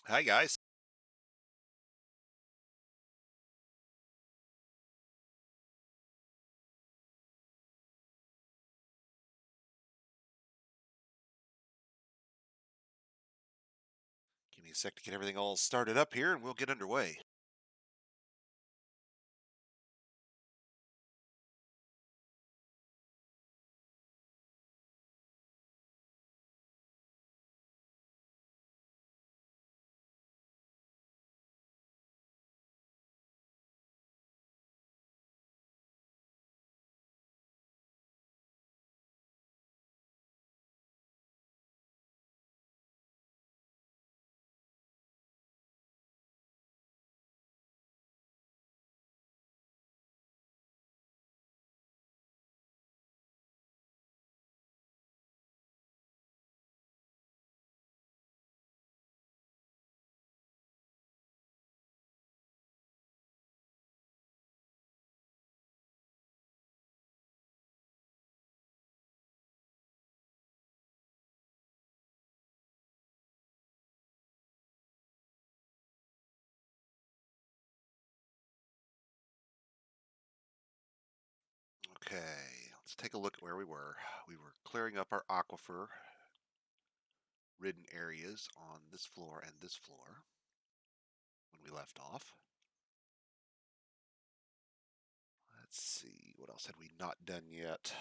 Hi, guys. Give me a sec to get everything all started up here and we'll get underway. Okay, let's take a look at where we were. We were clearing up our aquifer ridden areas on this floor and this floor when we left off. Let's see, what else had we not done yet?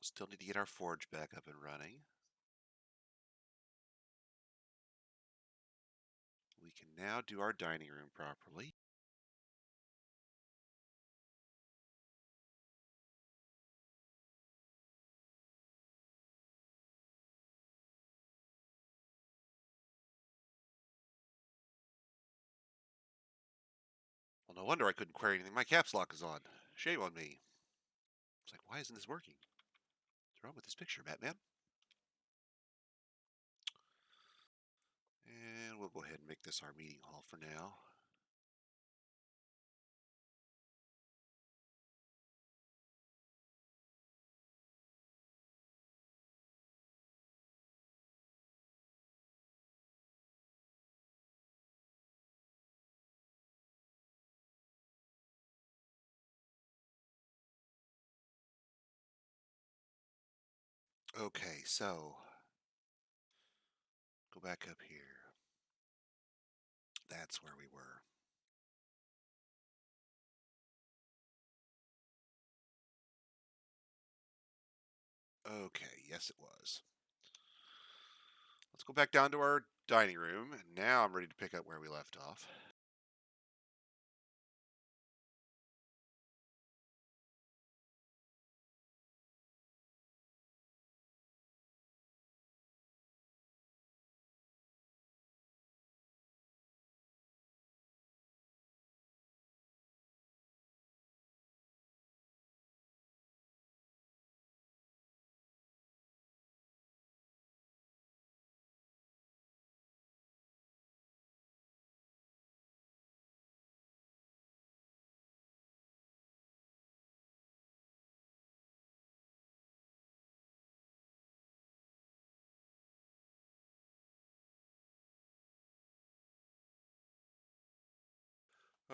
Still need to get our forge back up and running. We can now do our dining room properly. Well, no wonder I couldn't query anything. My caps lock is on. Shame on me. It's like, why isn't this working? What's wrong with this picture, Batman? And we'll go ahead and make this our meeting hall for now. Okay, so go back up here. That's where we were. Okay, yes it was. Let's go back down to our dining room, and now I'm ready to pick up where we left off.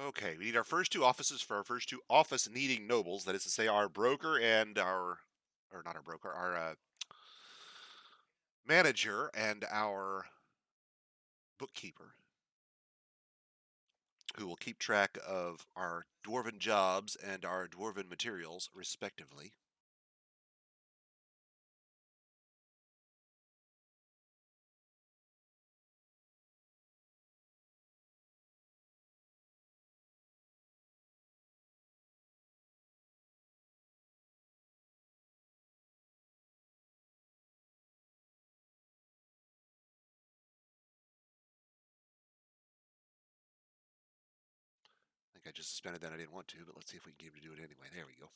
Okay, we need our first two offices for our first two office needing nobles. That is to say, our broker and or not our broker, our manager and our bookkeeper, who will keep track of our dwarven jobs and our dwarven materials, respectively. I think I just suspended that. I didn't want to, but let's see if we can get him to do it anyway. There we go.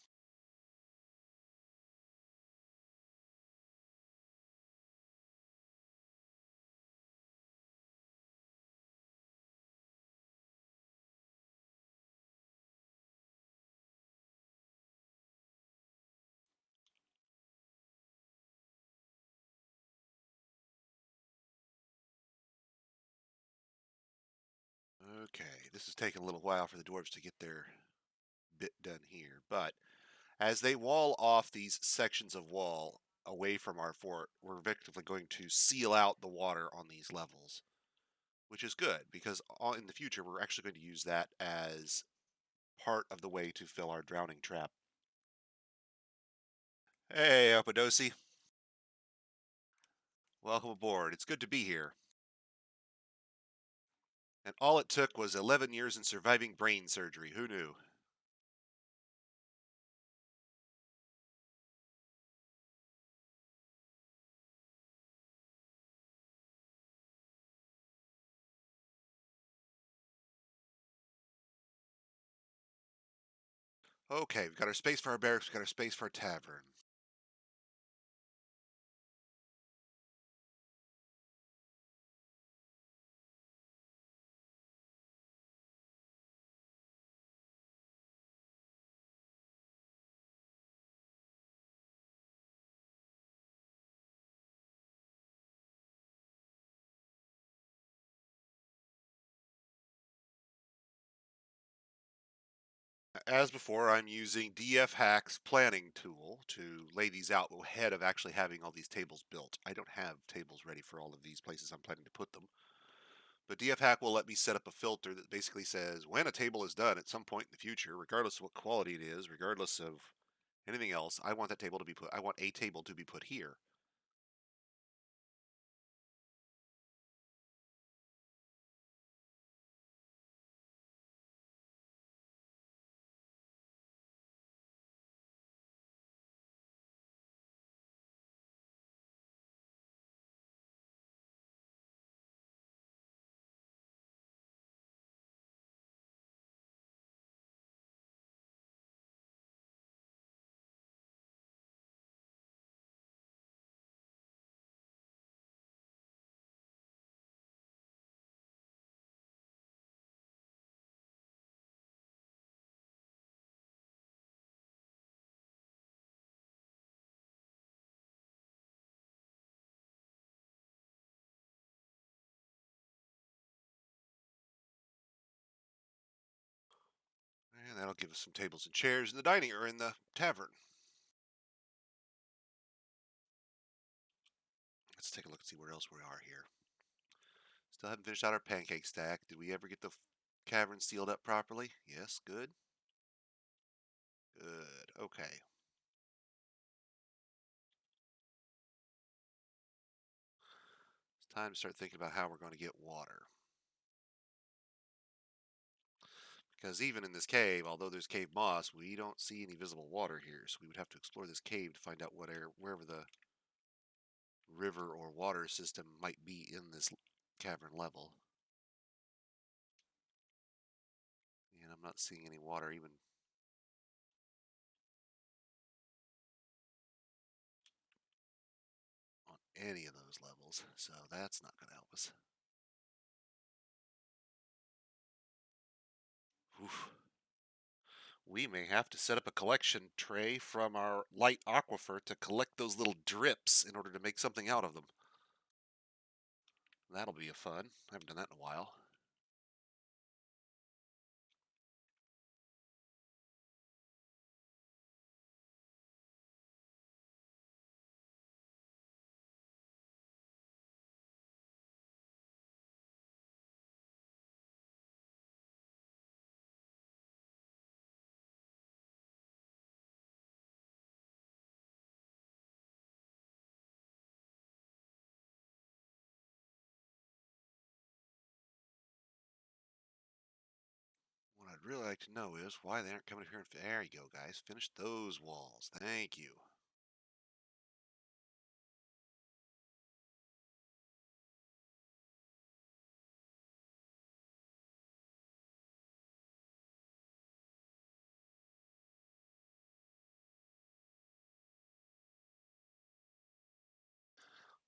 this is taking a little while for the dwarves to get their bit done here, but as they wall off these sections of wall away from our fort, we're effectively going to seal out the water on these levels, which is good because in the future we're actually going to use that as part of the way to fill our drowning trap. Hey, Opadosi. Welcome aboard. It's good to be here. And all it took was 11 years in surviving brain surgery. Who knew? Okay, we've got our space for our barracks, we've got our space for our tavern. As before, I'm using DF Hack's planning tool to lay these out ahead of actually having all these tables built. I don't have tables ready for all of these places I'm planning to put them. But DF Hack will let me set up a filter that basically says when a table is done at some point in the future, regardless of what quality it is, regardless of anything else, I want that table to be put. I want a table to be put here. And that'll give us some tables and chairs in the dining or in the tavern. Let's take a look and see where else we are here. Still haven't finished out our pancake stack. Did we ever get the cavern sealed up properly? Yes, good. Good. Okay. It's time to start thinking about how we're going to get water. Because even in this cave, although there's cave moss, we don't see any visible water here. So we would have to explore this cave to find out wherever the river or water system might be in this cavern level. And I'm not seeing any water even on any of those levels. So that's not going to help us. Oof. We may have to set up a collection tray from our light aquifer to collect those little drips in order to make something out of them. That'll be a fun. I haven't done that in a while. What I'd really like to know is why they aren't coming here and there you go, guys. Finish those walls. Thank you.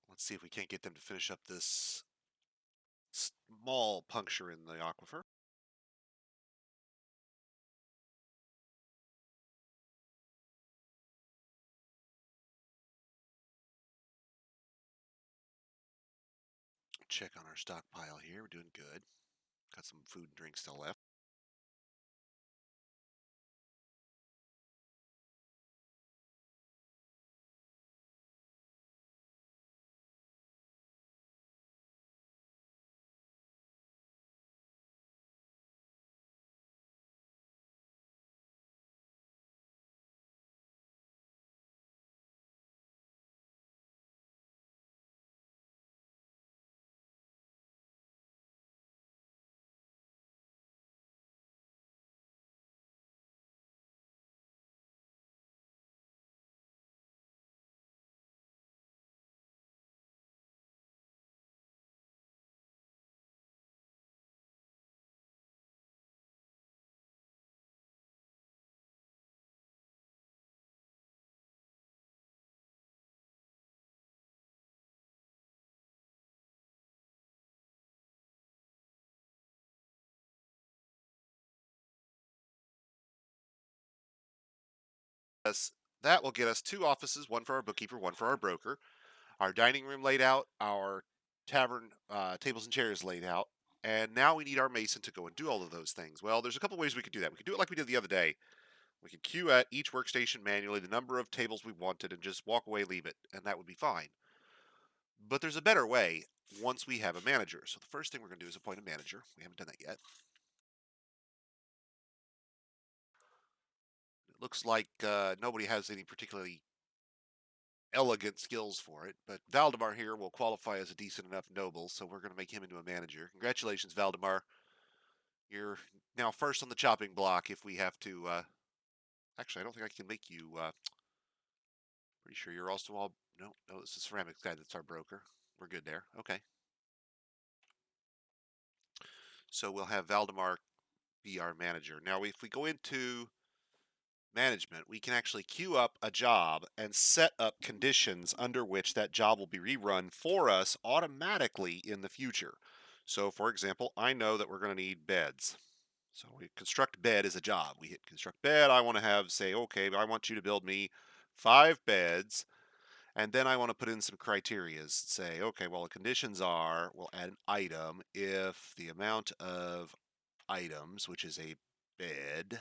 Let's see if we can't get them to finish up this small puncture in the aquifer. Check on our stockpile here. We're doing good. Got some food and drink still left. That will get us 2 offices, one for our bookkeeper, one for our broker, our dining room laid out, our tavern tables and chairs laid out, and now we need our mason to go and do all of those things. Well, there's a couple ways we could do that. We could do it like we did the other day. We could queue at each workstation manually the number of tables we wanted and just walk away, leave it, and that would be fine. But there's a better way once we have a manager. So the first thing we're going to do is appoint a manager. We haven't done that yet. It looks like nobody has any particularly elegant skills for it, but Valdemar here will qualify as a decent enough noble, so we're going to make him into a manager. Congratulations, Valdemar. You're now first on the chopping block if we have to. Actually, I don't think I can make you. Pretty sure you're also all. No, no, this is ceramics guy. That's our broker. We're good there. Okay. So we'll have Valdemar be our manager. Now, if we go into management, we can actually queue up a job and set up conditions under which that job will be rerun for us automatically in the future. So, for example, I know that we're going to need beds. So we construct bed as a job. We hit construct bed. I want to have, say, okay, I want you to build me 5 beds. And then I want to put in some criterias. Say, okay, well, the conditions are we'll add an item if the amount of items, which is a bed,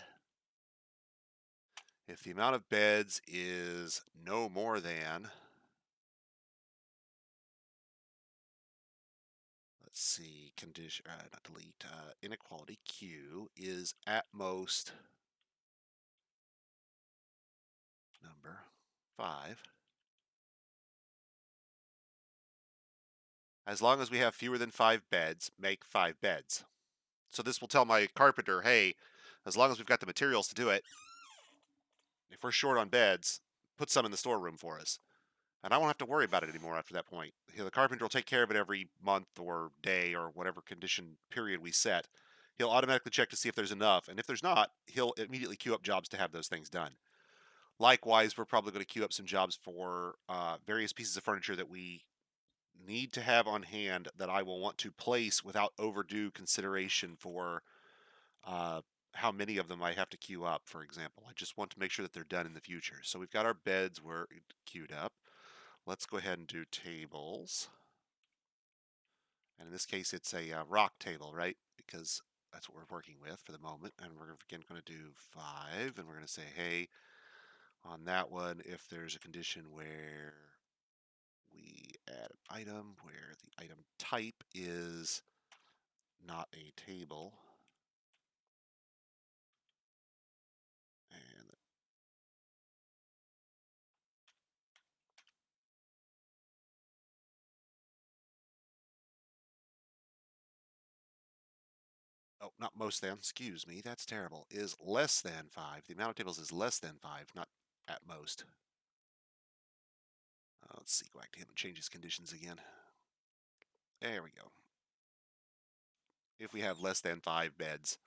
if the amount of beds is no more than, let's see, condition, not delete, inequality Q is at most number 5. As long as we have fewer than 5 beds, make 5 beds. So this will tell my carpenter, hey, as long as we've got the materials to do it, if we're short on beds, put some in the storeroom for us. And I won't have to worry about it anymore after that point. The carpenter will take care of it every month or day or whatever condition period we set. He'll automatically check to see if there's enough, and if there's not, he'll immediately queue up jobs to have those things done. Likewise, we're probably going to queue up some jobs for various pieces of furniture that we need to have on hand that I will want to place without overdue consideration for how many of them I have to queue up, for example. I just want to make sure that they're done in the future. So we've got our beds were queued up. Let's go ahead and do tables. And in this case, it's a rock table, right? Because that's what we're working with for the moment. And we're again going to do 5. And we're going to say, hey, on that one, if there's a condition where we add an item where the item type is not a table, and oh, not most than, excuse me, that's terrible, is less than 5. The amount of tables is less than 5, not at most. Let's see, go back to him and change his conditions again. There we go. If we have less than 5 beds,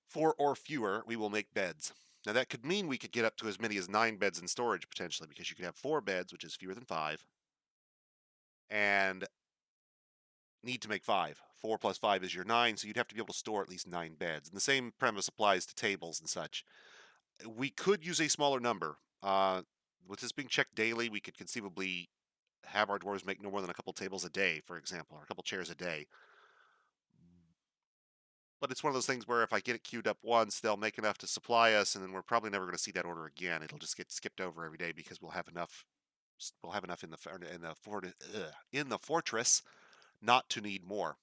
4 or fewer, we will make beds. Now that could mean we could get up to as many as 9 beds in storage potentially, because you could have 4 beds, which is fewer than 5, and need to make 5. 4 plus 5 is your 9, so you'd have to be able to store at least 9 beds. And the same premise applies to tables and such. We could use a smaller number. With this being checked daily, we could conceivably have our dwarves make no more than a couple tables a day, for example, or a couple chairs a day. But it's one of those things where if I get it queued up once, they'll make enough to supply us, and then we're probably never going to see that order again. It'll just get skipped over every day because we'll have enough. We'll have enough in the fortress not to need more.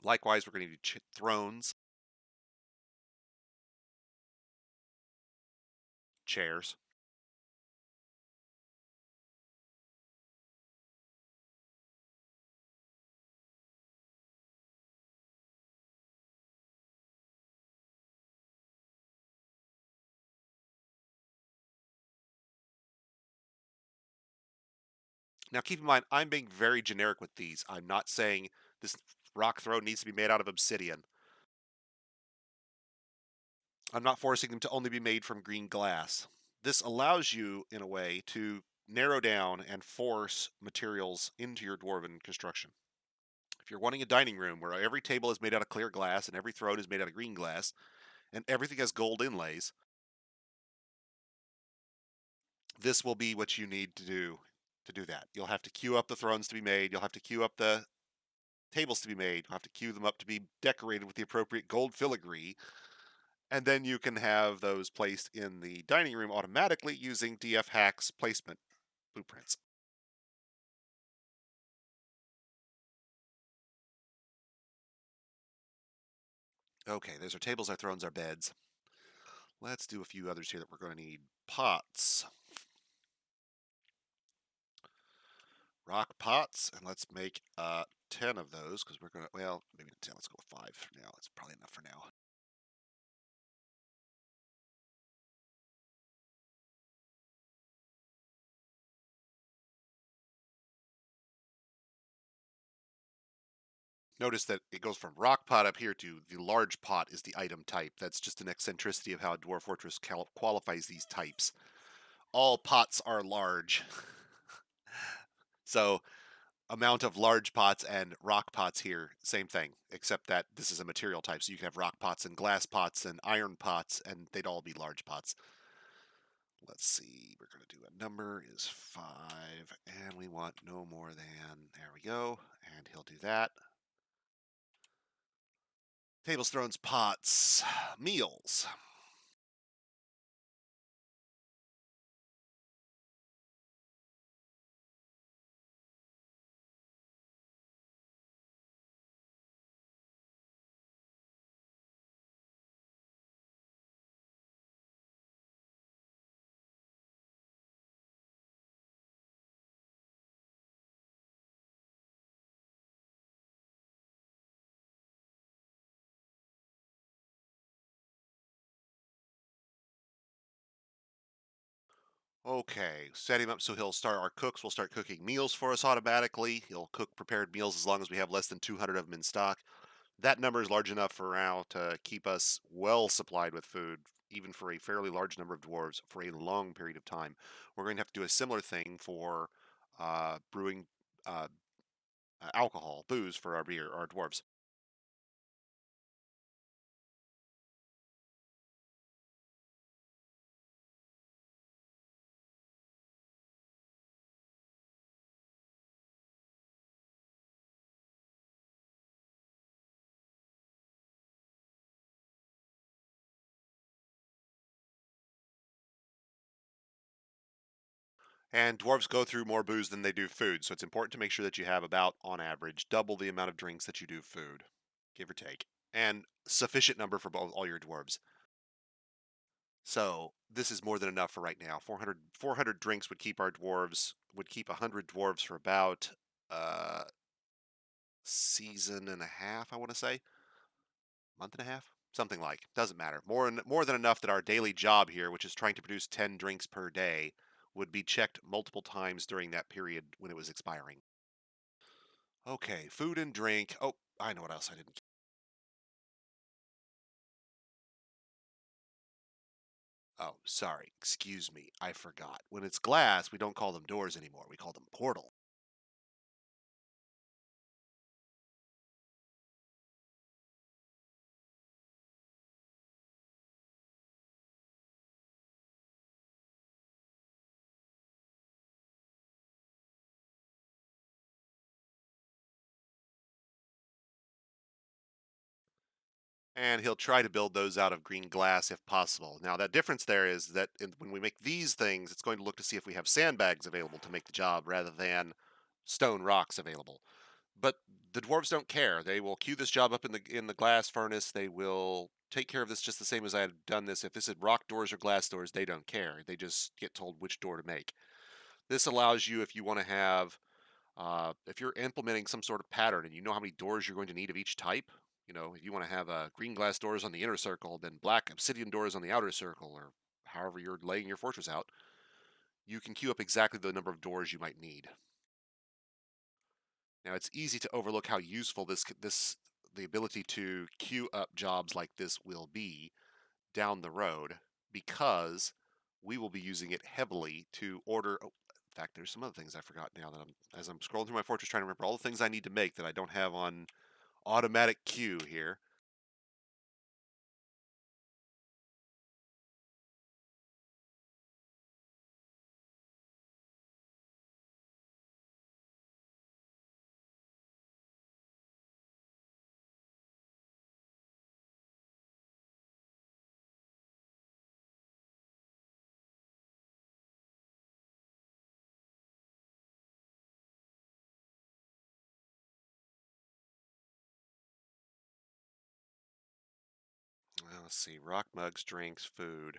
Likewise, we're going to need thrones, chairs. Now, keep in mind, I'm being very generic with these. I'm not saying this rock throne needs to be made out of obsidian. I'm not forcing them to only be made from green glass. This allows you, in a way, to narrow down and force materials into your dwarven construction. If you're wanting a dining room where every table is made out of clear glass and every throne is made out of green glass and everything has gold inlays, this will be what you need to do that. You'll have to queue up the thrones to be made. You'll have to queue up the tables to be made. You'll have to queue them up to be decorated with the appropriate gold filigree. And then you can have those placed in the dining room automatically using DF Hack's placement blueprints. Okay, there's our tables, our thrones, our beds. Let's do a few others here that we're going to need. Pots. Rock pots, and let's make 10 of those because we're going to, well, maybe 10. Let's go with 5 for now. That's probably enough for now. Notice that it goes from rock pot up here to the large pot is the item type. That's just an eccentricity of how Dwarf Fortress qualifies these types. All pots are large. So amount of large pots and rock pots here, same thing, except that this is a material type. So you can have rock pots and glass pots and iron pots, and they'd all be large pots. Let's see, we're going to do a number is 5, and we want no more than, there we go, and he'll do that. Tables, thrones, pots, meals. Okay, set him up so he'll start, our cooks will start cooking meals for us automatically. He'll cook prepared meals as long as we have less than 200 of them in stock. That number is large enough for now to keep us well supplied with food, even for a fairly large number of dwarves for a long period of time. We're going to have to do a similar thing for brewing uh, alcohol, booze for our beer, our dwarves. And dwarves go through more booze than they do food, so it's important to make sure that you have about, on average, double the amount of drinks that you do food, give or take, and sufficient number for both all your dwarves. So this is more than enough for right now. 400 drinks would keep our dwarves, would keep 100 dwarves for about uh season and a half, I want to say. Month and a half? Something like. Doesn't matter. More than enough that our daily job here, which is trying to produce 10 drinks per day, would be checked multiple times during that period when it was expiring. Okay, food and drink. Oh, I know what else I didn't. Oh, sorry. Excuse me. I forgot. When it's glass, we don't call them doors anymore. We call them portal. And he'll try to build those out of green glass if possible. Now, that difference there is that when we make these things, it's going to look to see if we have sandbags available to make the job rather than stone rocks available. But the dwarves don't care. They will queue this job up in the glass furnace. They will take care of this just the same as I had done this. If this had rock doors or glass doors, they don't care. They just get told which door to make. This allows you, if you want to have if you're implementing some sort of pattern and you know how many doors you're going to need of each type, if you want to have green glass doors on the inner circle, then black obsidian doors on the outer circle, or however you're laying your fortress out, you can queue up exactly the number of doors you might need. Now, it's easy to overlook how useful the ability to queue up jobs like this will be down the road because we will be using it heavily to order. Oh, in fact, there's some other things I forgot now that as I'm scrolling through my fortress trying to remember all the things I need to make that I don't have on automatic queue here. Let's see. Rock mugs, drinks, food,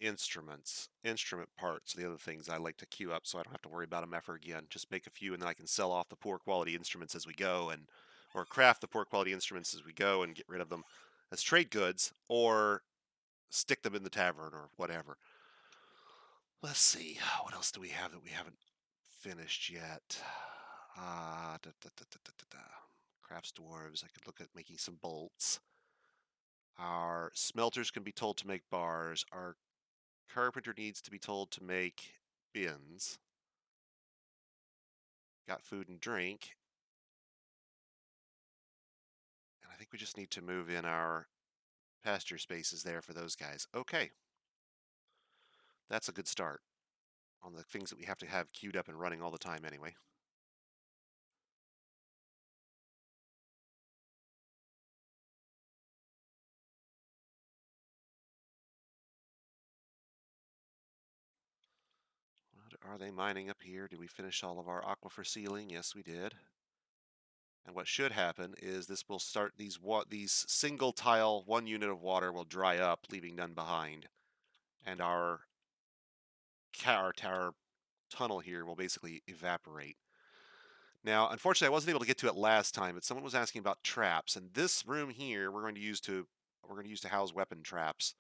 instruments, instrument parts. The other things I like to queue up so I don't have to worry about them ever again. Just make a few and then I can sell off the poor quality instruments as we go, and or craft the poor quality instruments as we go and get rid of them as trade goods or stick them in the tavern or whatever. Let's see. What else do we have that we haven't finished yet? Crafts dwarves. I could look at making some bolts. Our smelters can be told to make bars. Our carpenter needs to be told to make bins. Got food and drink. And I think we just need to move in our pasture spaces there for those guys. Okay. That's a good start on the things that we have to have queued up and running all the time anyway. What are they mining up here? Did we finish all of our aquifer sealing? Yes, we did. And what should happen is this will start these single tile 1 unit of water will dry up, leaving none behind, and our tower tunnel here will basically evaporate. Now, unfortunately, I wasn't able to get to it last time, but someone was asking about traps, and this room here we're going to use to house weapon traps.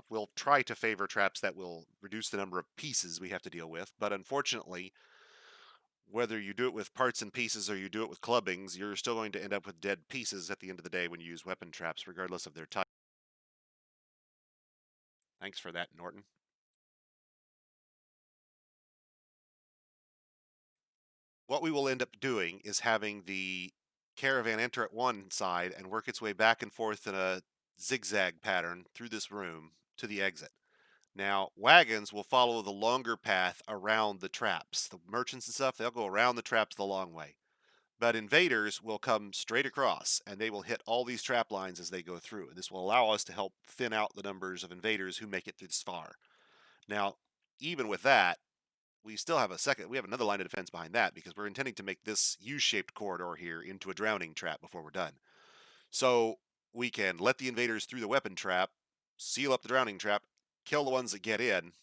We'll try to favor traps that will reduce the number of pieces we have to deal with, but unfortunately, whether you do it with parts and pieces or you do it with clubbings, you're still going to end up with dead pieces at the end of the day when you use weapon traps, regardless of their type. Thanks for that, Norton. What we will end up doing is having the caravan enter at one side and work its way back and forth in a zigzag pattern through this room to the exit. Now, wagons will follow the longer path around the traps. The merchants and stuff, they'll go around the traps the long way. But invaders will come straight across and they will hit all these trap lines as they go through. And this will allow us to help thin out the numbers of invaders who make it this far. Now, even with that, we still have we have another line of defense behind that because we're intending to make this U-shaped corridor here into a drowning trap before we're done. So we can let the invaders through the weapon trap, seal up the drowning trap, kill the ones that get in,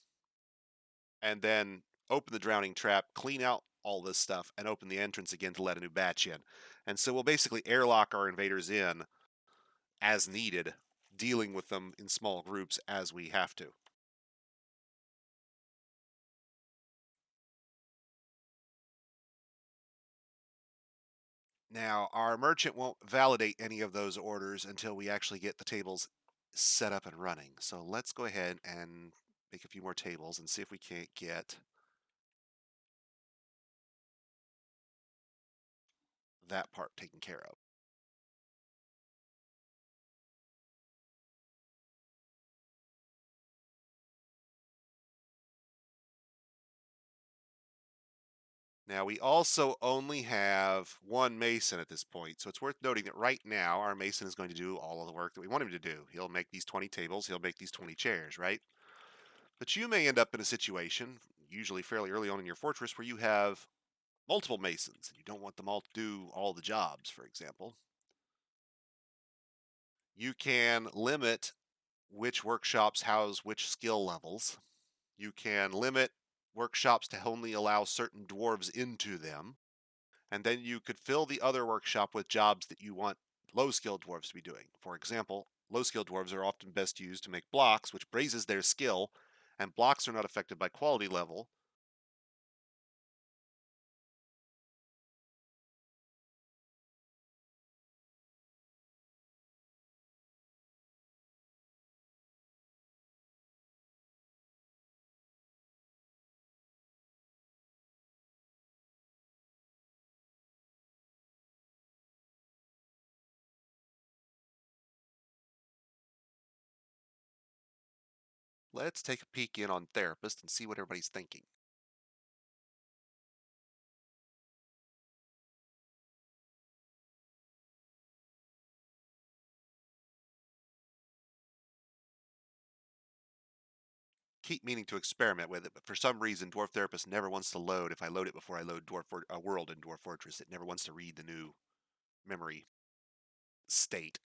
and then open the drowning trap, clean out all this stuff, and open the entrance again to let a new batch in. And so we'll basically airlock our invaders in as needed, dealing with them in small groups as we have to. Now, our merchant won't validate any of those orders until we actually get the tables set up and running. So let's go ahead and make a few more tables and see if we can't get that part taken care of. Now, we also only have one mason at this point, so it's worth noting that right now our mason is going to do all of the work that we want him to do. He'll make these 20 tables, he'll make these 20 chairs, right? But you may end up in a situation, usually fairly early on in your fortress, where you have multiple masons and you don't want them all to do all the jobs, for example. You can limit which workshops house which skill levels. You can limit workshops to only allow certain dwarves into them. And then you could fill the other workshop with jobs that you want low skilled dwarves to be doing. For example, low skilled dwarves are often best used to make blocks, which raises their skill, and blocks are not affected by quality level. Let's take a peek in on Therapist and see what everybody's thinking. Keep meaning to experiment with it, but for some reason, Dwarf Therapist never wants to load. If I load it before I load a world in Dwarf Fortress, it never wants to read the new memory state.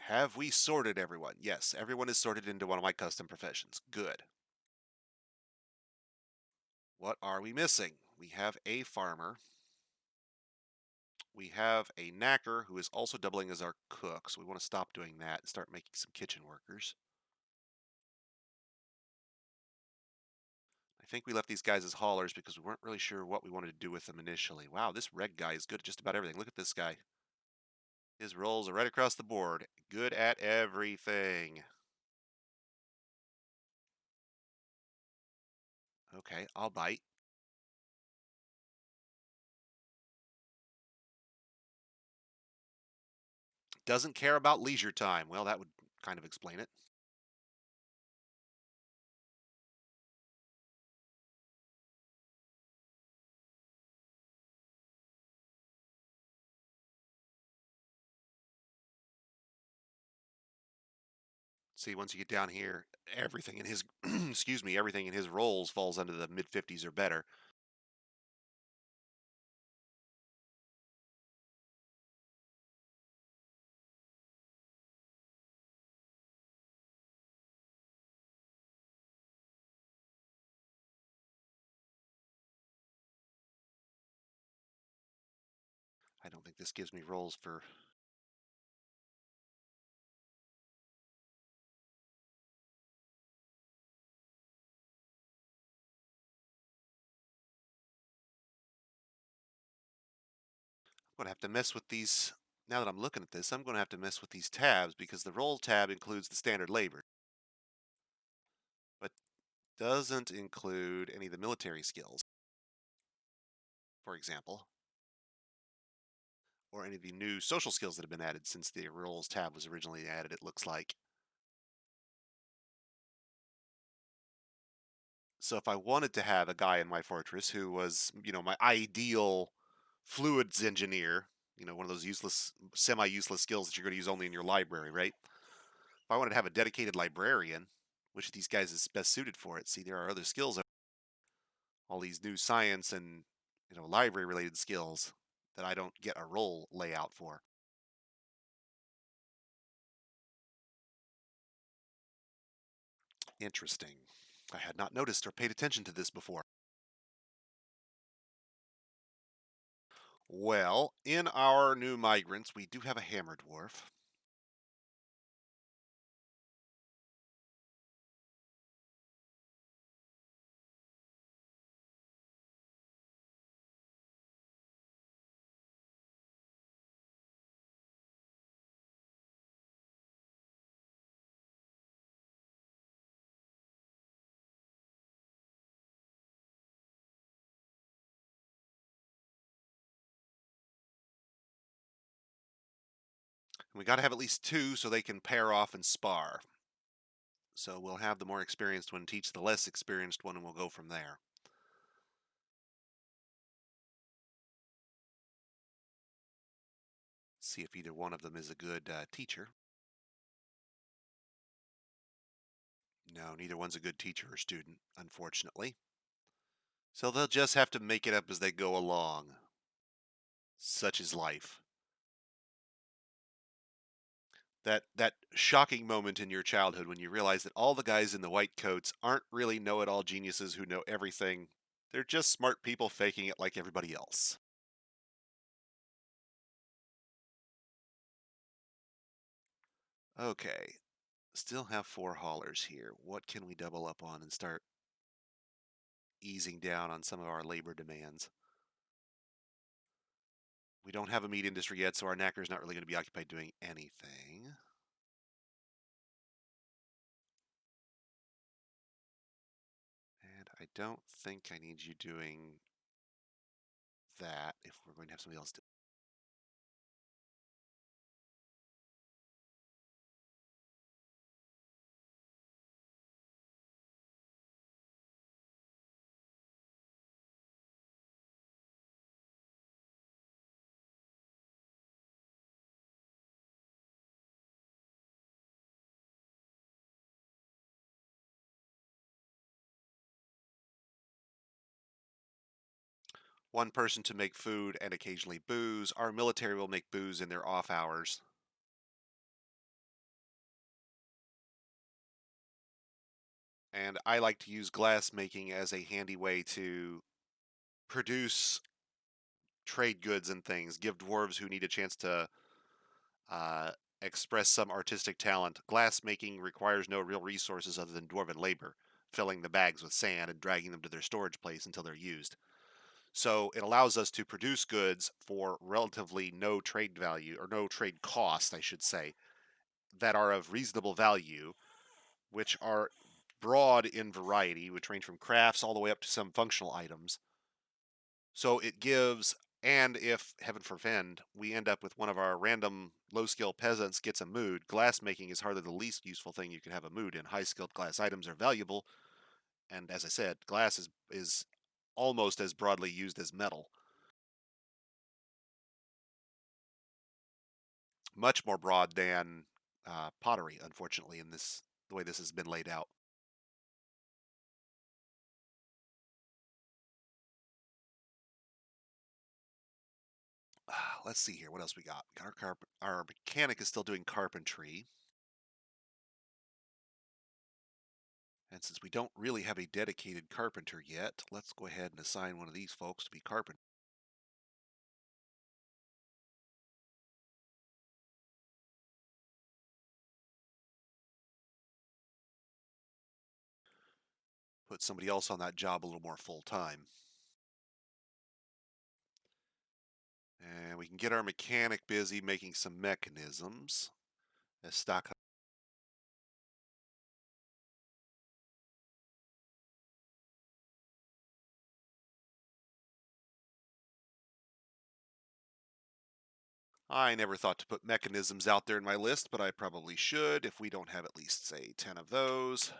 Have we sorted everyone? Yes, everyone is sorted into one of my custom professions. Good. What are we missing? We have a farmer. We have a knacker who is also doubling as our cook, so we want to stop doing that and start making some kitchen workers. I think we left these guys as haulers because we weren't really sure what we wanted to do with them initially. Wow, this red guy is good at just about everything. Look at this guy. His rolls are right across the board. Good at everything. Okay, I'll bite. Doesn't care about leisure time. Well, that would kind of explain it. See, once you get down here, everything in his excuse me, everything in his rolls falls under the mid 50s or better. I don't think this gives me rolls for. I'm going to have to mess with these. Now that I'm looking at this, I'm going to have to mess with these tabs because the roll tab includes the standard labor, but doesn't include any of the military skills, for example, or any of the new social skills that have been added since the roles tab was originally added, it looks like. So if I wanted to have a guy in my fortress who was, my ideal fluids engineer, one of those useless, semi-useless skills that you're going to use only in your library, right? If I wanted to have a dedicated librarian, which of these guys is best suited for it? See, there are other skills, all these new science and, library-related skills that I don't get a role layout for. Interesting. I had not noticed or paid attention to this before. Well, in our new migrants, we do have a hammer dwarf. We got to have at least two so they can pair off and spar. So we'll have the more experienced one teach the less experienced one, and we'll go from there. See if either one of them is a good teacher. No, neither one's a good teacher or student, unfortunately. So they'll just have to make it up as they go along. Such is life. That shocking moment in your childhood when you realize that all the guys in the white coats aren't really know-it-all geniuses who know everything. They're just smart people faking it like everybody else. Okay, still have four haulers here. What can we double up on and start easing down on some of our labor demands? We don't have a meat industry yet, so our knacker's not really going to be occupied doing anything. And I don't think I need you doing that if we're going to have somebody else do. One person to make food and occasionally booze. Our military will make booze in their off hours. And I like to use glass making as a handy way to produce trade goods and things, give dwarves who need a chance to uh, express some artistic talent. Glass making requires no real resources other than dwarven labor, filling the bags with sand and dragging them to their storage place until they're used. So it allows us to produce goods for relatively no trade value, or no trade cost, I should say, that are of reasonable value, which are broad in variety, which range from crafts all the way up to some functional items. So it gives, and if, heaven forbid, we end up with one of our random low skill peasants gets a mood, glass making is hardly the least useful thing you can have a mood in. High skilled glass items are valuable, and as I said, glass is almost as broadly used as metal. Much more broad than pottery, unfortunately, in this the way this has been laid out. Let's see here. What else we got? Our mechanic is still doing carpentry. And since we don't really have a dedicated carpenter yet, let's go ahead and assign one of these folks to be carpenter. Put somebody else on that job a little more full time. And we can get our mechanic busy making some mechanisms. As stock. I never thought to put mechanisms out there in my list, but I probably should if we don't have at least, say, 10 of those.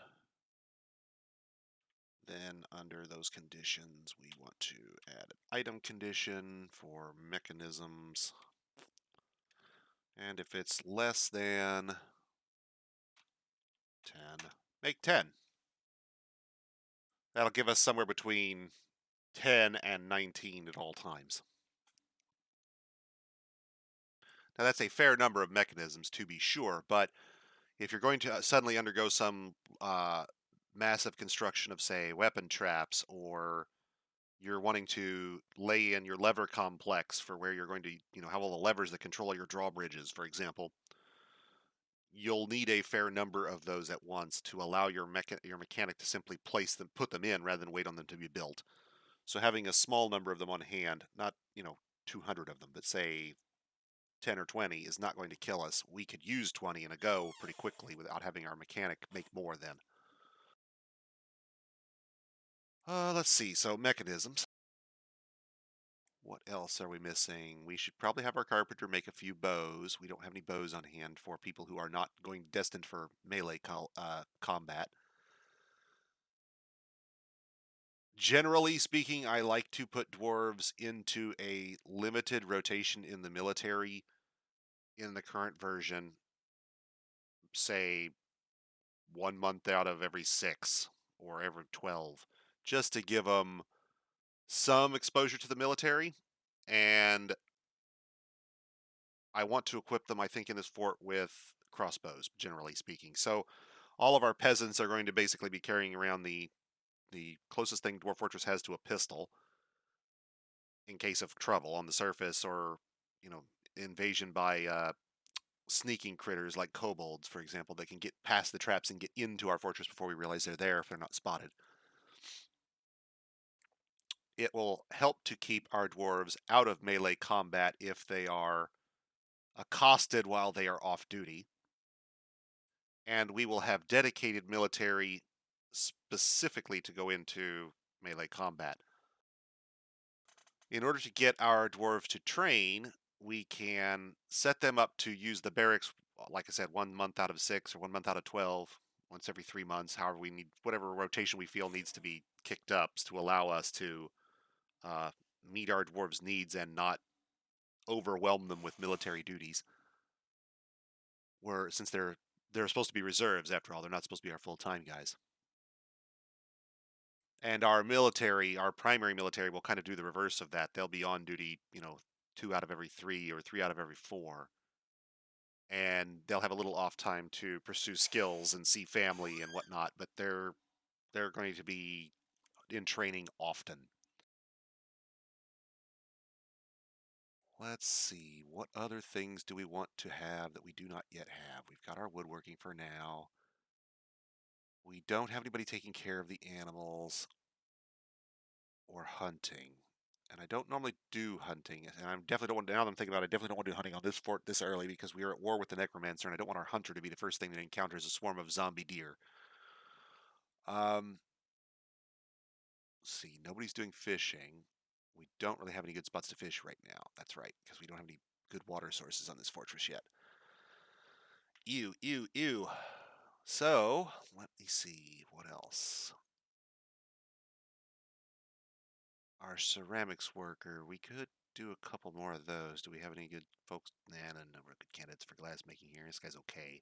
Then under those conditions, we want to add an item condition for mechanisms. And if it's less than 10, make 10. That'll give us somewhere between 10 and 19 at all times. Now that's a fair number of mechanisms to be sure, but if you're going to suddenly undergo some massive construction of, say, weapon traps, or you're wanting to lay in your lever complex for where you're going to, have all the levers that control your drawbridges, for example, you'll need a fair number of those at once to allow your mechanic to simply put them in rather than wait on them to be built. So having a small number of them on hand, not 200 of them, but say 10 or 20, is not going to kill us. We could use 20 in a go pretty quickly without having our mechanic make more then. Let's see. So mechanisms. What else are we missing? We should probably have our carpenter make a few bows. We don't have any bows on hand for people who are not going destined for melee combat. Generally speaking, I like to put dwarves into a limited rotation in the military in the current version, say 1 month out of every 6 or every 12, just to give them some exposure to the military. And I want to equip them, I think, in this fort with crossbows, generally speaking. So all of our peasants are going to basically be carrying around the closest thing Dwarf Fortress has to a pistol in case of trouble on the surface, or you know invasion by sneaking critters like kobolds, for example. They can get past the traps and get into our fortress before we realize they're there if they're not spotted. It will help to keep our dwarves out of melee combat if they are accosted while they are off duty. And we will have dedicated military specifically to go into melee combat. In order to get our dwarves to train, we can set them up to use the barracks, like I said, 1 month out of 6 or 1 month out of 12, once every 3 months, however we need, whatever rotation we feel needs to be kicked up to allow us to uh, meet our dwarves' needs and not overwhelm them with military duties. Where since they're supposed to be reserves after all, they're not supposed to be our full-time guys. And our primary military will kind of do the reverse of that. They'll be on duty, 2 out of every 3 or 3 out of every 4. And they'll have a little off time to pursue skills and see family and whatnot, but they're going to be in training often. Let's see, what other things do we want to have that we do not yet have? We've got our woodworking for now. We don't have anybody taking care of the animals or hunting. And I don't normally do hunting, and I definitely don't want. Now that I'm thinking about it, I definitely don't want to do hunting on this fort this early because we are at war with the necromancer, and I don't want our hunter to be the first thing that encounters a swarm of zombie deer. Um, let's see, nobody's doing fishing. We don't really have any good spots to fish right now. That's right, because we don't have any good water sources on this fortress yet. Ew, ew, ew. So, let me see, what else? Our ceramics worker, we could do a couple more of those. Do we have any good folks? Nah, no, we're good candidates for glass making here. This guy's okay.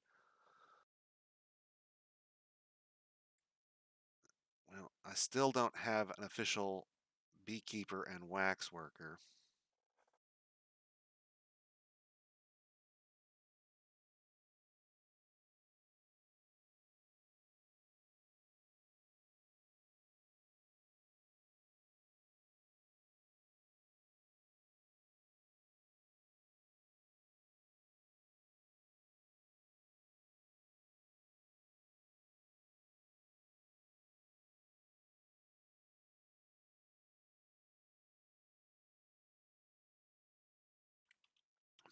Well, I still don't have an official beekeeper and wax worker.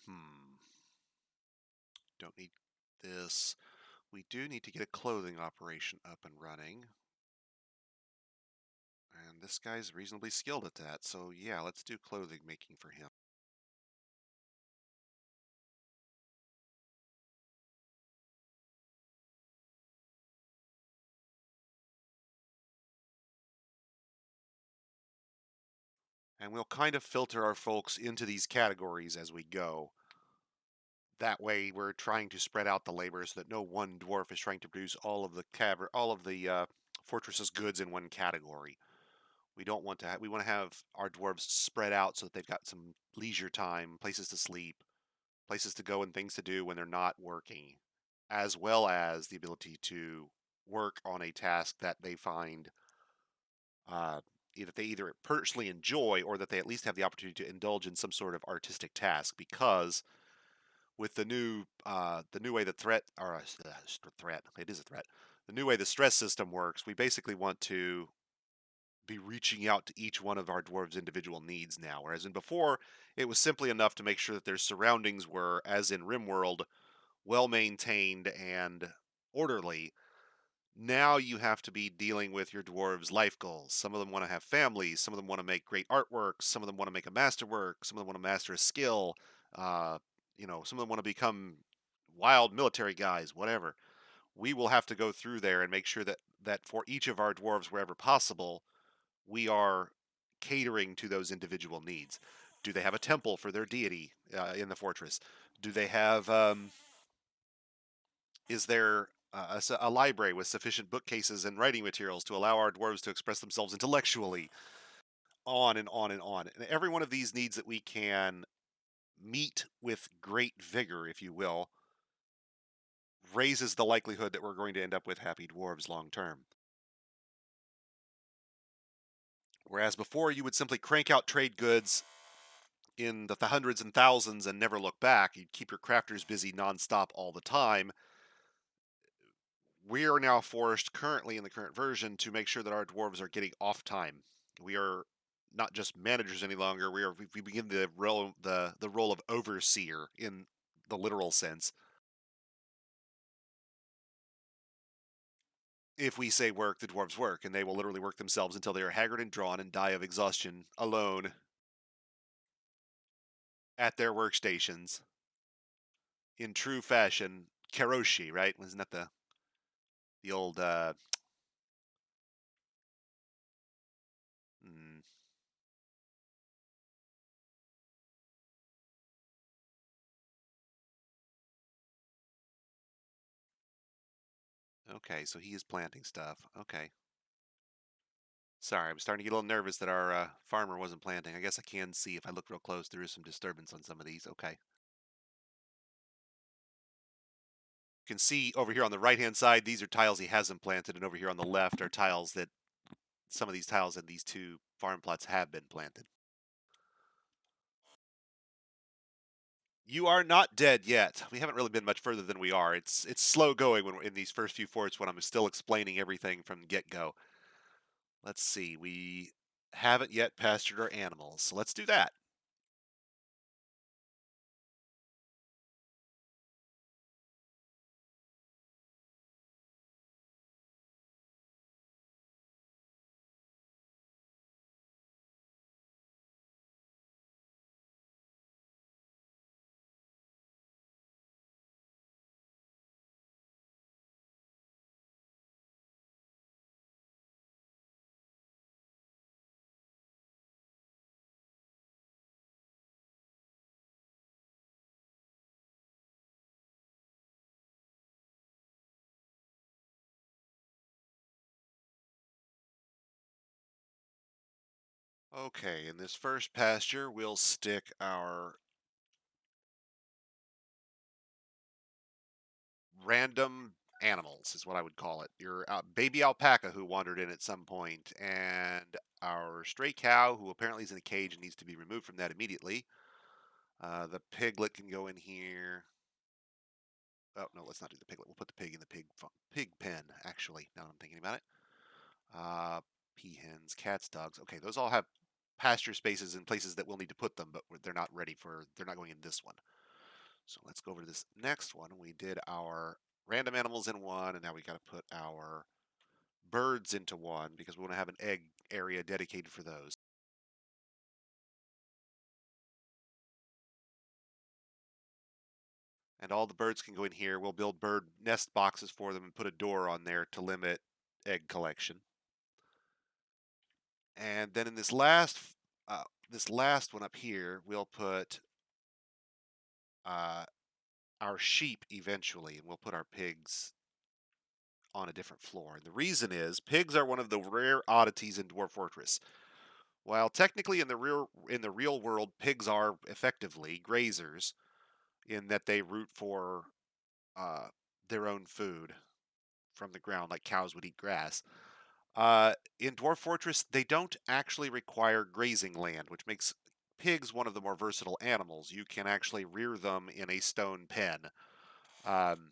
Hmm. Don't need this. We do need to get a clothing operation up and running. And this guy's reasonably skilled at that. So yeah, let's do clothing making for him. And we'll kind of filter our folks into these categories as we go. That way, we're trying to spread out the labor so that no one dwarf is trying to produce all of the fortress's goods in one category. We don't want to. We want to have our dwarves spread out so that they've got some leisure time, places to sleep, places to go, and things to do when they're not working, as well as the ability to work on a task that they find uh, they either personally enjoy or that they at least have the opportunity to indulge in some sort of artistic task. Because with the new way the threat or threat it is a threat, the new way the stress system works, we basically want to be reaching out to each one of our dwarves' individual needs now. Whereas in before, it was simply enough to make sure that their surroundings were, as in RimWorld, well maintained and orderly. Now you have to be dealing with your dwarves' life goals. Some of them want to have families. Some of them want to make great artwork. Some of them want to make a masterwork. Some of them want to master a skill. Uh, some of them want to become wild military guys. Whatever. We will have to go through there and make sure that for each of our dwarves, wherever possible, we are catering to those individual needs. Do they have a temple for their deity in the fortress? Do they have is there a library with sufficient bookcases and writing materials to allow our dwarves to express themselves intellectually? On and on and on. And every one of these needs that we can meet with great vigor, if you will, raises the likelihood that we're going to end up with happy dwarves long term. Whereas before, you would simply crank out trade goods in the hundreds and thousands and never look back. You'd keep your crafters busy nonstop all the time. We are now forced, currently in the current version, to make sure that our dwarves are getting off time. We are not just managers any longer. We begin the role of overseer in the literal sense. If we say work, the dwarves work, and they will literally work themselves until they are haggard and drawn and die of exhaustion alone at their workstations in true fashion. Karoshi, right? Wasn't that the old mm, okay, so he is planting stuff. Okay. Sorry, I was starting to get a little nervous that our farmer wasn't planting. I guess I can see if I look real close, there is some disturbance on some of these. Okay. You can see over here on the right-hand side, these are tiles he hasn't planted, and over here on the left are tiles that some of these tiles in these two farm plots have been planted. You are not dead yet. We haven't really been much further than we are. It's slow going when we're in these first few forts when I'm still explaining everything from get-go. Let's see. We haven't yet pastured our animals, so let's do that. Okay, in this first pasture, we'll stick our random animals, is what I would call it. Your baby alpaca who wandered in at some point, and our stray cow who apparently is in a cage and needs to be removed from that immediately. The piglet can go in here. Oh no, let's not do the piglet. We'll put the pig in the pig pen. Actually, now that I'm thinking about it. Uh, Peahens, cats, dogs. Okay, those all have pasture spaces and places that we'll need to put them, but they're not ready for. They're not going in this one. So let's go over to this next one. We did our random animals in one, and now we got to put our birds into one because we want to have an egg area dedicated for those. And all the birds can go in here. We'll build bird nest boxes for them and put a door on there to limit egg collection. And then in this last one up here, we'll put uh, our sheep eventually, and we'll put our pigs on a different floor. And the reason is pigs are one of the rare oddities in Dwarf Fortress. While technically in the real world, pigs are effectively grazers in that they root for uh, their own food from the ground, like cows would eat grass. In Dwarf Fortress, they don't actually require grazing land, which makes pigs one of the more versatile animals. You can actually rear them in a stone pen. Um,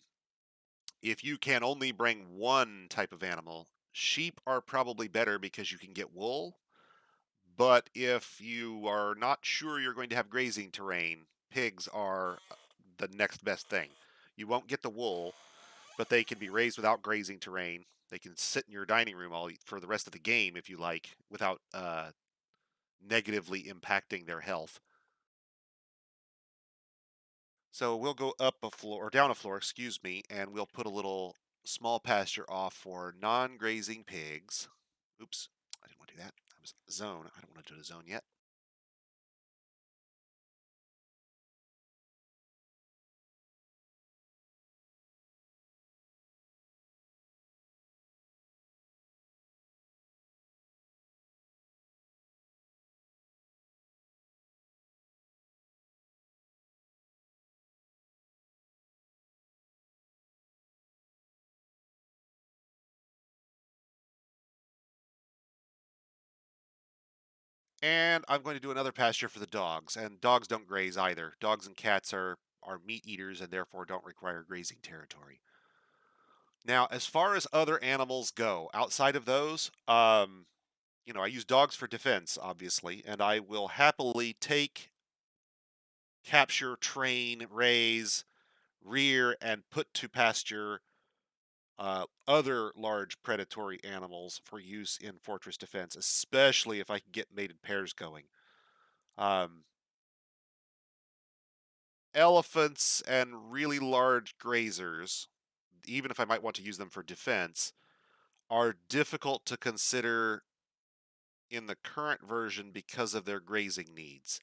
if you can only bring one type of animal, sheep are probably better because you can get wool. But if you are not sure you're going to have grazing terrain, pigs are the next best thing. You won't get the wool, but they can be raised without grazing terrain. They can sit in your dining room all for the rest of the game if you like, without negatively impacting their health. So we'll go up a floor or down a floor, excuse me, and we'll put a little small pasture off for non-grazing pigs. Oops, I didn't want to do that. That was zone. I don't want to do the zone yet. And I'm going to do another pasture for the dogs. And dogs don't graze either. Dogs and cats are meat eaters and therefore don't require grazing territory. Now, as far as other animals go, outside of those, I use dogs for defense, obviously, and I will happily take, capture, train, raise, rear, and put to pasture other large predatory animals for use in fortress defense, especially if I can get mated pairs going. Um, Elephants and really large grazers, even if I might want to use them for defense, are difficult to consider in the current version because of their grazing needs.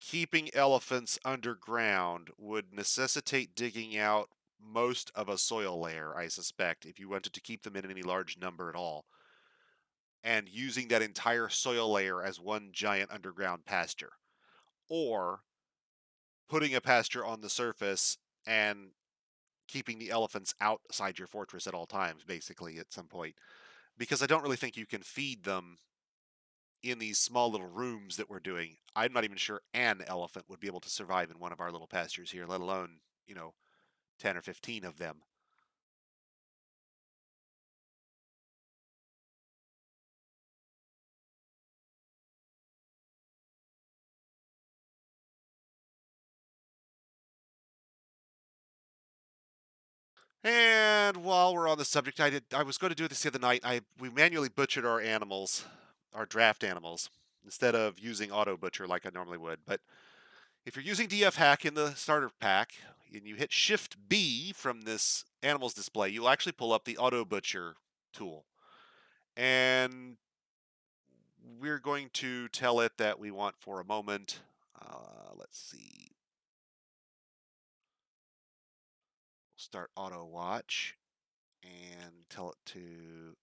Keeping elephants underground would necessitate digging out most of a soil layer, I suspect, if you wanted to keep them in any large number at all, and using that entire soil layer as one giant underground pasture. Or putting a pasture on the surface and keeping the elephants outside your fortress at all times, basically, at some point. Because I don't really think you can feed them in these small little rooms that we're doing. I'm not even sure an elephant would be able to survive in one of our little pastures here, let alone, 10 or 15 of them. And while we're on the subject, I was going to do this the other night. We manually butchered our animals, our draft animals, instead of using auto butcher like I normally would. But if you're using DF hack in the starter pack and you hit Shift B from this animals display, you'll actually pull up the auto butcher tool. And we're going to tell it that we want for a moment. Let's see. We'll start auto watch and tell it to.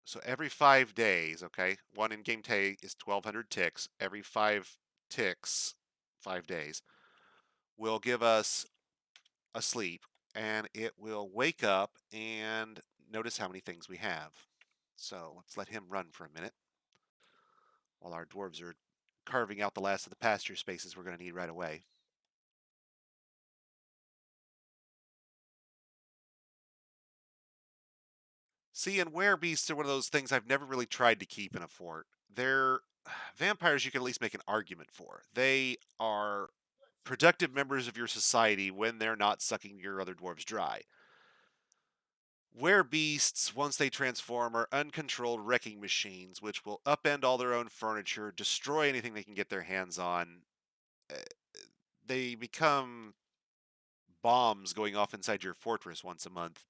So every 5 days, okay, one in-game take is 1,200 ticks. Every 5 ticks, 5 days, will give us a sleep, and it will wake up and notice how many things we have. So let's let him run for a minute while our dwarves are carving out the last of the pasture spaces we're going to need right away. See, and werebeasts are one of those things I've never really tried to keep in a fort. They're vampires you can at least make an argument for. They are productive members of your society when they're not sucking your other dwarves dry. Werebeasts, once they transform, are uncontrolled wrecking machines which will upend all their own furniture, destroy anything they can get their hands on. Uh, They become bombs going off inside your fortress once a month.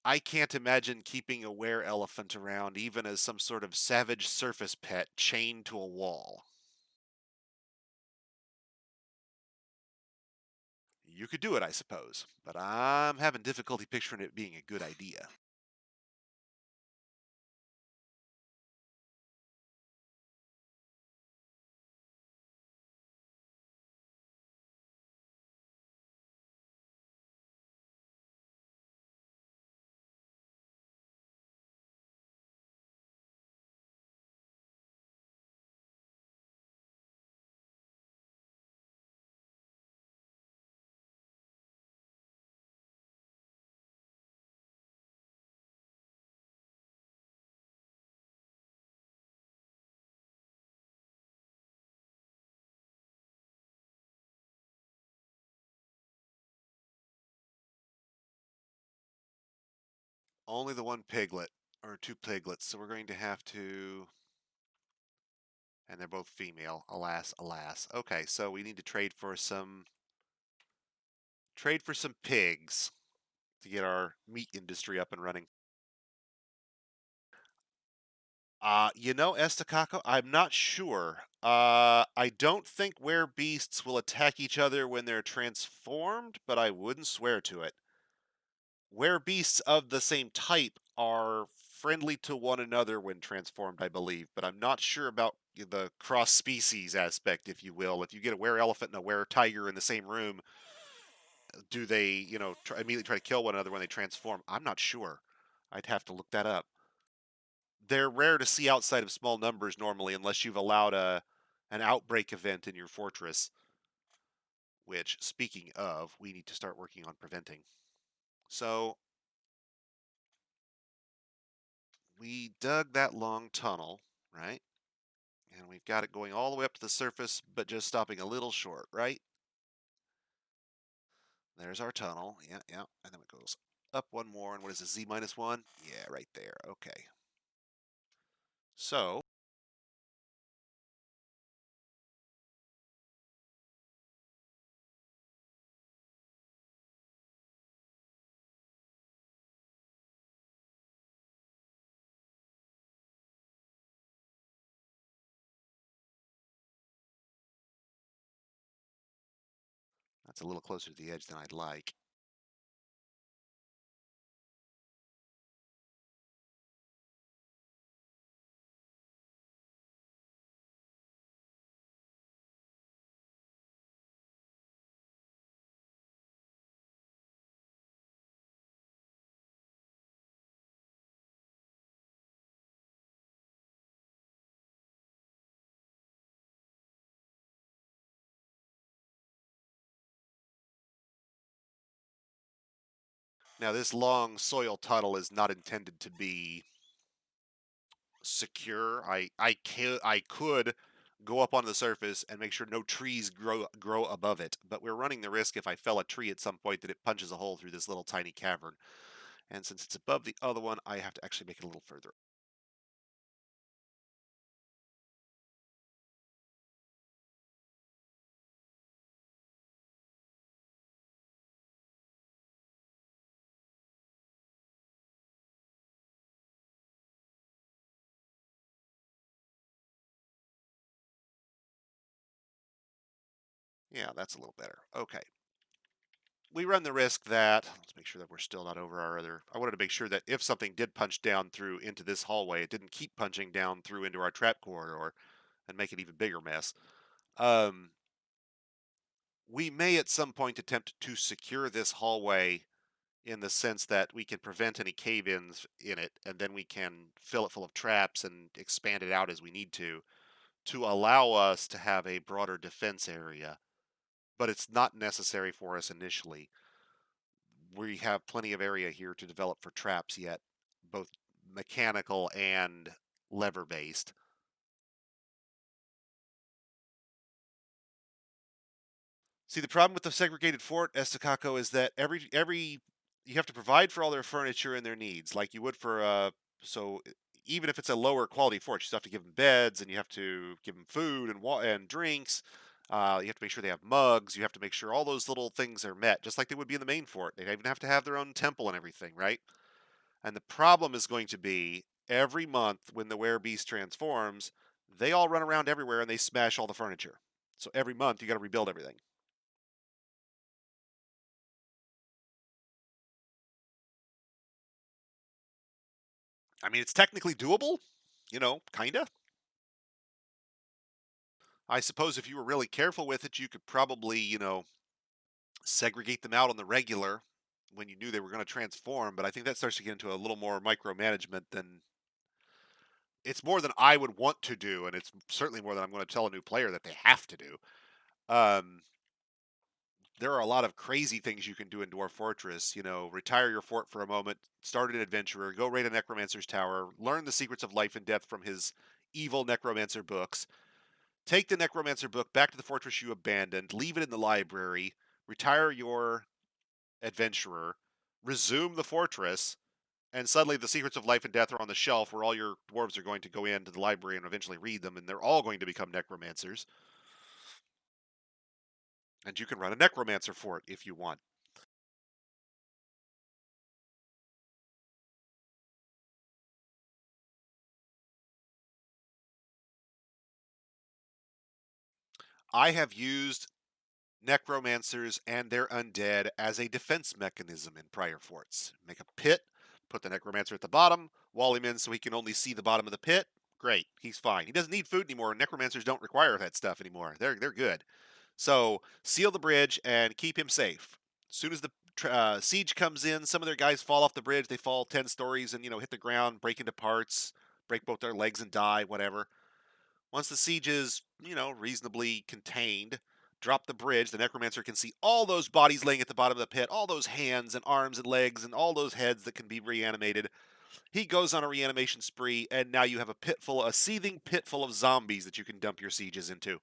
I can't imagine keeping a were elephant around even as some sort of savage surface pet chained to a wall. You could do it, I suppose, but I'm having difficulty picturing it being a good idea. Only the one piglet, or two piglets, so we're going to have to. And they're both female. Alas, alas. Okay, so we need to trade for some pigs to get our meat industry up and running. Estacaco, I'm not sure. I don't think beasts will attack each other when they're transformed, but I wouldn't swear to it. Beasts of the same type are friendly to one another when transformed, I believe, but I'm not sure about the cross species aspect, if you will. If you get a were elephant and a were tiger in the same room, do they, immediately try to kill one another when they transform? I'm not sure. I'd have to look that up. They're rare to see outside of small numbers normally, unless you've allowed an outbreak event in your fortress. Which, speaking of, we need to start working on preventing. So we dug that long tunnel, right? And we've got it going all the way up to the surface, but just stopping a little short, right? There's our tunnel. Yeah, yeah. And then it goes up one more. And what is it, Z minus one? Yeah, right there. Okay. So that's a little closer to the edge than I'd like. Now, this long soil tunnel is not intended to be secure. I could go up on the surface and make sure no trees grow above it, but we're running the risk if I fell a tree at some point that it punches a hole through this little tiny cavern. And since it's above the other one, I have to actually make it a little further. Yeah, that's a little better. Okay. We run the risk that, let's make sure that we're still not over our other. I wanted to make sure that if something did punch down through into this hallway, it didn't keep punching down through into our trap corridor and make an even bigger mess. Um, we may at some point attempt to secure this hallway in the sense that we can prevent any cave-ins in it, and then we can fill it full of traps and expand it out as we need to allow us to have a broader defense area. But it's not necessary for us initially. We have plenty of area here to develop for traps yet, both mechanical and lever based. See, the problem with the segregated fort, Estacao, is that every you have to provide for all their furniture and their needs, like you would for so even if it's a lower quality fort, you still have to give them beds and you have to give them food and drinks. You have to make sure they have mugs. You have to make sure all those little things are met, just like they would be in the main fort. They even have to have their own temple and everything, right? And the problem is going to be every month when the werebeast transforms, they all run around everywhere and they smash all the furniture. So every month you got to rebuild everything. I mean, it's technically doable, kinda. I suppose if you were really careful with it, you could probably, segregate them out on the regular when you knew they were going to transform. But I think that starts to get into a little more micromanagement than it's more than I would want to do, and it's certainly more than I'm going to tell a new player that they have to do. Um, there are a lot of crazy things you can do in Dwarf Fortress. Retire your fort for a moment, start an adventurer, go raid a necromancer's tower, learn the secrets of life and death from his evil necromancer books. Take the necromancer book back to the fortress you abandoned, leave it in the library, retire your adventurer, resume the fortress, and suddenly the secrets of life and death are on the shelf where all your dwarves are going to go into the library and eventually read them, and they're all going to become necromancers. And you can run a necromancer fort if you want. I have used necromancers and their undead as a defense mechanism in prior forts. Make a pit, put the necromancer at the bottom, wall him in so he can only see the bottom of the pit. Great, he's fine. He doesn't need food anymore. Necromancers don't require that stuff anymore. They're good. So seal the bridge and keep him safe. As soon as the siege comes in, some of their guys fall off the bridge. They fall 10 stories and hit the ground, break into parts, break both their legs and die. Whatever. Once the siege is, reasonably contained, drop the bridge. The necromancer can see all those bodies laying at the bottom of the pit, all those hands and arms and legs and all those heads that can be reanimated. He goes on a reanimation spree, and now you have a seething pit full of zombies that you can dump your sieges into.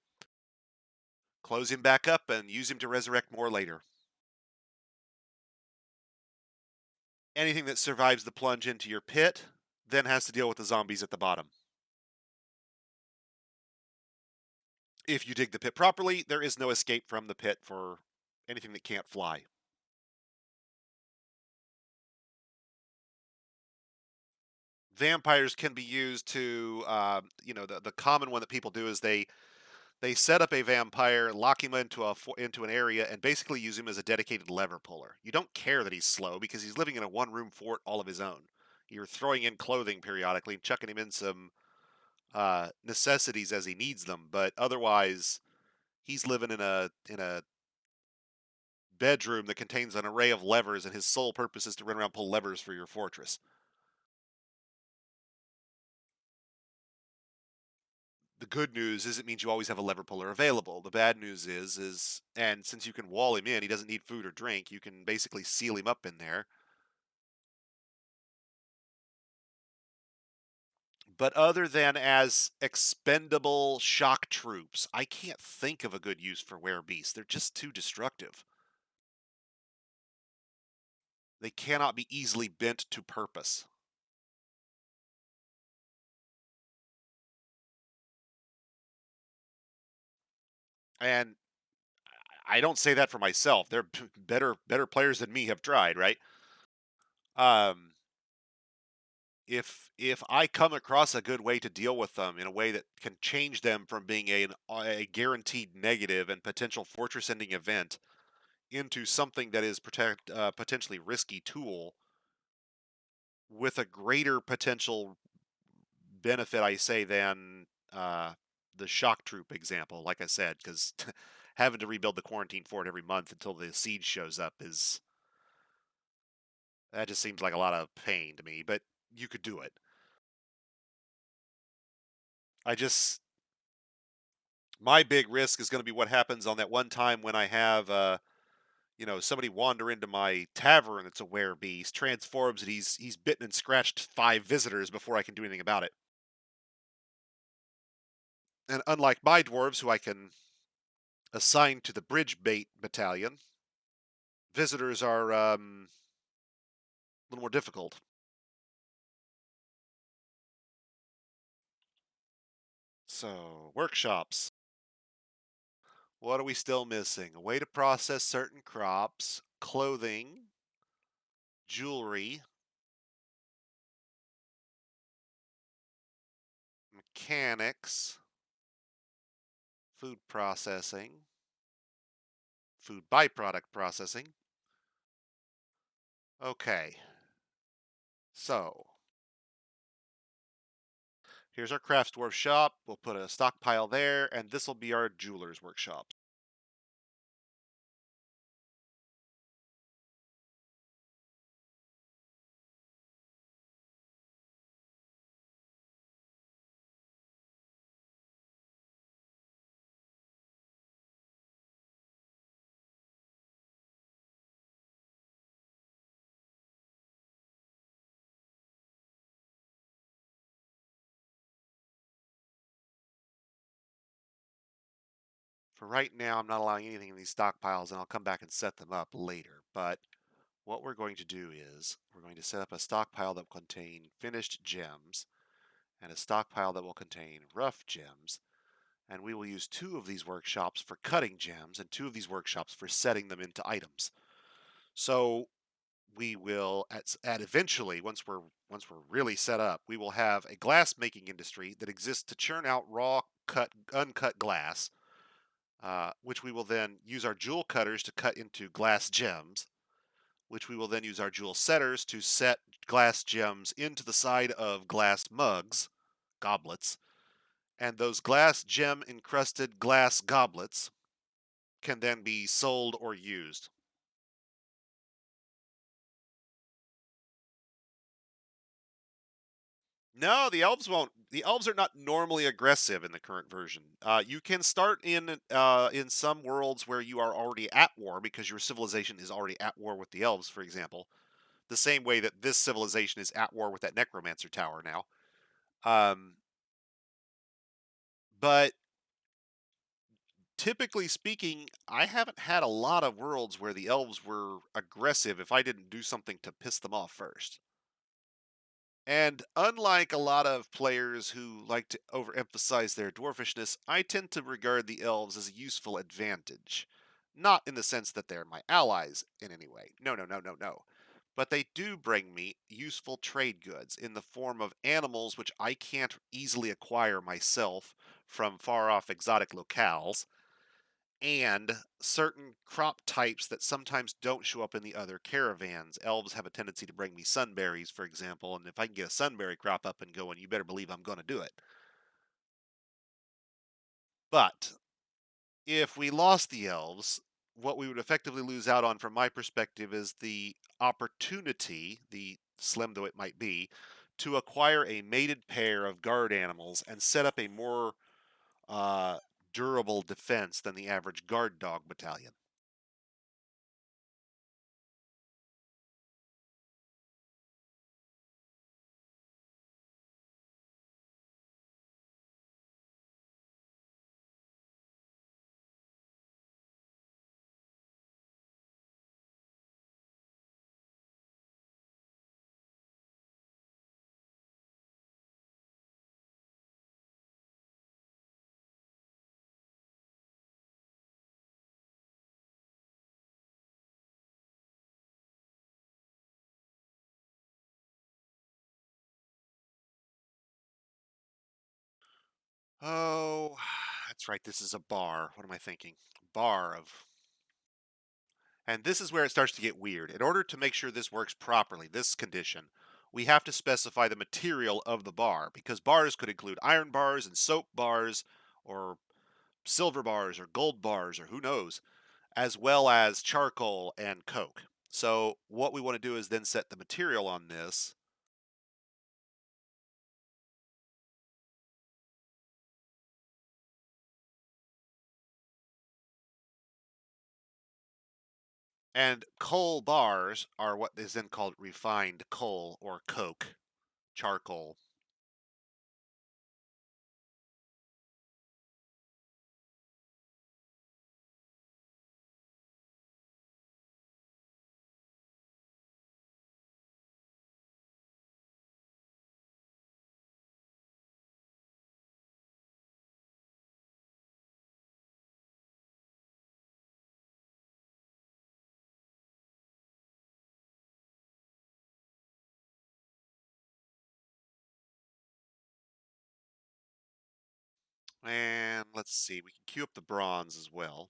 Close him back up and use him to resurrect more later. Anything that survives the plunge into your pit then has to deal with the zombies at the bottom. If you dig the pit properly, there is no escape from the pit for anything that can't fly. Vampires can be used to, the common one that people do is they set up a vampire, lock him into an area, and basically use him as a dedicated lever puller. You don't care that he's slow because he's living in a one-room fort all of his own. You're throwing in clothing periodically and chucking him in some necessities as he needs them, but otherwise he's living in a bedroom that contains an array of levers, and his sole purpose is to run around pull levers for your fortress. The good news is it means you always have a lever puller available. The bad news is and since you can wall him in, he doesn't need food or drink. You can basically seal him up in there. But other than as expendable shock troops, I can't think of a good use for werebeasts. They're just too destructive. They cannot be easily bent to purpose. And I don't say that for myself. They're better players than me have tried, right? Um, if I come across a good way to deal with them in a way that can change them from being a guaranteed negative and potential fortress ending event into something that is potentially risky tool with a greater potential benefit, I say, than the shock troop example, like I said, because having to rebuild the quarantine fort every month until the siege shows up is that just seems like a lot of pain to me. But you could do it. I just my big risk is going to be what happens on that one time when I have somebody wander into my tavern that's a werebeast, transforms, and he's bitten and scratched 5 visitors before I can do anything about it. And unlike my dwarves, who I can assign to the bridge bait battalion, visitors are a little more difficult. So, workshops. What are we still missing? A way to process certain crops, clothing, jewelry, mechanics, food processing, food byproduct processing. Okay, so here's our crafts dwarf shop. We'll put a stockpile there, and this will be our jeweler's workshop. For right now, I'm not allowing anything in these stockpiles, and I'll come back and set them up later. But what we're going to do is we're going to set up a stockpile that will contain finished gems and a stockpile that will contain rough gems. And we will use 2 of these workshops for cutting gems and 2 of these workshops for setting them into items. So we will at eventually once we're really set up, we will have a glass making industry that exists to churn out raw cut uncut glass, which we will then use our jewel cutters to cut into glass gems, which we will then use our jewel setters to set glass gems into the side of glass mugs, goblets, and those glass gem encrusted glass goblets can then be sold or used. No, the elves won't. The elves are not normally aggressive in the current version. You can start in some worlds where you are already at war because your civilization is already at war with the elves, for example. The same way that this civilization is at war with that necromancer tower now. Um, but typically speaking, I haven't had a lot of worlds where the elves were aggressive if I didn't do something to piss them off first. And unlike a lot of players who like to overemphasize their dwarfishness, I tend to regard the elves as a useful advantage. Not in the sense that they're my allies in any way. No, no, no, no, no. But they do bring me useful trade goods in the form of animals which I can't easily acquire myself from far off exotic locales, and certain crop types that sometimes don't show up in the other caravans. Elves have a tendency to bring me sunberries, for example, and if I can get a sunberry crop up and going, you better believe I'm going to do it. But if we lost the elves, what we would effectively lose out on, from my perspective, is the opportunity, the slim though it might be, to acquire a mated pair of guard animals and set up a more uh, durable defense than the average guard dog battalion. Oh, that's right. This is a bar. What am I thinking? Bar of. And this is where it starts to get weird. In order to make sure this works properly, this condition, we have to specify the material of the bar because bars could include iron bars and soap bars or silver bars or gold bars or who knows, as well as charcoal and coke. So what we want to do is then set the material on this. And coal bars are what is then called refined coal or coke, charcoal. And let's see, we can queue up the bronze as well.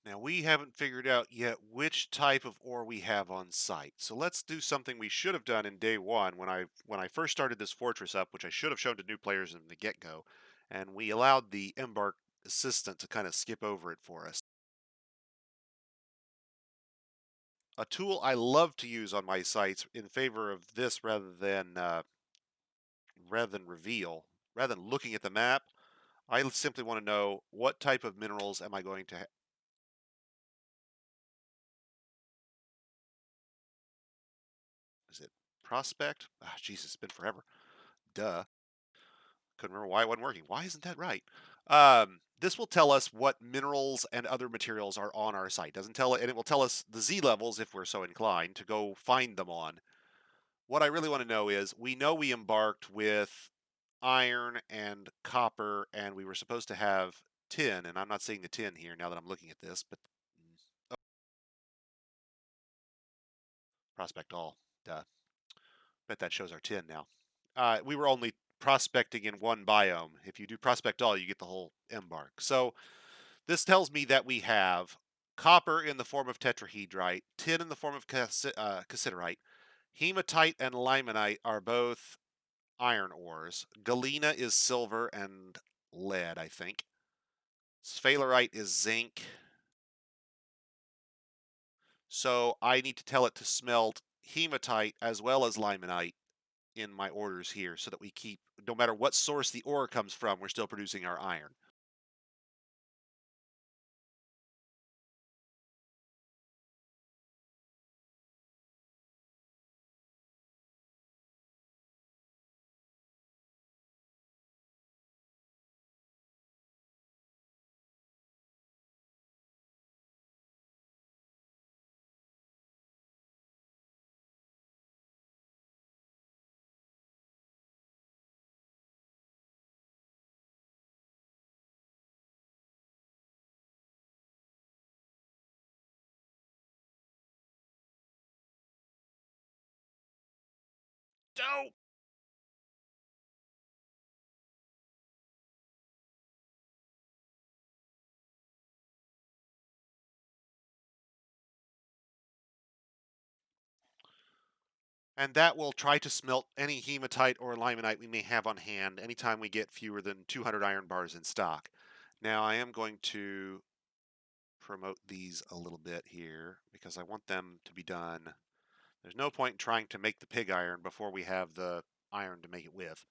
Now we haven't figured out yet which type of ore we have on site. So let's do something we should have done in day one when I first started this fortress up, which I should have shown to new players in the get-go, and we allowed the embark assistant to kind of skip over it for us. A tool I love to use on my sites in favor of this rather than reveal, rather than looking at the map, I simply want to know what type of minerals am I going to is it prospect? Ah, Jesus, it's been forever. Duh. Couldn't remember why it wasn't working. Why isn't that right? This will tell us what minerals and other materials are on our site. Doesn't tell it, and it will tell us the Z levels if we're so inclined to go find them on. What I really want to know is we know we embarked with iron and copper, and we were supposed to have tin, and I'm not seeing the tin here now that I'm looking at this, but oh, prospect all. Duh. Bet that shows our tin now. We were only prospecting in one biome. If you do prospect all, you get the whole embark. So this tells me that we have copper in the form of tetrahedrite, tin in the form of cassiterite, hematite and limonite are both iron ores. Galena is silver and lead, I think. Sphalerite is zinc. So I need to tell it to smelt hematite as well as limonite in my orders here so that we keep, no matter what source the ore comes from, we're still producing our iron. Dope! And that will try to smelt any hematite or limonite we may have on hand anytime we get fewer than 200 iron bars in stock. Now I am going to promote these a little bit here because I want them to be done. There's no point in trying to make the pig iron before we have the iron to make it with.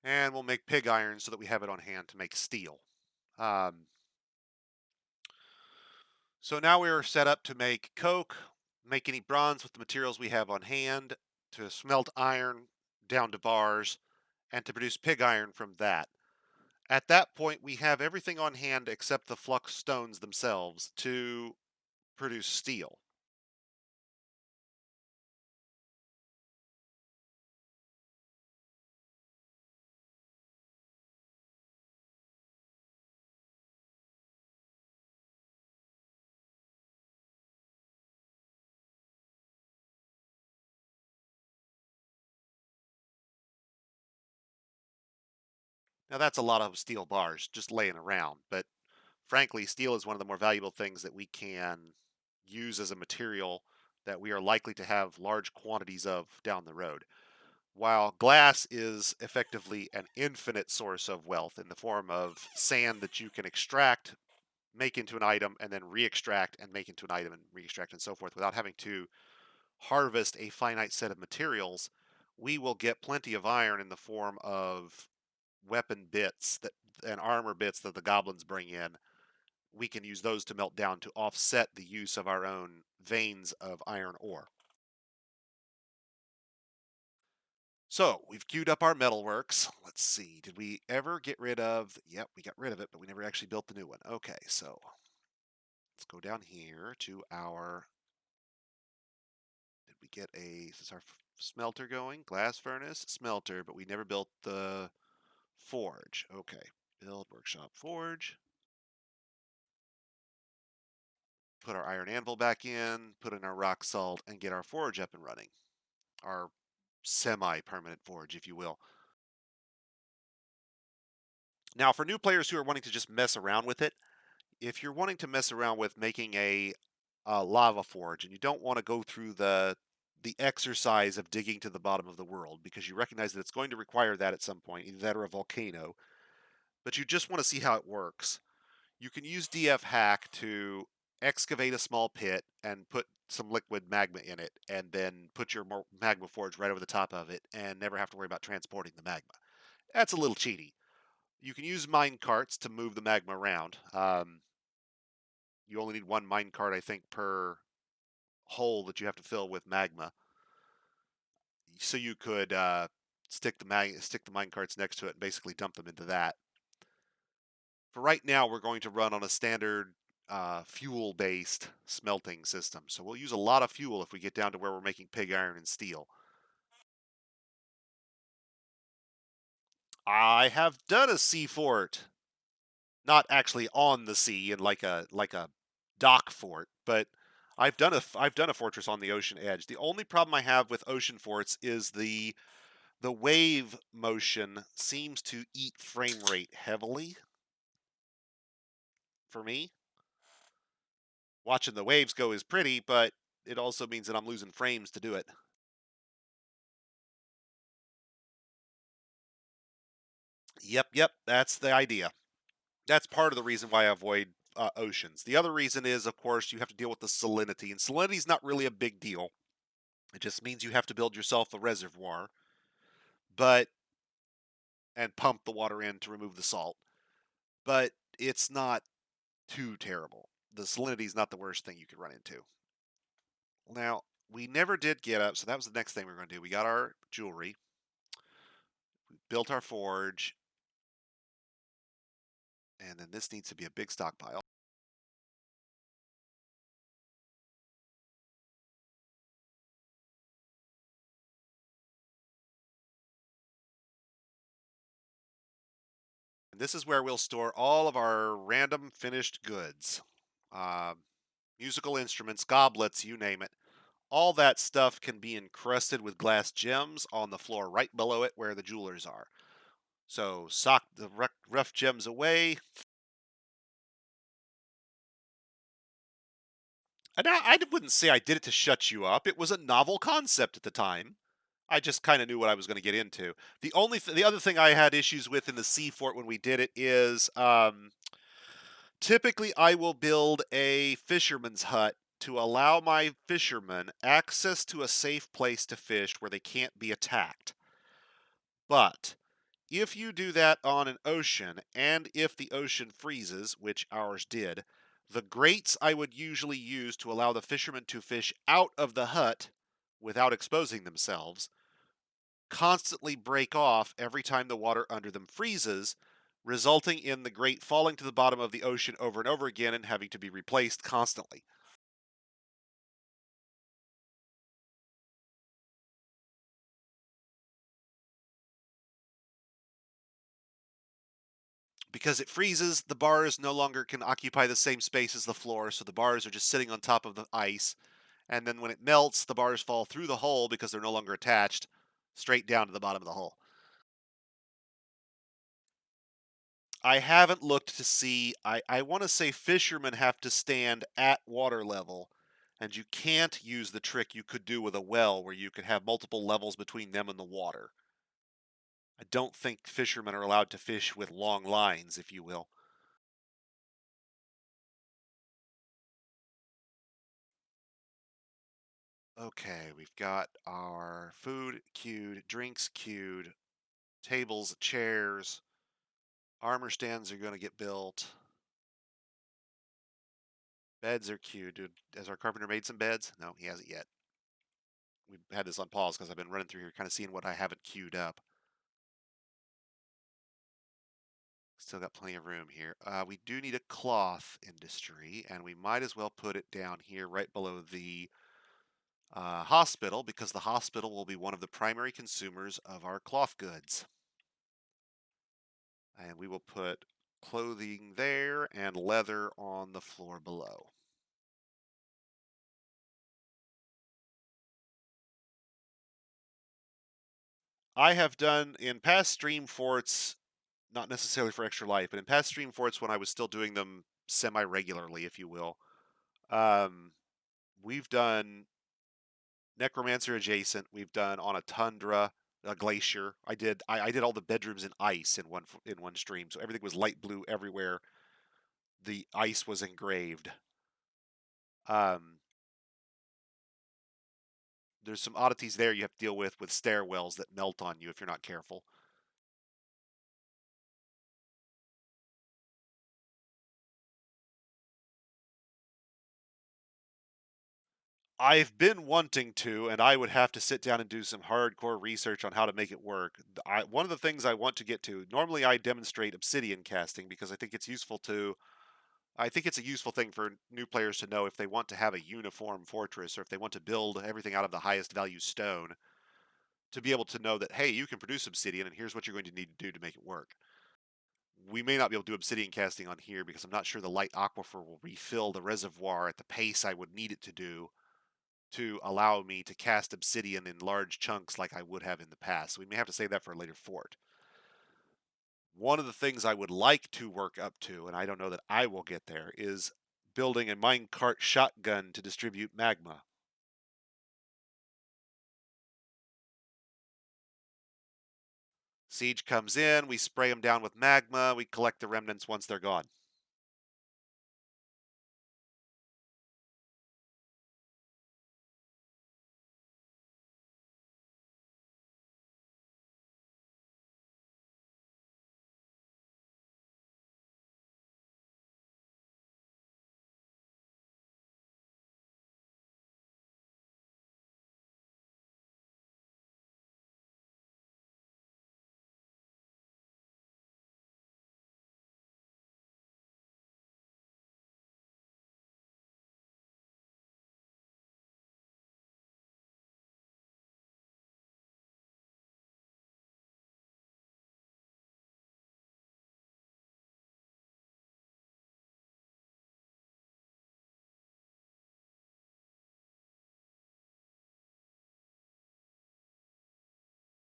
And we'll make pig iron so that we have it on hand to make steel. Um, so now we're set up to make coke, make any bronze with the materials we have on hand, to smelt iron down to bars, and to produce pig iron from that. At that point, we have everything on hand except the flux stones themselves to produce steel. Now, that's a lot of steel bars just laying around, but frankly, steel is one of the more valuable things that we can use as a material that we are likely to have large quantities of down the road. While glass is effectively an infinite source of wealth in the form of sand that you can extract, make into an item, and then re-extract and make into an item and re-extract and so forth without having to harvest a finite set of materials, we will get plenty of iron in the form of weapon bits that and armor bits that the goblins bring in. We can use those to melt down to offset the use of our own veins of iron ore. So we've queued up our metalworks. Let's see, did we ever get rid of? Yep, we got rid of it, but we never actually built the new one. Okay, so let's go down here to our. Did we get a? Is our smelter going? Glass furnace, smelter, but we never built the forge. Okay, build workshop forge. Put our iron anvil back in, put in our rock salt, and get our forge up and running. Our semi-permanent forge, if you will. Now, for new players who are wanting to just mess around with it, if you're wanting to mess around with making a lava forge and you don't want to go through the exercise of digging to the bottom of the world because you recognize that it's going to require that at some point, either that or a volcano, but you just want to see how it works, you can use DF hack to excavate a small pit and put some liquid magma in it and then put your magma forge right over the top of it and never have to worry about transporting the magma. That's a little cheaty. You can use mine carts to move the magma around. You only need one mine cart, I think, per hole that you have to fill with magma. So you could stick the mine carts next to it and basically dump them into that. For right now, we're going to run on a standard fuel-based smelting system. So we'll use a lot of fuel if we get down to where we're making pig iron and steel. I have done a sea fort, not actually on the sea and like a dock fort, but I've done a fortress on the ocean edge. The only problem I have with ocean forts is the wave motion seems to eat frame rate heavily for me. Watching the waves go is pretty, but it also means that I'm losing frames to do it. Yep, that's the idea. That's part of the reason why I avoid oceans. The other reason is, of course, you have to deal with the salinity, and salinity is not really a big deal. It just means you have to build yourself a reservoir, but and pump the water in to remove the salt. But it's not too terrible. The salinity is not the worst thing you could run into. Now, we never did get up, so that was the next thing we were going to do. We got our jewelry, we built our forge, and then this needs to be a big stockpile. And this is where we'll store all of our random finished goods. Uh, Musical instruments, goblets, you name it. all that stuff can be encrusted with glass gems on the floor right below it where the jewelers are. So sock the rough gems away. And I wouldn't say I did it to shut you up. It was a novel concept at the time. I just kind of knew what I was going to get into. The other thing I had issues with in the sea fort when we did it is typically I will build a fisherman's hut to allow my fishermen access to a safe place to fish where they can't be attacked. But if you do that on an ocean, and if the ocean freezes, which ours did, the grates I would usually use to allow the fishermen to fish out of the hut without exposing themselves constantly break off every time the water under them freezes, resulting in the grate falling to the bottom of the ocean over and over again and having to be replaced constantly. Because it freezes, the bars no longer can occupy the same space as the floor, so the bars are just sitting on top of the ice. And then when it melts, the bars fall through the hole because they're no longer attached straight down to the bottom of the hole. I haven't looked to see. I want to say fishermen have to stand at water level, and you can't use the trick you could do with a well where you could have multiple levels between them and the water. I don't think fishermen are allowed to fish with long lines, if you will. Okay, we've got our food queued, drinks queued, tables, chairs, armor stands are going to get built. Beds are queued. Has our carpenter made some beds? No, he hasn't yet. We've had this on pause because I've been running through here kind of seeing what I haven't queued up. Still got plenty of room here. We do need a cloth industry, and we might as well put it down here right below the hospital because the hospital will be one of the primary consumers of our cloth goods. And we will put clothing there and leather on the floor below. I have done in past stream forts, not necessarily for Extra Life, but in past stream forts when I was still doing them semi regularly, if you will, um, we've done Necromancer adjacent. We've done on a tundra, a glacier. I did all the bedrooms in ice in one stream, so everything was light blue everywhere. The ice was engraved. Um, there's some oddities there you have to deal with stairwells that melt on you if you're not careful. I've been wanting to, and I would have to sit down and do some hardcore research on how to make it work. One of the things I want to get to, normally I demonstrate obsidian casting because I think it's useful to I think it's a useful thing for new players to know if they want to have a uniform fortress or if they want to build everything out of the highest value stone, to be able to know that, hey, you can produce obsidian and here's what you're going to need to do to make it work. We may not be able to do obsidian casting on here because I'm not sure the light aquifer will refill the reservoir at the pace I would need it to allow me to cast obsidian in large chunks like I would have in the past. So we may have to save that for a later fort. One of the things I would like to work up to, and I don't know that I will get there, is building a minecart shotgun to distribute magma. Siege comes in, we spray them down with magma, we collect the remnants once they're gone.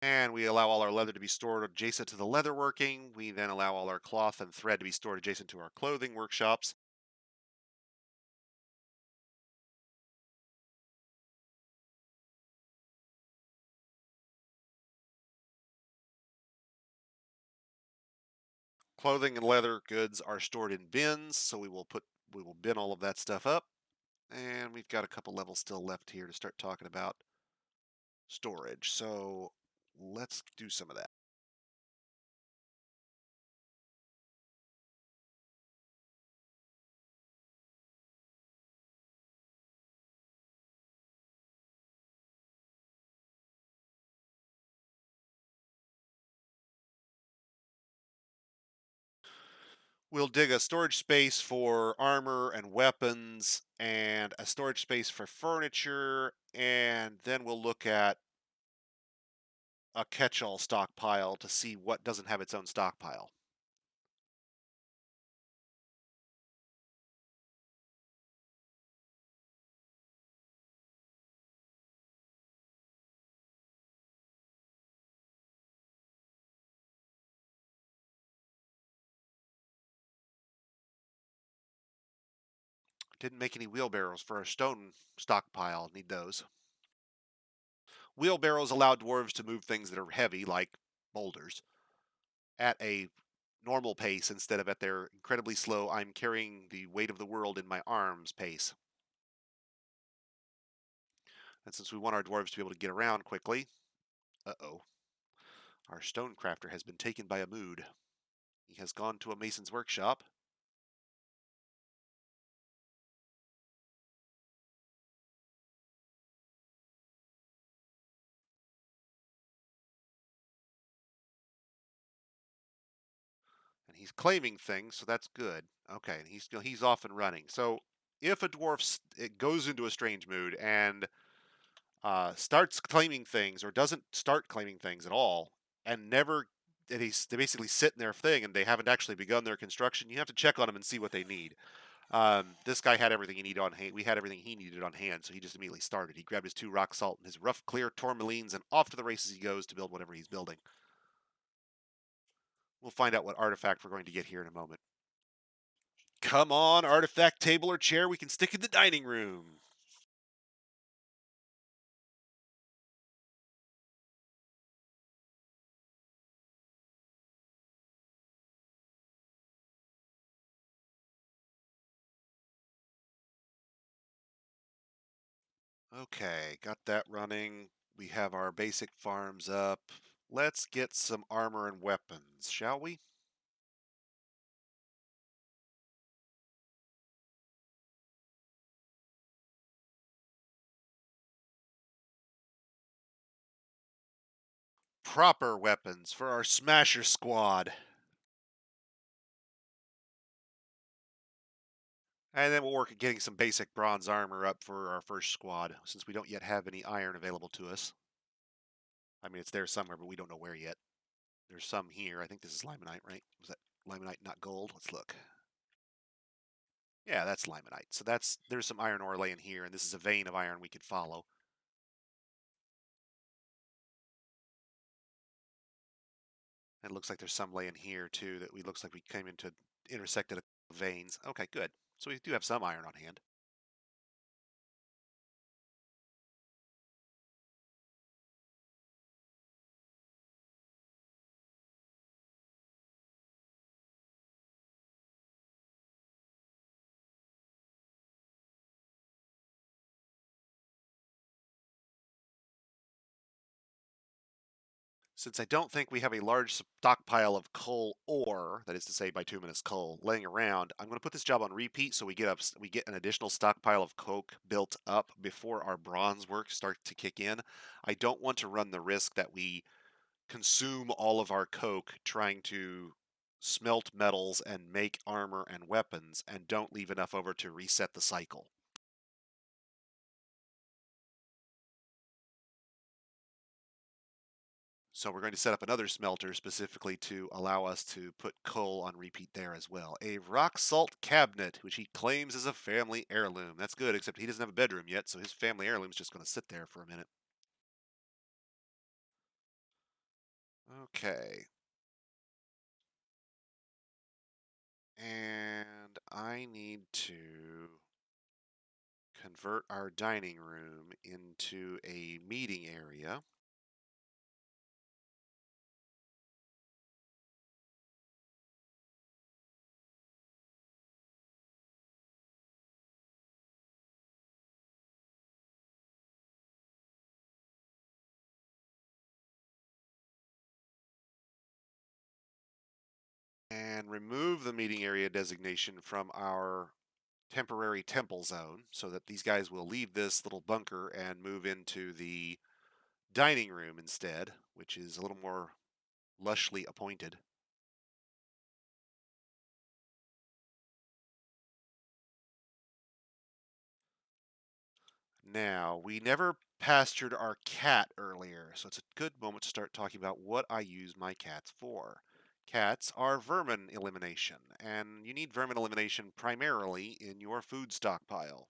And we allow all our leather to be stored adjacent to the leatherworking. We then allow all our cloth and thread to be stored adjacent to our clothing workshops. Clothing and leather goods are stored in bins, so we will bin all of that stuff up. And we've got a couple levels still left here to start talking about storage. So let's do some of that. We'll dig a storage space for armor and weapons and a storage space for furniture, and then we'll look at a catch-all stockpile to see what doesn't have its own stockpile. Didn't make any wheelbarrows for our stone stockpile. Need those. Wheelbarrows allow dwarves to move things that are heavy, like boulders, at a normal pace instead of at their incredibly slow, I'm carrying the weight of the world in my arms pace. And since we want our dwarves to be able to get around quickly, uh-oh, our stone crafter has been taken by a mood. He has gone to a mason's workshop. And he's claiming things, so that's good. Okay, and he's off and running. So if a dwarf it goes into a strange mood and starts claiming things or doesn't start claiming things at all, and never and they basically sit in their thing and they haven't actually begun their construction, you have to check on them and see what they need. This guy had everything he needed on hand. We had everything he needed on hand, so he just immediately started. He grabbed his 2 rock salt and his rough, clear tourmalines, and off to the races he goes to build whatever he's building. We'll find out what artifact we're going to get here in a moment. Come on, artifact table or chair we can stick in the dining room. Okay, got that running. We have our basic farms up. Let's get some armor and weapons, shall we? Proper weapons for our Smasher squad. And then we'll work at getting some basic bronze armor up for our first squad, since we don't yet have any iron available to us. I mean, it's there somewhere, but we don't know where yet. There's some here. I think this is limonite, right? Was that limonite, not gold? Let's look. Yeah, that's limonite. So there's some iron ore laying here, and this is a vein of iron we could follow. And it looks like there's some laying here too that we looks like we came into intersected a veins. Okay, good. So we do have some iron on hand. Since I don't think we have a large stockpile of coal ore, that is to say bituminous coal, laying around, I'm going to put this job on repeat so we get an additional stockpile of coke built up before our bronze work starts to kick in. I don't want to run the risk that we consume all of our coke trying to smelt metals and make armor and weapons and don't leave enough over to reset the cycle. So we're going to set up another smelter specifically to allow us to put coal on repeat there as well. A rock salt cabinet, which he claims is a family heirloom. That's good, except he doesn't have a bedroom yet, so his family heirloom's just going to sit there for a minute. Okay. And I need to convert our dining room into a meeting area. And remove the meeting area designation from our temporary temple zone so that these guys will leave this little bunker and move into the dining room instead, which is a little more lushly appointed. Now, we never pastured our cat earlier, so it's a good moment to start talking about what I use my cats for. Cats are vermin elimination, and you need vermin elimination primarily in your food stockpile.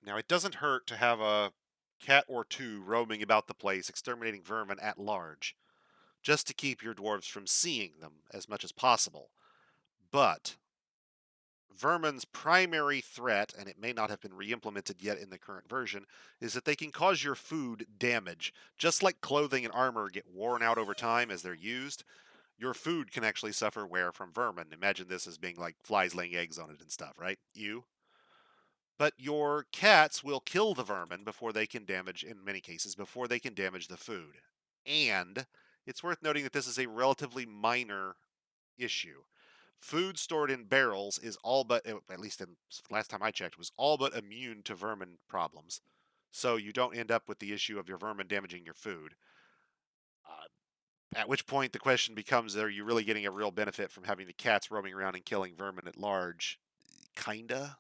Now, it doesn't hurt to have a cat or two roaming about the place exterminating vermin at large, just to keep your dwarves from seeing them as much as possible. But vermin's primary threat, and it may not have been re-implemented yet in the current version, is that they can cause your food damage. Just like clothing and armor get worn out over time as they're used, your food can actually suffer wear from vermin. Imagine this as being like flies laying eggs on it and stuff, right? But your cats will kill the vermin before they can damage, in many cases, before they can damage the food. And it's worth noting that this is a relatively minor issue. Food stored in barrels is all but, at least in last time I checked, was all but immune to vermin problems. So you don't end up with the issue of your vermin damaging your food. Uh, at which point the question becomes, are you really getting a real benefit from having the cats roaming around and killing vermin at large? Kinda.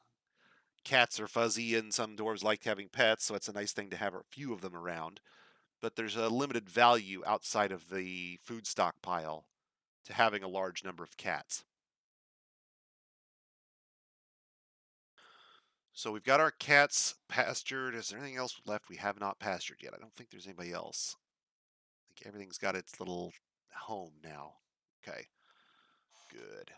Cats are fuzzy and some dwarves like having pets, so it's a nice thing to have a few of them around. But there's a limited value outside of the food stockpile to having a large number of cats. So we've got our cats pastured. Is there anything else left we have not pastured yet? I don't think there's anybody else. I think everything's got its little home now. Okay, good.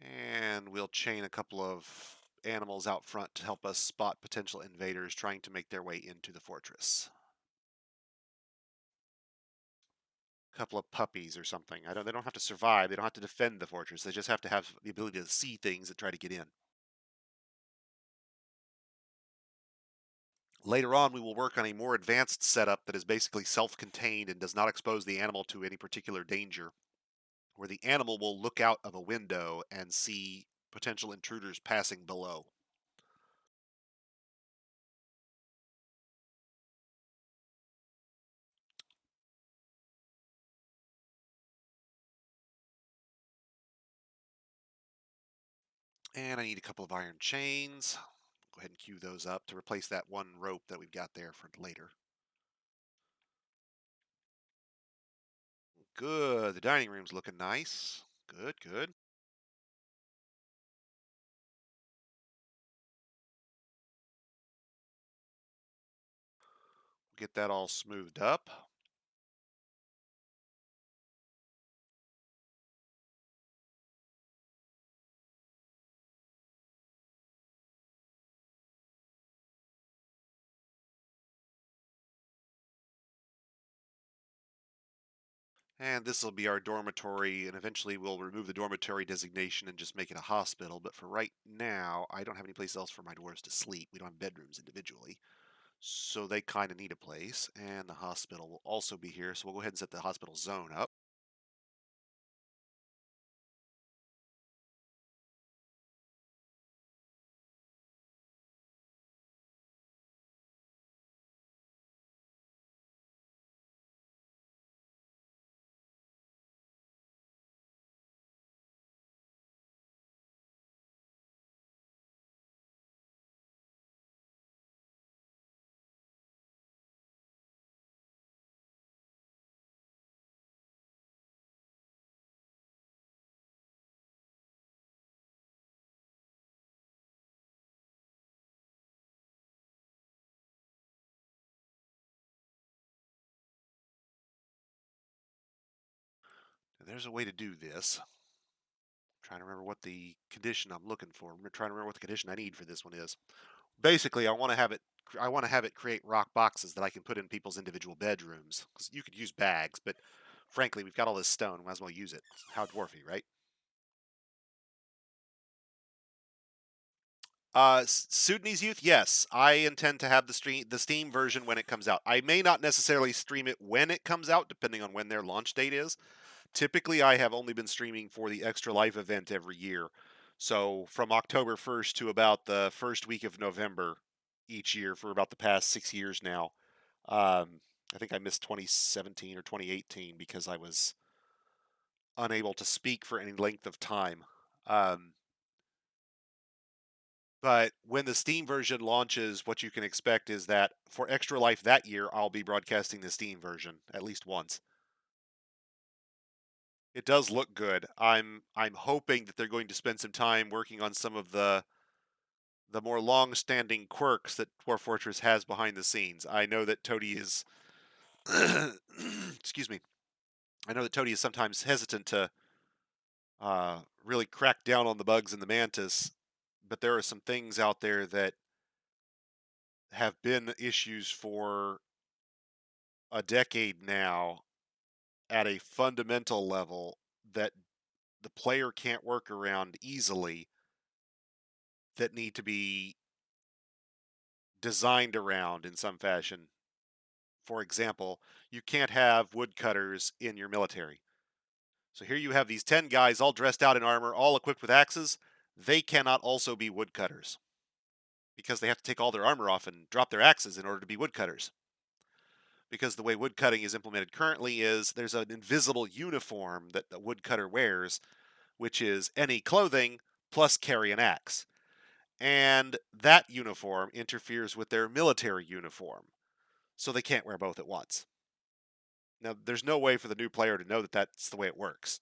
And we'll chain a couple of animals out front to help us spot potential invaders trying to make their way into the fortress. A couple of puppies or something. They don't have to survive. They don't have to defend the fortress. They just have to have the ability to see things that try to get in. Later on, we will work on a more advanced setup that is basically self-contained and does not expose the animal to any particular danger, where the animal will look out of a window and see potential intruders passing below. And I need a couple of iron chains. Go ahead and queue those up to replace that one rope that we've got there for later. Good. The dining room's looking nice. Good, good. Get that all smoothed up. And this will be our dormitory, and eventually we'll remove the dormitory designation and just make it a hospital. But for right now, I don't have any place else for my dwarves to sleep. We don't have bedrooms individually. So they kind of need a place. And the hospital will also be here. So we'll go ahead and set the hospital zone up. There's a way to do this. I'm trying to remember what the condition I'm looking for. I'm trying to remember what the condition I need for this one is. Basically, I want to have it create rock boxes that I can put in people's individual bedrooms. 'Cause you could use bags, but frankly, we've got all this stone. Might as well use it. How dwarfy, right? Sudanese Youth, yes, I intend to have the Steam version when it comes out. I may not necessarily stream it when it comes out, depending on when their launch date is. Typically, I have only been streaming for the Extra Life event every year. So from October 1st to about the first week of November each year for about the past 6 years now. I think I missed 2017 or 2018 because I was unable to speak for any length of time. Um, but when the Steam version launches, what you can expect is that for Extra Life that year, I'll be broadcasting the Steam version at least once. It does look good. I'm hoping that they're going to spend some time working on some of the more long-standing quirks that Dwarf Fortress has behind the scenes. I know that Toady is excuse me. I know that Toady is sometimes hesitant to really crack down on the bugs in the mantis, but there are some things out there that have been issues for a decade now at a fundamental level that the player can't work around easily, that need to be designed around in some fashion. For example, you can't have woodcutters in your military. So here you have these 10 guys all dressed out in armor, all equipped with axes. They cannot also be woodcutters because they have to take all their armor off and drop their axes in order to be woodcutters. Because the way woodcutting is implemented currently is there's an invisible uniform that the woodcutter wears, which is any clothing plus carry an axe. And that uniform interferes with their military uniform, so they can't wear both at once. Now, there's no way for the new player to know that that's the way it works.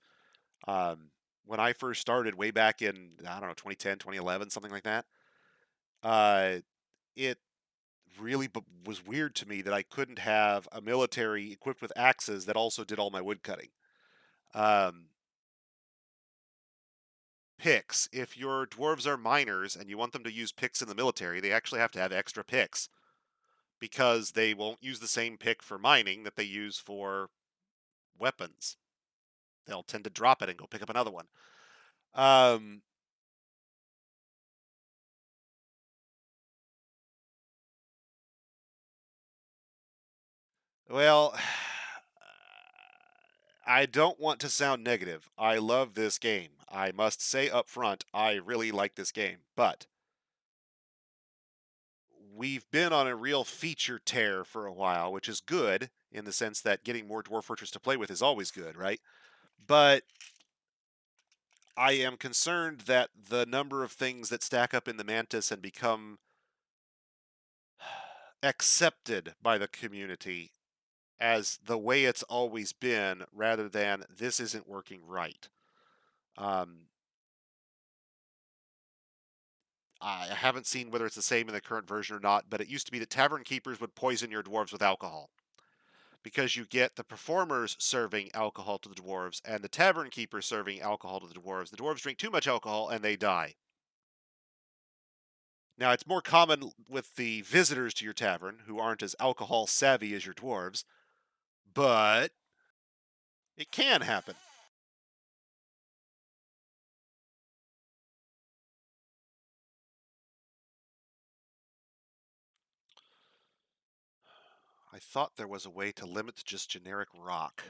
Um, when I first started way back in, I don't know, 2010, 2011, something like that, uh, it really was weird to me that I couldn't have a military equipped with axes that also did all my wood cutting. Um, Picks. If your dwarves are miners and you want them to use picks in the military, they actually have to have extra picks because they won't use the same pick for mining that they use for weapons. They'll tend to drop it and go pick up another one. Um, well, I don't want to sound negative. I love this game. I must say up front, I really like this game. But we've been on a real feature tear for a while, which is good in the sense that getting more Dwarf Fortress to play with is always good, right? But I am concerned that the number of things that stack up in the Mantis and become accepted by the community as the way it's always been rather than this isn't working right. Um, I haven't seen whether it's the same in the current version or not, but it used to be that tavern keepers would poison your dwarves with alcohol because you get the performers serving alcohol to the dwarves and the tavern keepers serving alcohol to the dwarves. The dwarves drink too much alcohol and they die. Now, it's more common with the visitors to your tavern who aren't as alcohol savvy as your dwarves, but it can happen. I thought there was a way to limit to just generic rock.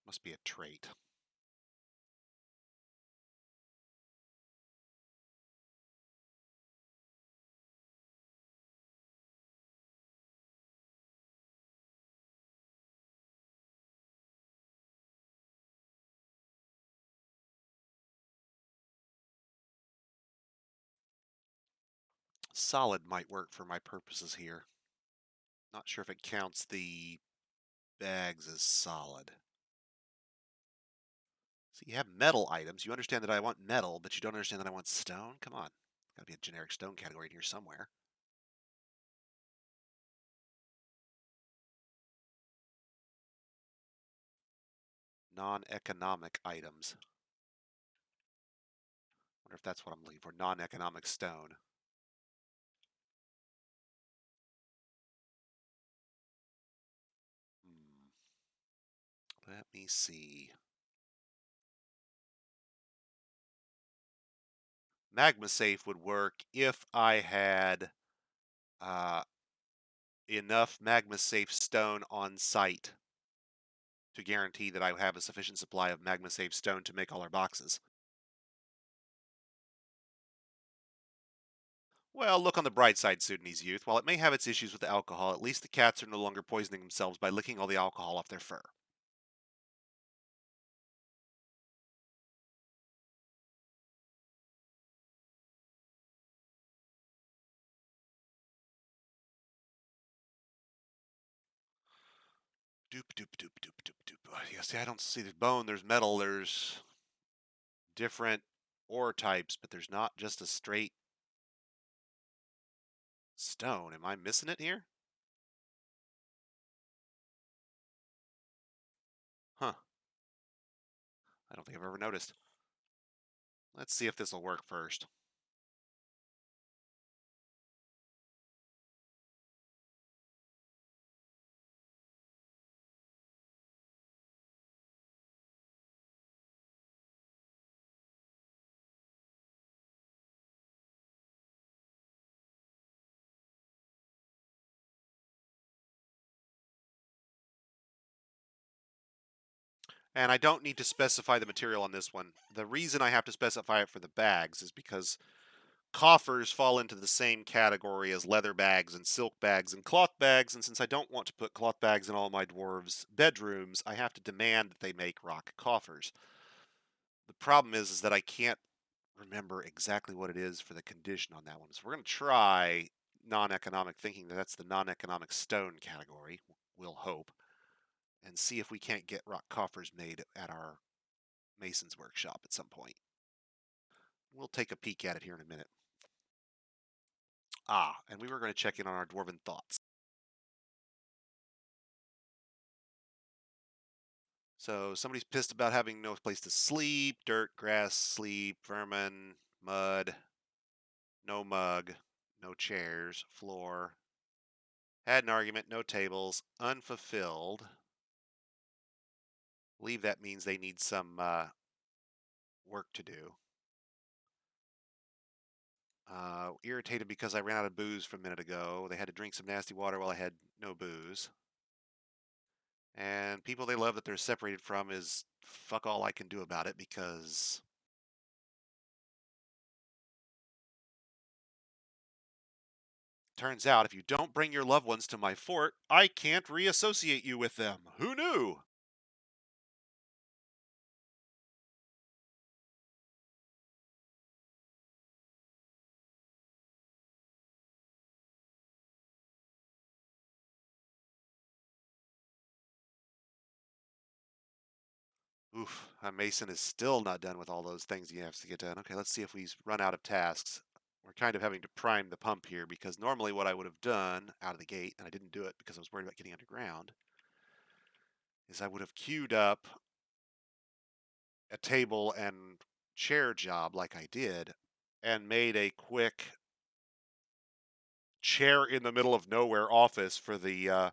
Must be a trait. Solid might work for my purposes here. Not sure if it counts the bags as solid. So you have metal items. You understand that I want metal, but you don't understand that I want stone? Come on. Got to be a generic stone category in here somewhere. Non-economic items. Wonder if that's what I'm looking for. Non-economic stone. Let me see. Magma safe would work if I had uh, enough magma safe stone on site to guarantee that I have a sufficient supply of magma safe stone to make all our boxes. Well, look on the bright side, Sudanese youth. While it may have its issues with the alcohol, at least the cats are no longer poisoning themselves by licking all the alcohol off their fur. Doop doop doop doop doop doop. Yeah, see, I don't see there's bone, there's metal, there's different ore types, but there's not just a straight stone. Am I missing it here? Huh. I don't think I've ever noticed. Let's see if this will work first. And I don't need to specify the material on this one. The reason I have to specify it for the bags is because coffers fall into the same category as leather bags and silk bags and cloth bags, and since I don't want to put cloth bags in all my dwarves' bedrooms, I have to demand that they make rock coffers. The problem is that I can't remember exactly what it is for the condition on that one. So we're going to try non-economic, thinking that that's the non-economic stone category. We'll hope, and see if we can't get rock coffers made at our mason's workshop at some point. We'll take a peek at it here in a minute. And we were going to check in on our dwarven thoughts. So somebody's pissed about having no place to sleep, dirt, grass, sleep, vermin, mud, no mug, no chairs, floor. Had an argument, no tables, unfulfilled. Believe that means they need some work to do. Irritated because I ran out of booze from a minute ago. They had to drink some nasty water while I had no booze. And people they love that they're separated from is fuck all I can do about it because turns out if you don't bring your loved ones to my fort, I can't reassociate you with them. Who knew? Oof, Mason is still not done with all those things he has to get done. Okay, let's see if we've run out of tasks. We're kind of having to prime the pump here because normally what I would have done out of the gate, and I didn't do it because I was worried about getting underground, is I would have queued up a table and chair job like I did and made a quick chair in the middle of nowhere office for the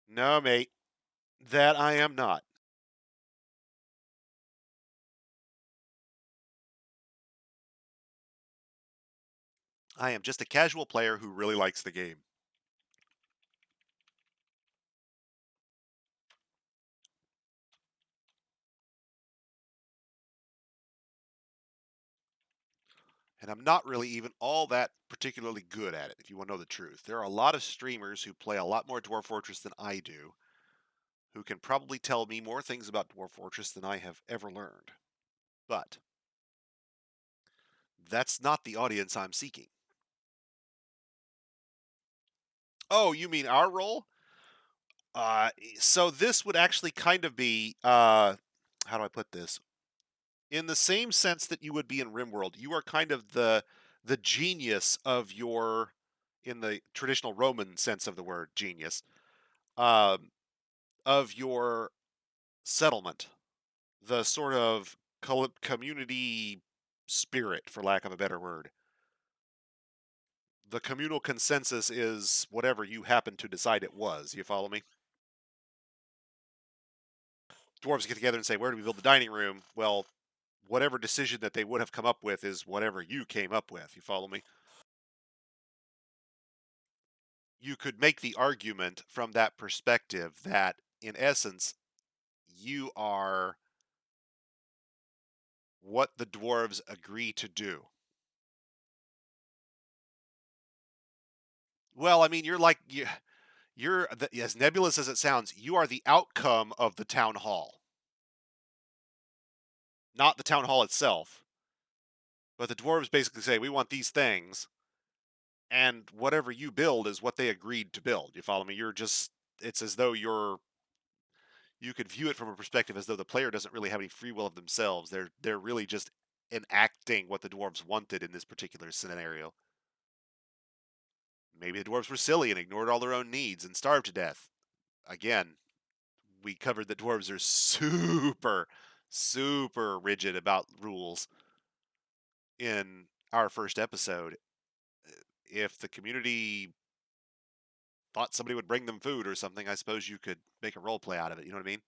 no mate, that I am not. I am just a casual player who really likes the game. And I'm not really even all that particularly good at it, if you want to know the truth. There are a lot of streamers who play a lot more Dwarf Fortress than I do, who can probably tell me more things about Dwarf Fortress than I have ever learned. But that's not the audience I'm seeking. Oh, you mean our role? So this would actually kind of be how do I put this? In the same sense that you would be in RimWorld, you are kind of the genius of your, in the traditional Roman sense of the word genius, um, of your settlement, the sort of community spirit, for lack of a better word. The communal consensus is whatever you happen to decide it was. You follow me? Dwarves get together and say, "Where do we build the dining room?" Well, whatever decision that they would have come up with is whatever you came up with. You follow me? You could make the argument from that perspective that, in essence, you are what the dwarves agree to do. Well, I mean, you're as nebulous as it sounds. You are the outcome of the town hall, not the town hall itself. But the dwarves basically say, "We want these things," and whatever you build is what they agreed to build. You follow me? You're just, it's as though you could view it from a perspective as though the player doesn't really have any free will of themselves. They're really just enacting what the dwarves wanted in this particular scenario. Maybe the dwarves were silly and ignored all their own needs and starved to death. Again, we covered that dwarves are super rigid about rules in our first episode. If the community thought somebody would bring them food or something, I suppose you could make a role play out of it. You know what I mean?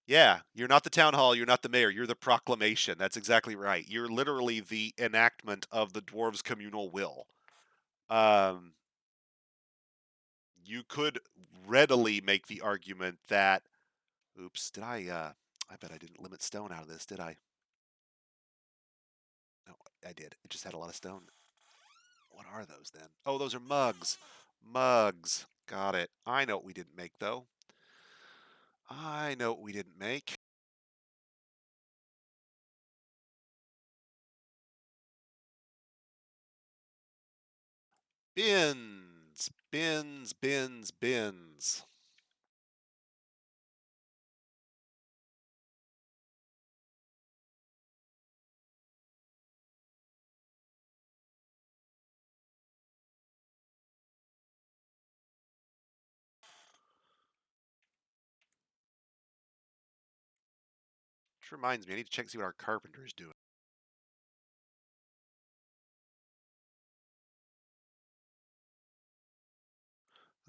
Yeah, you're not the town hall, you're not the mayor, you're the proclamation. That's exactly right. You're literally the enactment of the dwarves' communal will. Um, you could readily make the argument that, oops, did I bet I didn't limit stone out of this, did I? No, I did. It just had a lot of stone. What are those then? Oh, those are mugs. Mugs. Got it. I know what we didn't make, though. I know what we didn't make. Bins. Bins, bins, bins. Which reminds me, I need to check and see what our carpenter is doing.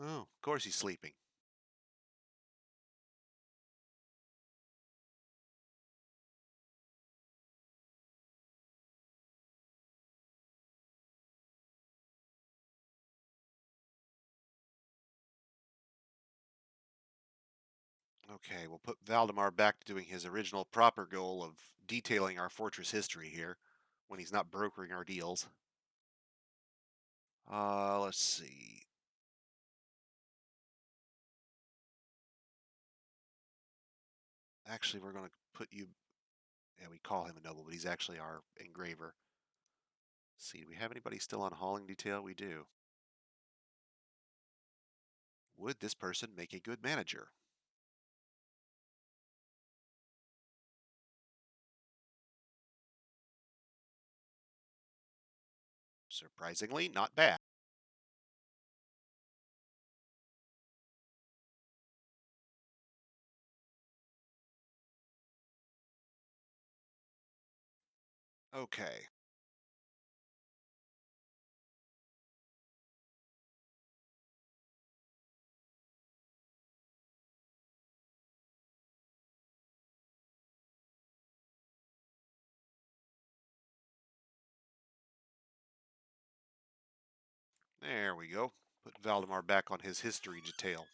Oh, of course he's sleeping. Okay, we'll put Valdemar back to doing his original proper goal of detailing our fortress history here when he's not brokering our deals. Let's see. Actually, we're going to put you. Yeah, we call him a noble, but he's actually our engraver. Let's see, do we have anybody still on hauling detail? We do. Would this person make a good manager? Surprisingly, not bad. Okay. There we go. Put Valdemar back on his history detail.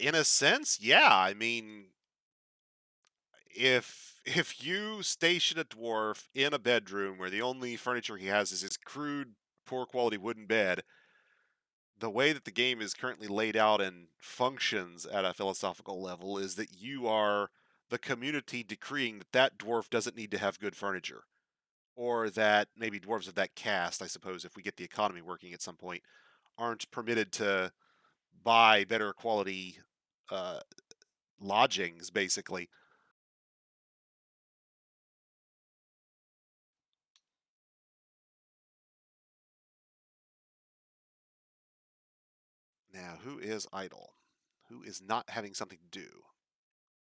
In a sense, yeah. I mean, if you station a dwarf in a bedroom where the only furniture he has is his crude, poor quality wooden bed, the way that the game is currently laid out and functions at a philosophical level is that you are the community decreeing that that dwarf doesn't need to have good furniture, or that maybe dwarves of that caste, I suppose, if we get the economy working at some point, aren't permitted to buy better quality uh, lodgings, basically. Now, who is idle? Who is not having something to do?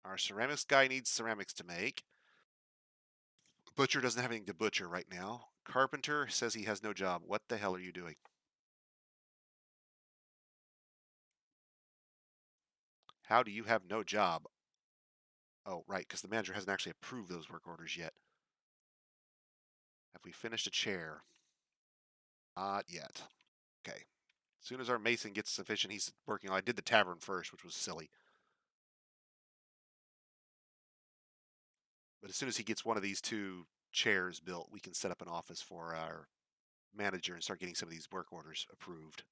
Our ceramics guy needs ceramics to make. Butcher doesn't have anything to butcher right now. Carpenter says he has no job. What the hell are you doing? How do you have no job? Oh, right, because the manager hasn't actually approved those work orders yet. Have we finished a chair? Not yet. Okay. As soon as our mason gets sufficient, he's working on. I did the tavern first, which was silly. But as soon as he gets one of these two chairs built, we can set up an office for our manager and start getting some of these work orders approved.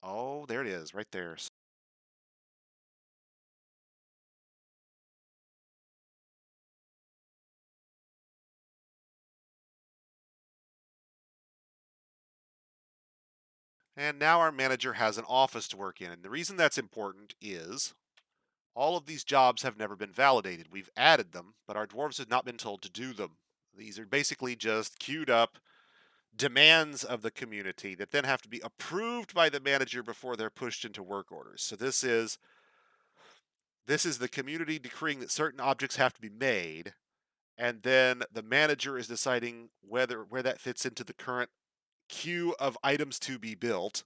Oh, there it is, right there. And now our manager has an office to work in. And the reason that's important is all of these jobs have never been validated. We've added them, but our dwarves have not been told to do them. These are basically just queued up demands of the community that then have to be approved by the manager before they're pushed into work orders. So this is the community decreeing that certain objects have to be made, and then the manager is deciding where that fits into the current queue of items to be built.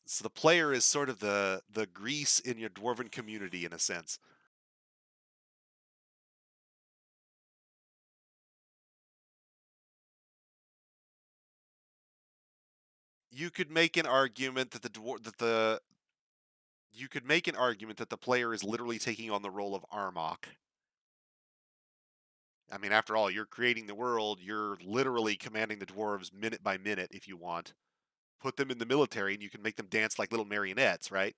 So the player is sort of the grease in your dwarven community in a sense. You could make an argument that the you could make an argument that the player is literally taking on the role of Armok. I mean, after all, you're creating the world. You're literally commanding the dwarves minute by minute if you want. Put them in the military and you can make them dance like little marionettes, right?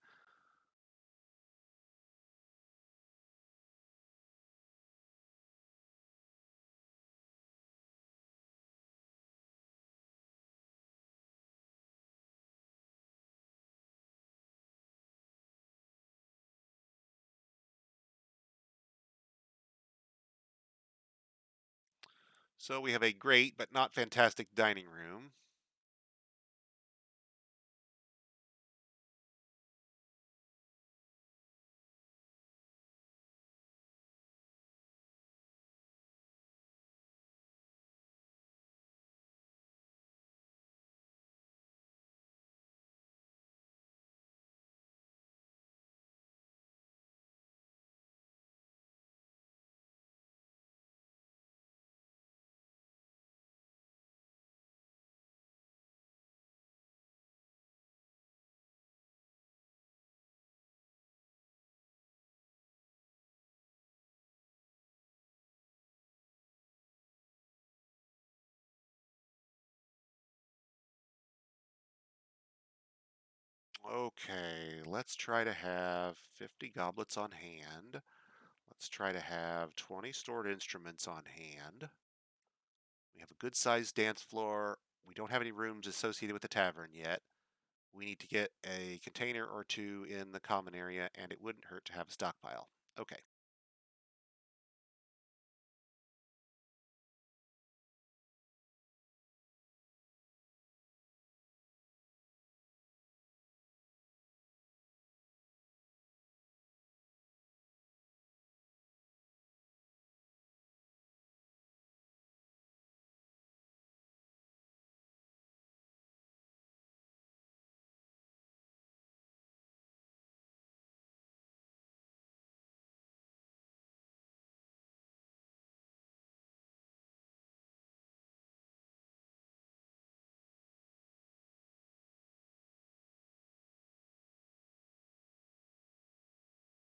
So we have a great but not fantastic dining room. Okay, let's try to have 50 goblets on hand. Let's try to have 20 stored instruments on hand. We have a good sized dance floor. We don't have any rooms associated with the tavern yet. We need to get a container or two in the common area, and it wouldn't hurt to have a stockpile. Okay.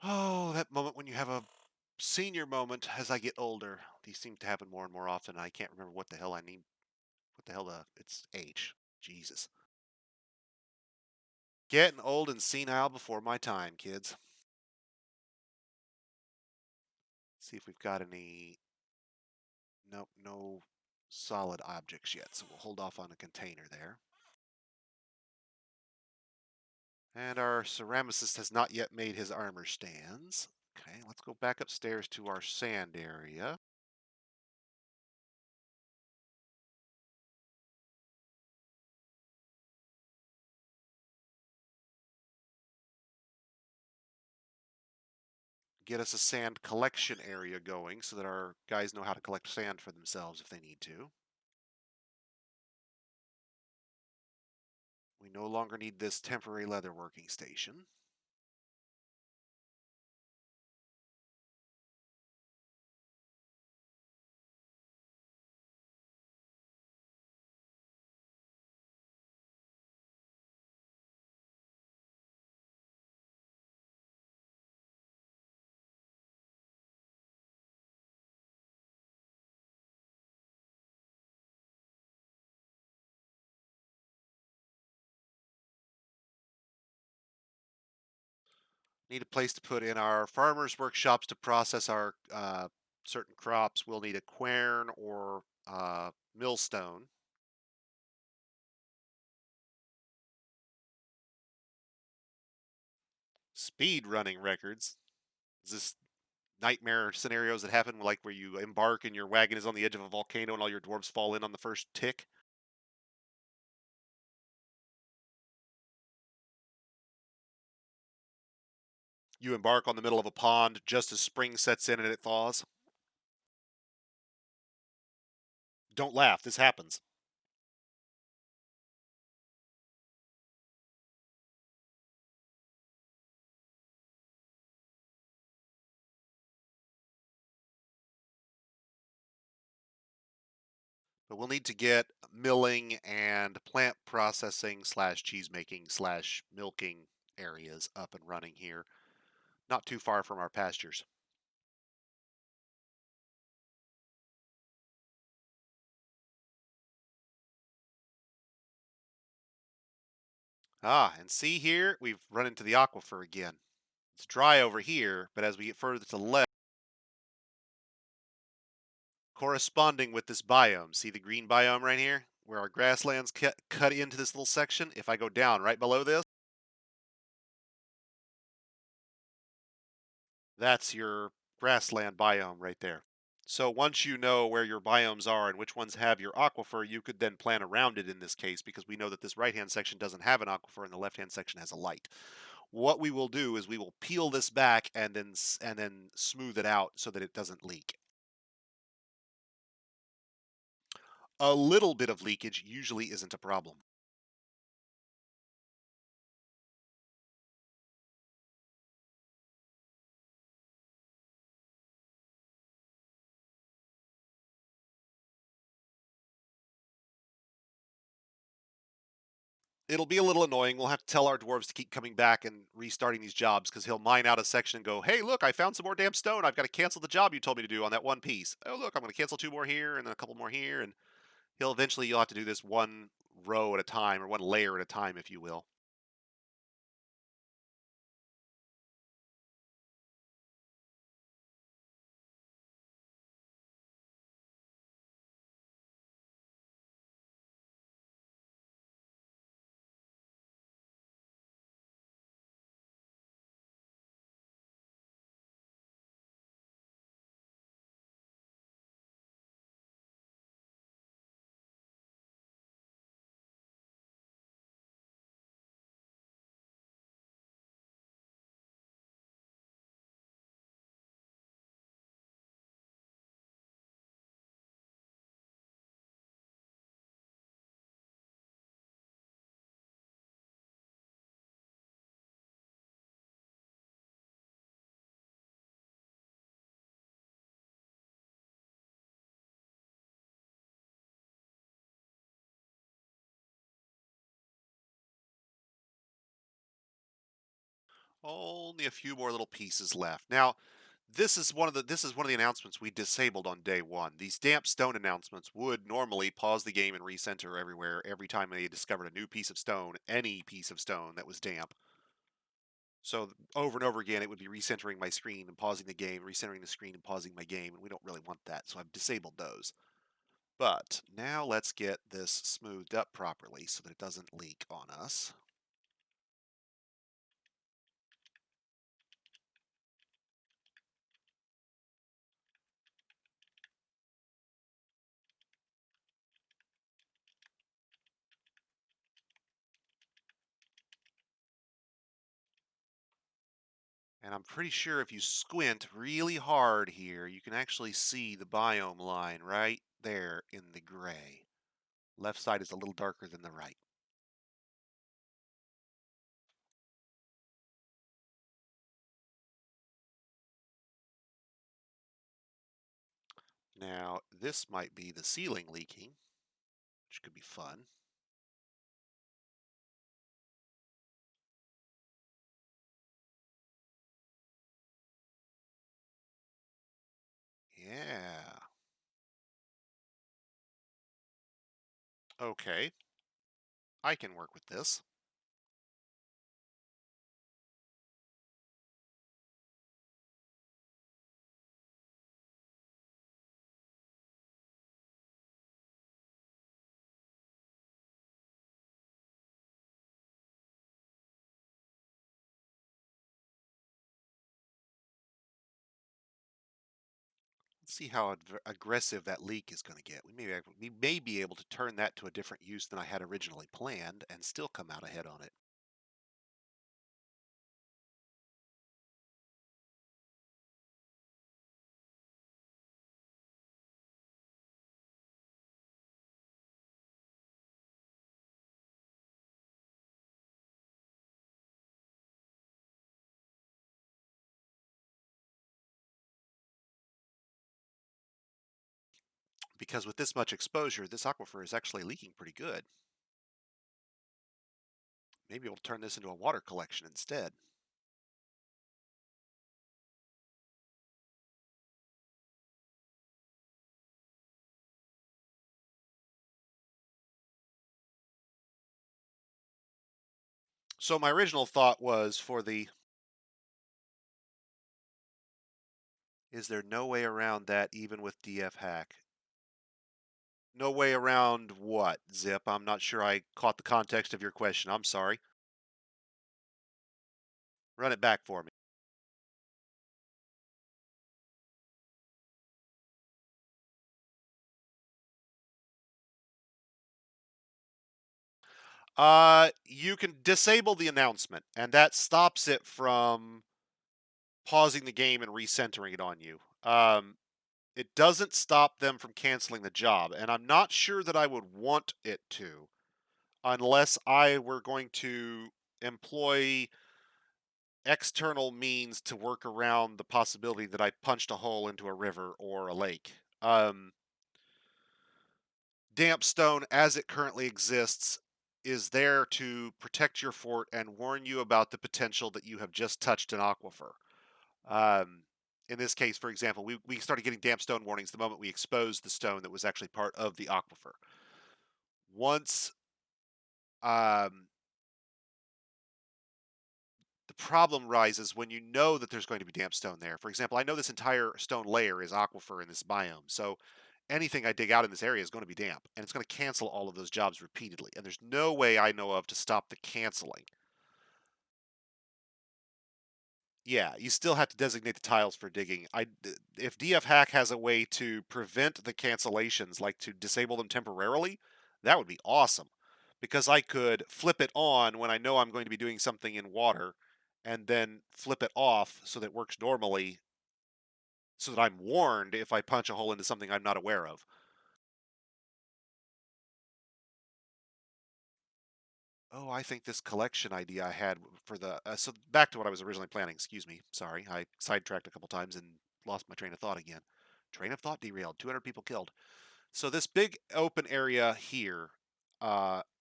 Oh, that moment when you have a senior moment as I get older. These seem to happen more and more often. I can't remember what the hell I need. What the hell it's H. Jesus. Getting old and senile before my time, kids. See if we've got any. Nope, no solid objects yet, so we'll hold off on a container there. And our ceramicist has not yet made his armor stands. Okay, let's go back upstairs to our sand area. Get us a sand collection area going so that our guys know how to collect sand for themselves if they need to. We no longer need this temporary leather working station. Need a place to put in our farmers' workshops to process our certain crops. We'll need a quern or millstone. Speed running records. Is this nightmare scenarios that happen like where you embark and your wagon is on the edge of a volcano and all your dwarves fall in on the first tick? You embark on the middle of a pond just as spring sets in and it thaws. Don't laugh, this happens. But we'll need to get milling and plant processing slash cheese making slash milking areas up and running here, not too far from our pastures. Ah, and see here, we've run into the aquifer again. It's dry over here, but as we get further to the left, corresponding with this biome, see the green biome right here? Where our grasslands cut into this little section? If I go down right below this, that's your grassland biome right there. So once you know where your biomes are and which ones have your aquifer, you could then plan around it in this case because we know that this right-hand section doesn't have an aquifer and the left-hand section has a light. What we will do is we will peel this back and then smooth it out so that it doesn't leak. A little bit of leakage usually isn't a problem. It'll be a little annoying. We'll have to tell our dwarves to keep coming back and restarting these jobs because he'll mine out a section and go, hey, look, I found some more damn stone. I've got to cancel the job you told me to do on that one piece. Oh, look, I'm going to cancel two more here and then a couple more here. And you'll have to do this one row at a time or one layer at a time, if you will. Only a few more little pieces left. Now, This is one of the announcements we disabled on day one. These damp stone announcements would normally pause the game and recenter everywhere every time they discovered a new piece of stone, any piece of stone that was damp. So over and over again, it would be recentering my screen and pausing the game, recentering the screen and pausing my game, and we don't really want that, so I've disabled those. But now let's get this smoothed up properly so that it doesn't leak on us. And I'm pretty sure if you squint really hard here, you can actually see the biome line right there in the gray. Left side is a little darker than the right. Now, this might be the ceiling leaking, which could be fun. Yeah. Okay. I can work with this. Let's see how aggressive that leak is going to get. We may be able to turn that to a different use than I had originally planned and still come out ahead on it. Because with this much exposure, this aquifer is actually leaking pretty good. Maybe we'll turn this into a water collection instead. So my original thought was for the, is there no way around that even with DF hack? No way around what, Zip? I'm not sure I caught the context of your question. I'm sorry. Run it back for me. You can disable the announcement, and that stops it from pausing the game and recentering it on you. It doesn't stop them from canceling the job, and I'm not sure that I would want it to, unless I were going to employ external means to work around the possibility that I punched a hole into a river or a lake. Damp stone, as it currently exists, is there to protect your fort and warn you about the potential that you have just touched an aquifer. Um, in this case, for example, we started getting damp stone warnings the moment we exposed the stone that was actually part of the aquifer. Once um, the problem rises when you know that there's going to be damp stone there. For example, I know this entire stone layer is aquifer in this biome, so anything I dig out in this area is going to be damp, and it's going to cancel all of those jobs repeatedly. And there's no way I know of to stop the canceling. Yeah, you still have to designate the tiles for digging. If DF Hack has a way to prevent the cancellations, like to disable them temporarily, that would be awesome. Because I could flip it on when I know I'm going to be doing something in water, and then flip it off so that it works normally, so that I'm warned if I punch a hole into something I'm not aware of. Oh, I think this collection idea I had for the so back to what I was originally planning. Excuse me, sorry, I sidetracked a couple times and lost my train of thought again. Train of thought derailed. 200 people killed. So this big open area here,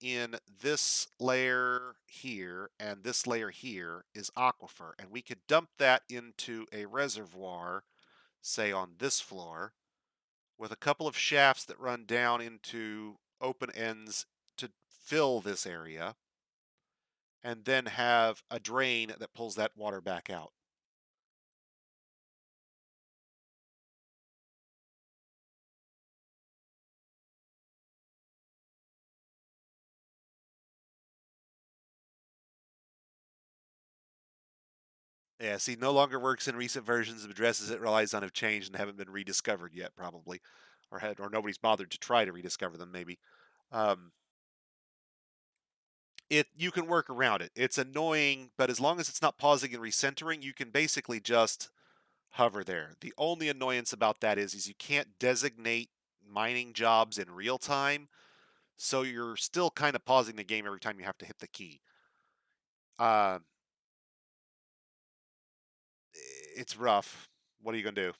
in this layer here and this layer here is aquifer, and we could dump that into a reservoir, say on this floor, with a couple of shafts that run down into open ends to fill this area, and then have a drain that pulls that water back out. Yeah, see, no longer works in recent versions of addresses it relies on have changed and haven't been rediscovered yet, probably, or nobody's bothered to try to rediscover them, maybe. Um, you can work around it. It's annoying, but as long as it's not pausing and recentering, you can basically just hover there. The only annoyance about that is you can't designate mining jobs in real time, so you're still kind of pausing the game every time you have to hit the key. Uh, it's rough. What are you gonna do?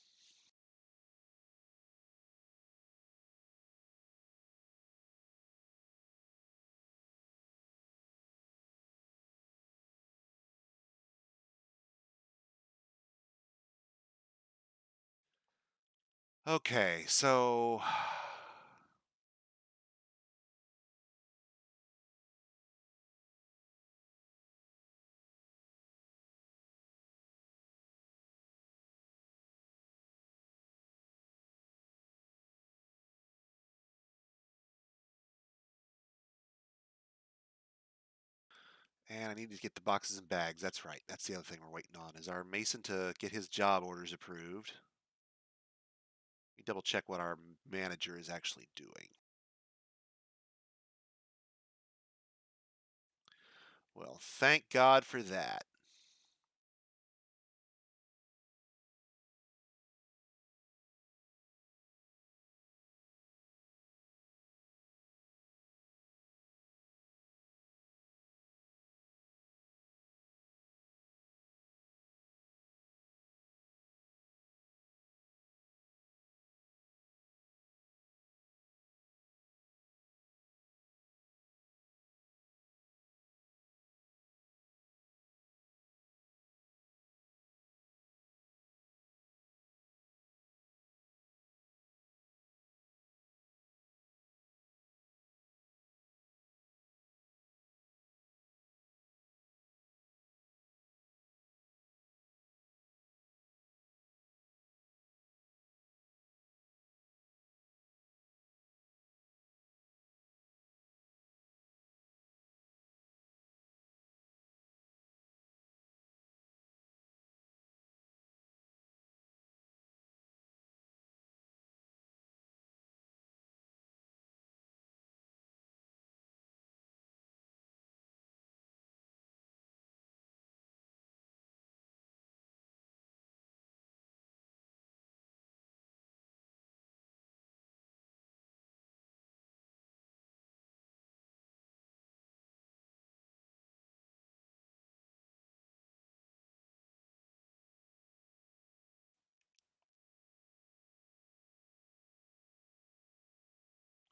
Okay, so and I need to get the boxes and bags. That's right. That's the other thing we're waiting on is our mason to get his job orders approved. Let me double check what our manager is actually doing. Well, thank God for that.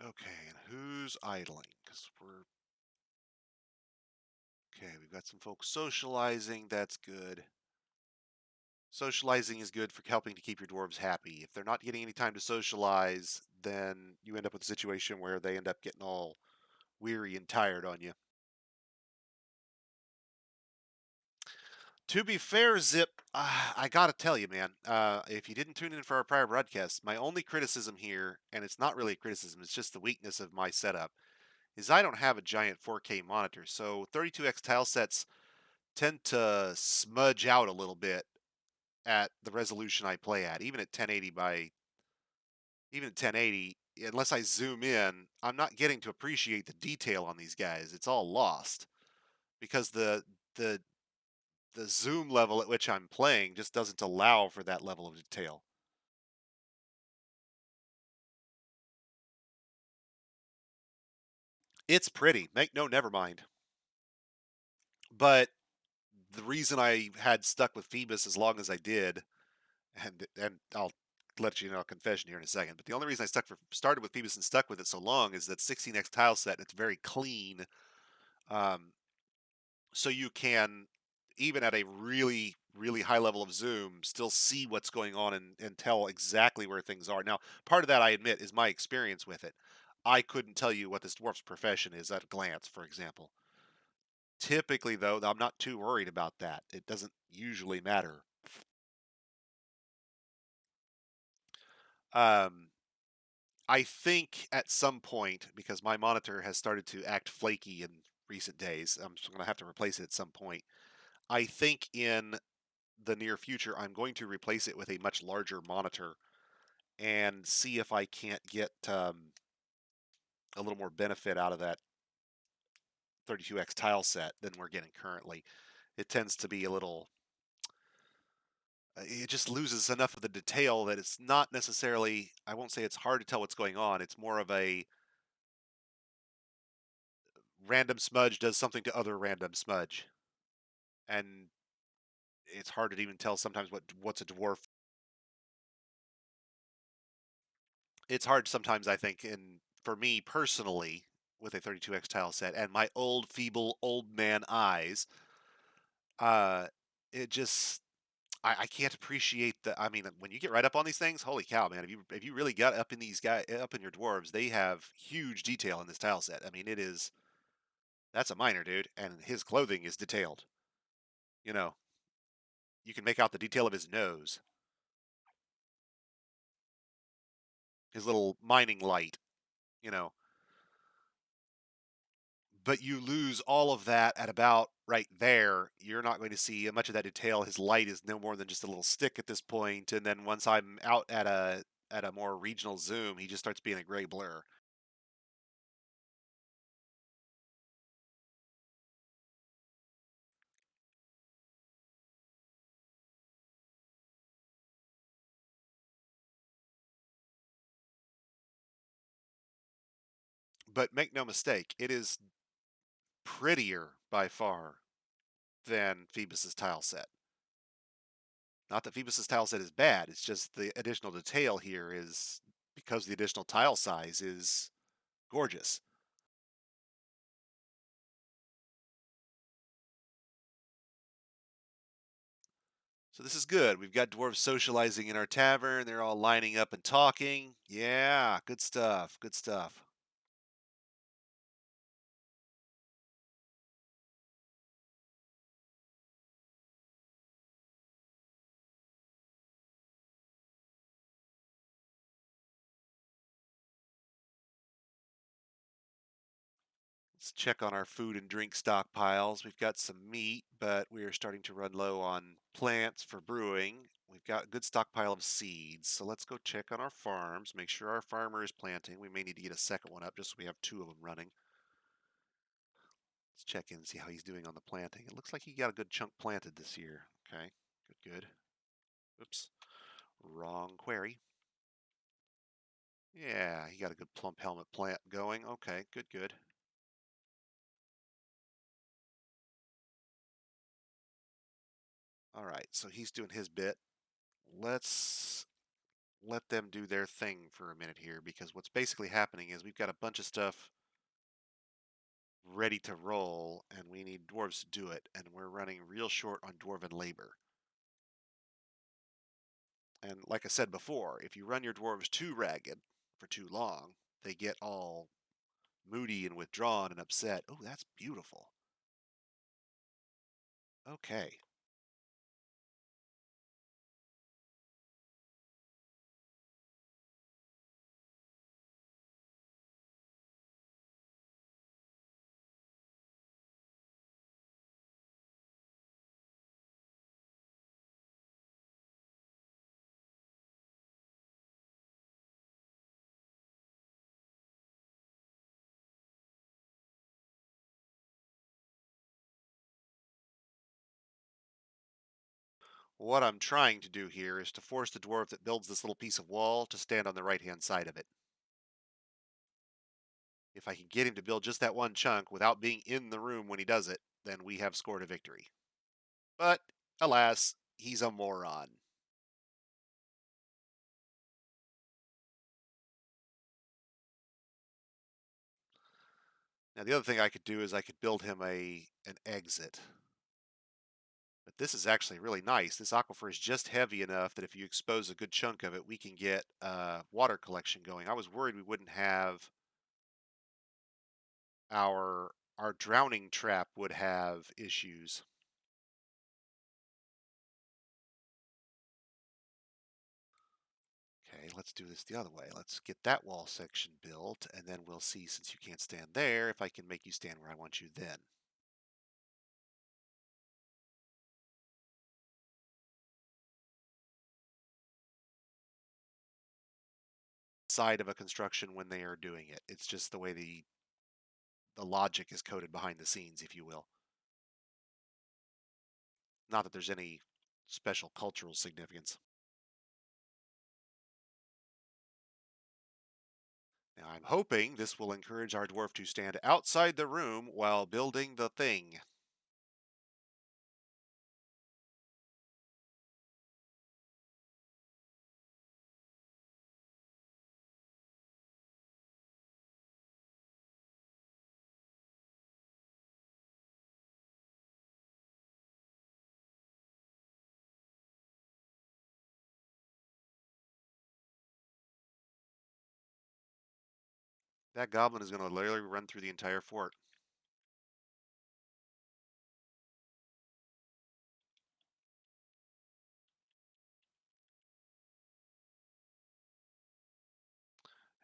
Okay, and who's idling? Because we're okay. We've got some folks socializing. That's good. Socializing is good for helping to keep your dwarves happy. If they're not getting any time to socialize, then you end up with a situation where they end up getting all weary and tired on you. To be fair, Zip, I gotta tell you, man, if you didn't tune in for our prior broadcast, my only criticism here, and it's not really a criticism, it's just the weakness of my setup, is I don't have a giant 4K monitor. So 32X tile sets tend to smudge out a little bit at the resolution I play at, even at 1080. Unless I zoom in, I'm not getting to appreciate the detail on these guys. It's all lost because the the zoom level at which I'm playing just doesn't allow for that level of detail. It's pretty. Make no, never mind. But the reason I had stuck with Phoebus as long as I did, and I'll let you know a confession here in a second. But the only reason I started with Phoebus and stuck with it so long is that 16x tile set. It's very clean, um, so you can, even at a really high level of zoom, still see what's going on and tell exactly where things are. Now, part of that, I admit, is my experience with it. I couldn't tell you what this dwarf's profession is at a glance, for example. Typically, though, I'm not too worried about that. It doesn't usually matter. Um, I think at some point, because my monitor has started to act flaky in recent days, I'm going to have to replace it at some point. I think in the near future, I'm going to replace it with a much larger monitor and see if I can't get a little more benefit out of that 32x tile set than we're getting currently. It tends to be a little, it just loses enough of the detail that it's not necessarily, I won't say it's hard to tell what's going on. It's more of a random smudge does something to other random smudge. And it's hard to even tell sometimes what's a dwarf. It's hard sometimes, I think, in for me personally, with a 32x tile set and my old feeble old man eyes, uh, it just I can't appreciate the. I mean, when you get right up on these things, holy cow, man! If you really got up in these guys up in your dwarves, they have huge detail in this tile set. I mean, that's a miner dude, and his clothing is detailed. You know, you can make out the detail of his nose, his little mining light. You know, but you lose all of that at about right there. You're not going to see much of that detail. His light is no more than just a little stick at this point, and then once I'm out at a more regional zoom, he just starts being a gray blur. But make no mistake, it is prettier by far than Phoebus's tile set. Not that Phoebus's tile set is bad, it's just the additional detail here is because the additional tile size is gorgeous. So this is good. We've got dwarves socializing in our tavern. They're all lining up and talking. Yeah, good stuff. Good stuff. Let's check on our food and drink stockpiles. We've got some meat, but we are starting to run low on plants for brewing. We've got a good stockpile of seeds. So let's go check on our farms, make sure our farmer is planting. We may need to get a second one up just so we have two of them running. Let's check in and see how he's doing on the planting. It looks like he got a good chunk planted this year. Okay, good. Oops, wrong query. Yeah, he got a good plump helmet plant going. Okay, good. All right, so he's doing his bit. Let's let them do their thing for a minute here because what's basically happening is we've got a bunch of stuff ready to roll and we need dwarves to do it, and we're running real short on dwarven labor. And like I said before, if you run your dwarves too ragged for too long, they get all moody and withdrawn and upset. Oh, that's beautiful. Okay. What I'm trying to do here is to force the dwarf that builds this little piece of wall to stand on the right-hand side of it. If I can get him to build just that one chunk without being in the room when he does it, then we have scored a victory. But, alas, he's a moron. Now, the other thing I could do is I could build him an exit. But this is actually really nice. This aquifer is just heavy enough that if you expose a good chunk of it, we can get water collection going. I was worried we wouldn't have our drowning trap would have issues. Okay, let's do this the other way. Let's get that wall section built, and then we'll see, since you can't stand there, if I can make you stand where I want you then. Side of a construction when they are doing it. It's just the way the logic is coded behind the scenes, if you will. Not that there's any special cultural significance. Now, I'm hoping this will encourage our dwarf to stand outside the room while building the thing. That goblin is going to literally run through the entire fort.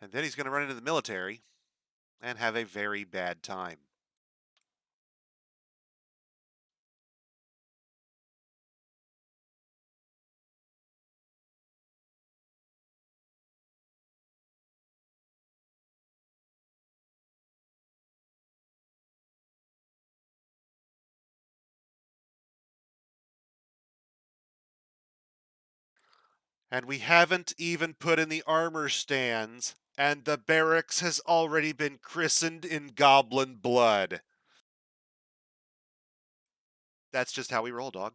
And then he's going to run into the military and have a very bad time. And we haven't even put in the armor stands, and the barracks has already been christened in goblin blood. That's just how we roll, dog.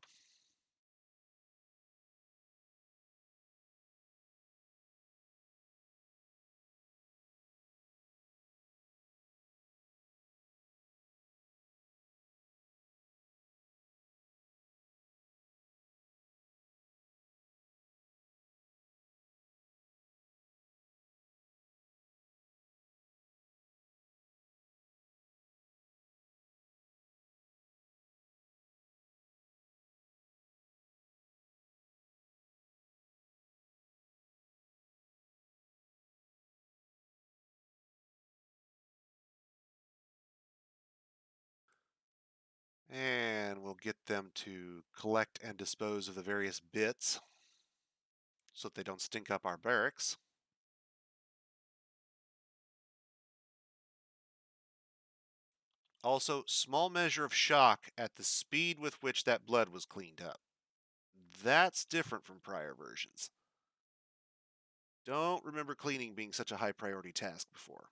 And we'll get them to collect and dispose of the various bits so that they don't stink up our barracks. Also, small measure of shock at the speed with which that blood was cleaned up. That's different from prior versions. Don't remember cleaning being such a high priority task before.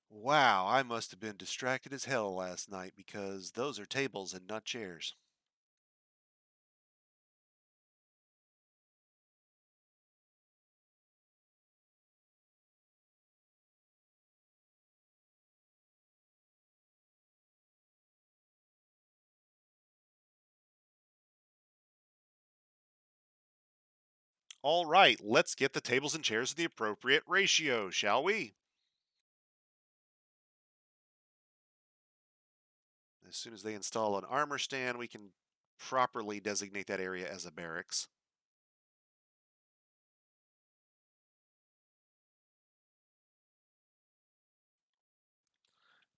Wow, I must have been distracted as hell last night because those are tables and not chairs. All right, let's get the tables and chairs in the appropriate ratio, shall we? As soon as they install an armor stand, we can properly designate that area as a barracks.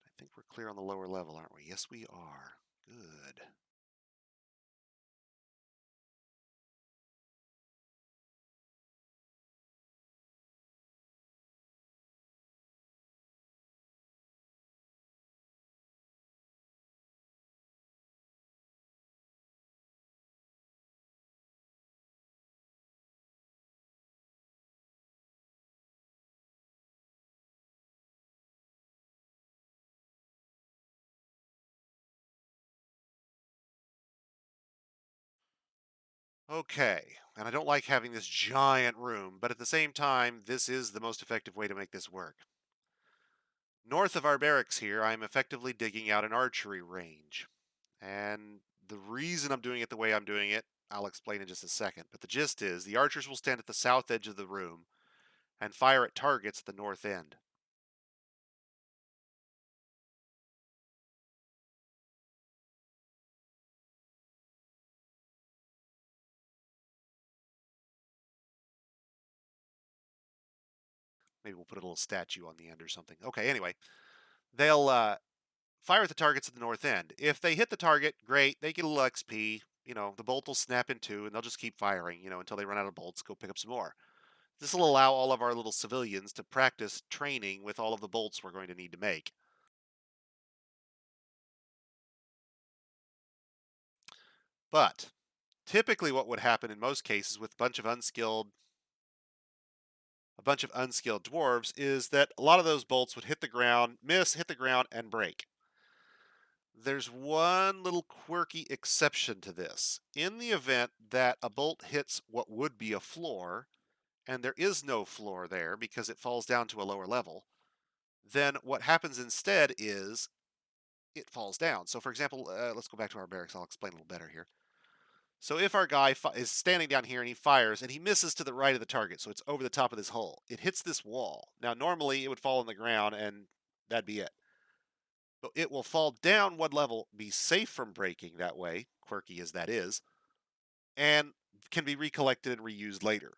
I think we're clear on the lower level, aren't we? Yes, we are. Good. Okay, and I don't like having this giant room, but at the same time, this is the most effective way to make this work. North of our barracks here, I'm effectively digging out an archery range. And the reason I'm doing it the way I'm doing it, I'll explain in just a second. But the gist is the archers will stand at the south edge of the room and fire at targets at the north end. Maybe we'll put a little statue on the end or something. Okay, anyway, they'll fire at the targets at the north end. If they hit the target, great. They get a little XP. The bolt will snap in two, and they'll just keep firing, until they run out of bolts, go pick up some more. This will allow all of our little civilians to practice training with all of the bolts we're going to need to make. But typically what would happen in most cases with a bunch of unskilled dwarves is that a lot of those bolts would hit the ground, miss, hit the ground, and break. There's one little quirky exception to this. In the event that a bolt hits what would be a floor, and there is no floor there because it falls down to a lower level, then what happens instead is it falls down. So, for example, let's go back to our barracks. I'll explain a little better here. So, if our guy is standing down here and he fires and he misses to the right of the target, so it's over the top of this hole, it hits this wall. Now, normally it would fall on the ground and that'd be it. But it will fall down one level, be safe from breaking that way, quirky as that is, and can be recollected and reused later.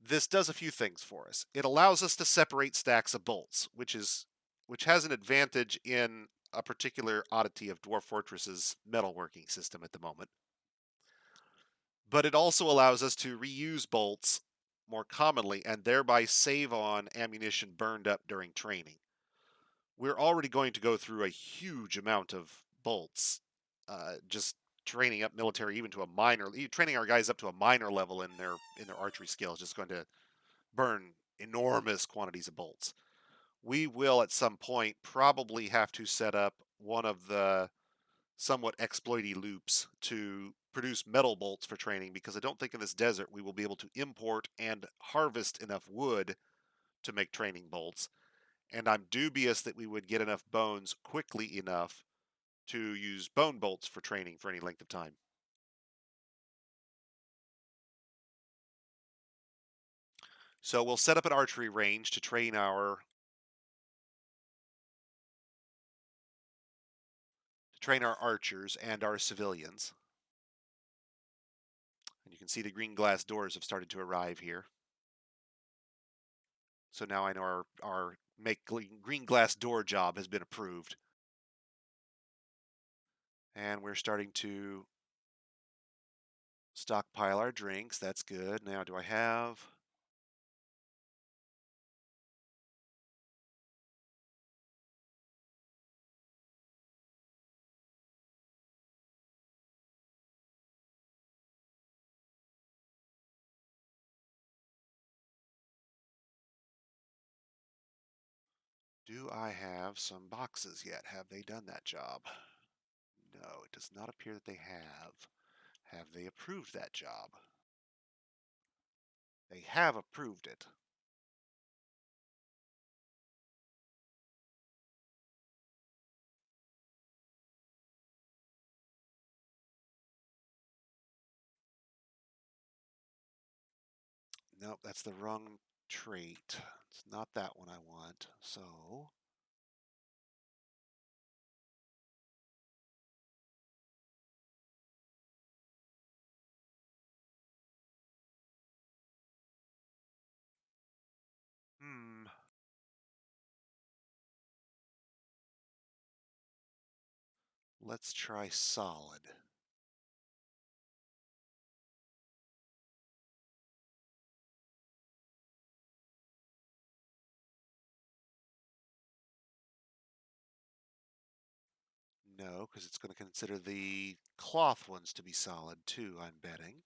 This does a few things for us. It allows us to separate stacks of bolts, which has an advantage in a particular oddity of Dwarf Fortress's metalworking system at the moment. But it also allows us to reuse bolts more commonly and thereby save on ammunition burned up during training. We're already going to go through a huge amount of bolts, just training up military even to a minor, training our guys up to a minor level in their archery skill is just going to burn enormous quantities of bolts. We will at some point probably have to set up one of the somewhat exploity loops to produce metal bolts for training because I don't think in this desert we will be able to import and harvest enough wood to make training bolts. And I'm dubious that we would get enough bones quickly enough to use bone bolts for training for any length of time. So we'll set up an archery range to train our archers and our civilians. And you can see the green glass doors have started to arrive here. So now I know our make green glass door job has been approved. And we're starting to stockpile our drinks. That's good. Now, do I have... Do I have some boxes yet? Have they done that job? No, it does not appear that they have. Have they approved that job? They have approved it. Nope, that's the wrong trait. It's not that one I want. So, hmm. Let's try solid. No, because it's going to consider the cloth ones to be solid too, I'm betting.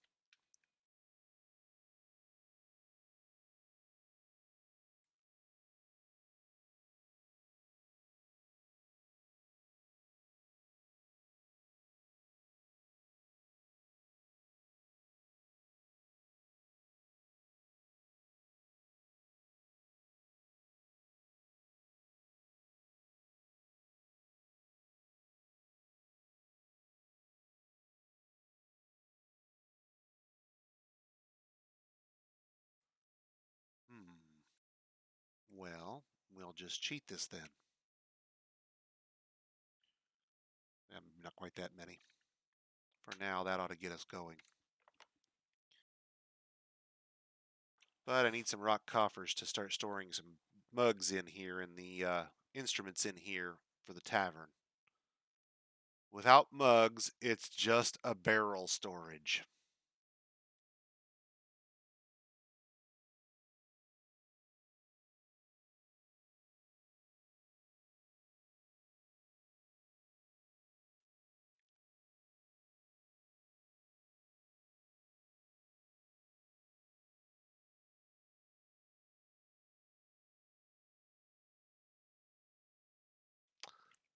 Hmm. Well, we'll just cheat this then. Not quite that many. For now, that ought to get us going. But I need some rock coffers to start storing some mugs in here and the instruments in here for the tavern. Without mugs, it's just a barrel storage.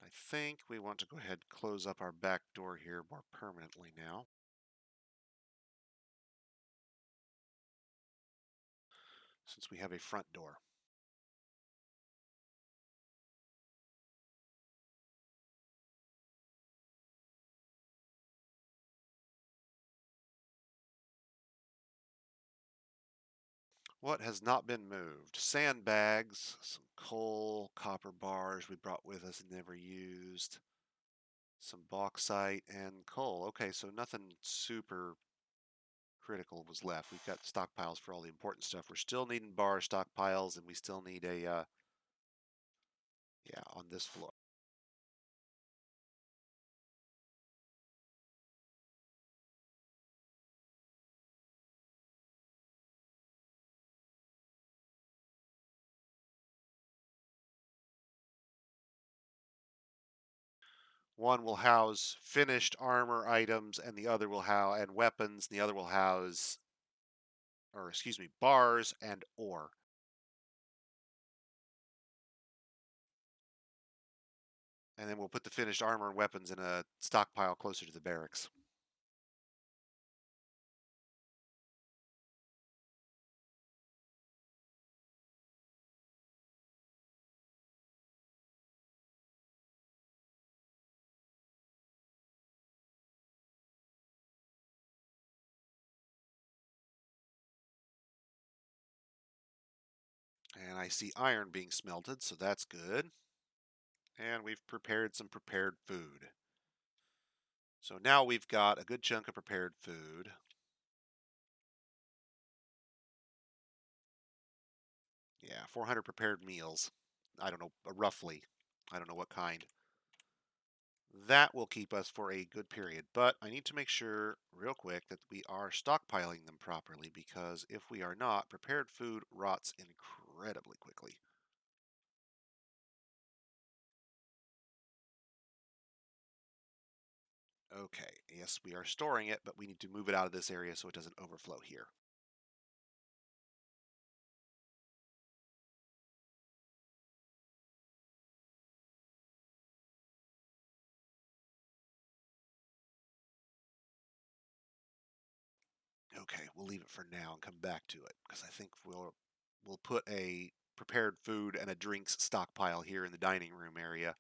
I think we want to go ahead and close up our back door here more permanently now, since we have a front door. What has not been moved? Sandbags, some coal, copper bars we brought with us and never used, some bauxite, and coal. Okay, so nothing super critical was left. We've got stockpiles for all the important stuff. We're still needing bar stockpiles, and we still need a, yeah, on this floor. One will house finished armor items, and the other will house and weapons. And the other will house, or excuse me, bars and ore. And then we'll put the finished armor and weapons in a stockpile closer to the barracks. And I see iron being smelted, so that's good. And we've prepared some prepared food. So now we've got a good chunk of prepared food. Yeah, 400 prepared meals. I don't know, roughly. I don't know what kind. That will keep us for a good period. But I need to make sure, real quick, that we are stockpiling them properly, because if we are not, prepared food rots incredibly quickly. Okay, yes, we are storing it, but we need to move it out of this area so it doesn't overflow here. Okay, we'll leave it for now and come back to it, because I think we'll put a prepared food and a drinks stockpile here in the dining room area.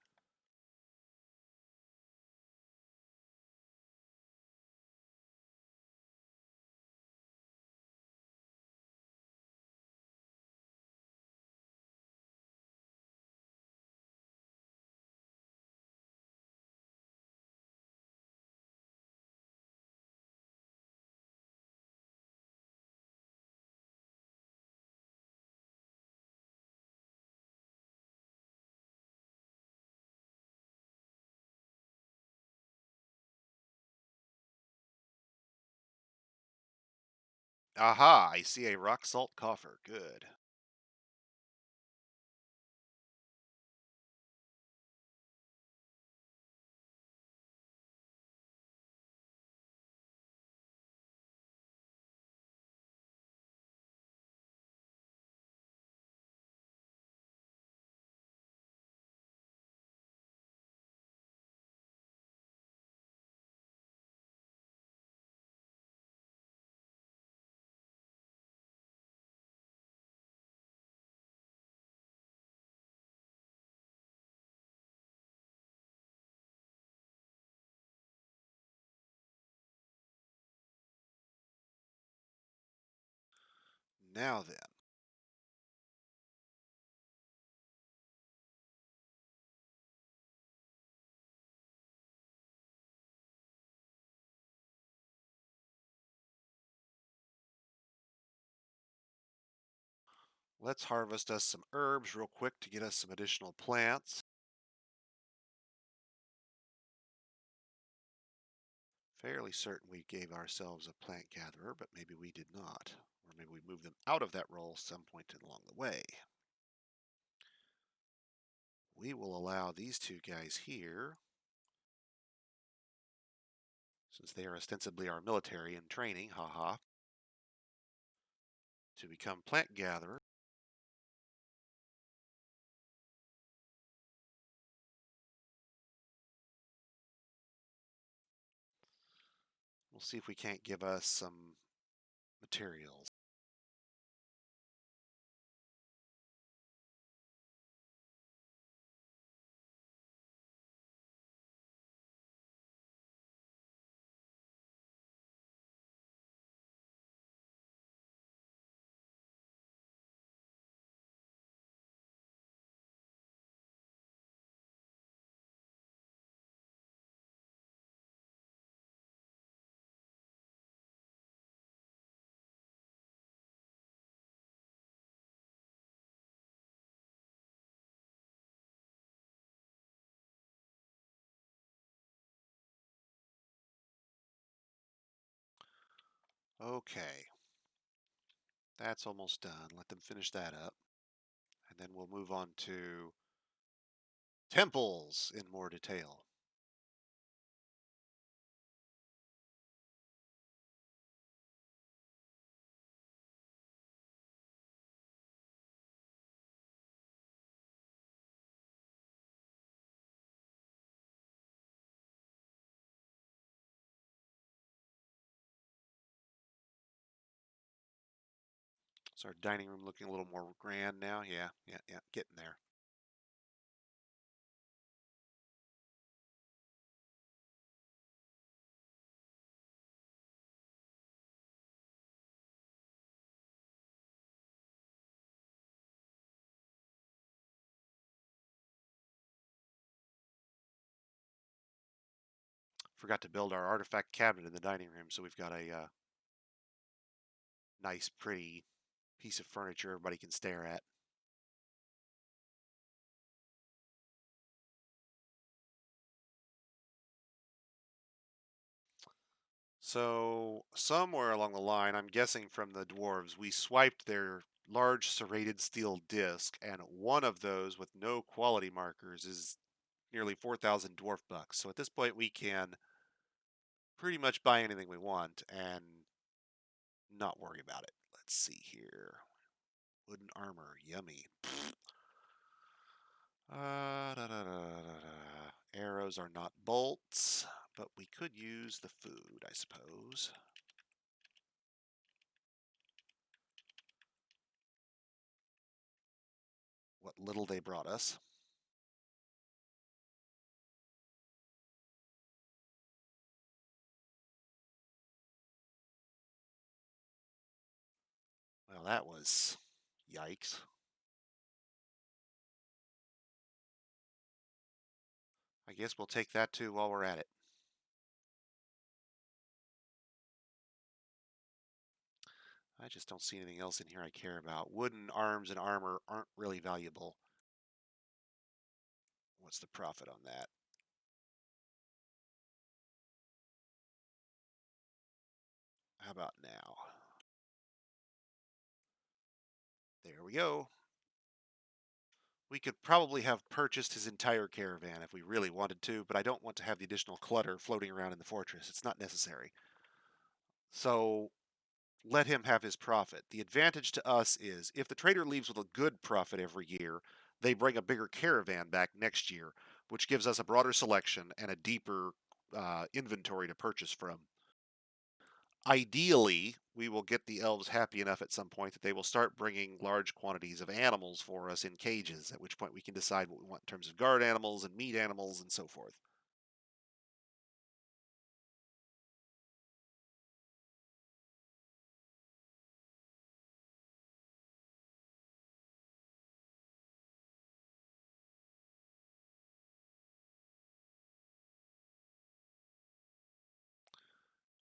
Aha, I see a rock salt coffer. Good. Now then, let's harvest us some herbs real quick to get us some additional plants. Fairly certain we gave ourselves a plant gatherer, but maybe we did not. Or maybe we moved them out of that role some point along the way. We will allow these two guys here, since they are ostensibly our military in training, haha, to become plant gatherers. We'll see if we can't give us some materials. Okay, that's almost done. Let them finish that up. And then we'll move on to temples in more detail. Is our dining room looking a little more grand now? Yeah, getting there. Forgot to build our artifact cabinet in the dining room, so we've got a nice, pretty piece of furniture everybody can stare at. So, somewhere along the line, I'm guessing from the dwarves, we swiped their large serrated steel disc, and one of those with no quality markers is nearly 4,000 dwarf bucks. So at this point, we can pretty much buy anything we want and not worry about it. Let's see here. Wooden armor, yummy. Arrows are not bolts, but we could use the food, I suppose. What little they brought us. Well, that was yikes. I guess we'll take that too while we're at it. I just don't see anything else in here I care about. Wooden arms and armor aren't really valuable. What's the profit on that? How about now? There we go. We could probably have purchased his entire caravan if we really wanted to, but I don't want to have the additional clutter floating around in the fortress. It's not necessary. So let him have his profit. The advantage to us is if the trader leaves with a good profit every year, they bring a bigger caravan back next year, which gives us a broader selection and a deeper inventory to purchase from. Ideally, we will get the elves happy enough at some point that they will start bringing large quantities of animals for us in cages, at which point we can decide what we want in terms of guard animals and meat animals and so forth.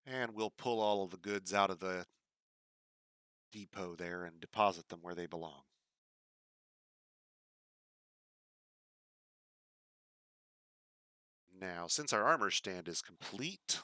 And we'll pull all of the goods out of the depot there and deposit them where they belong. Now, since our armor stand is complete,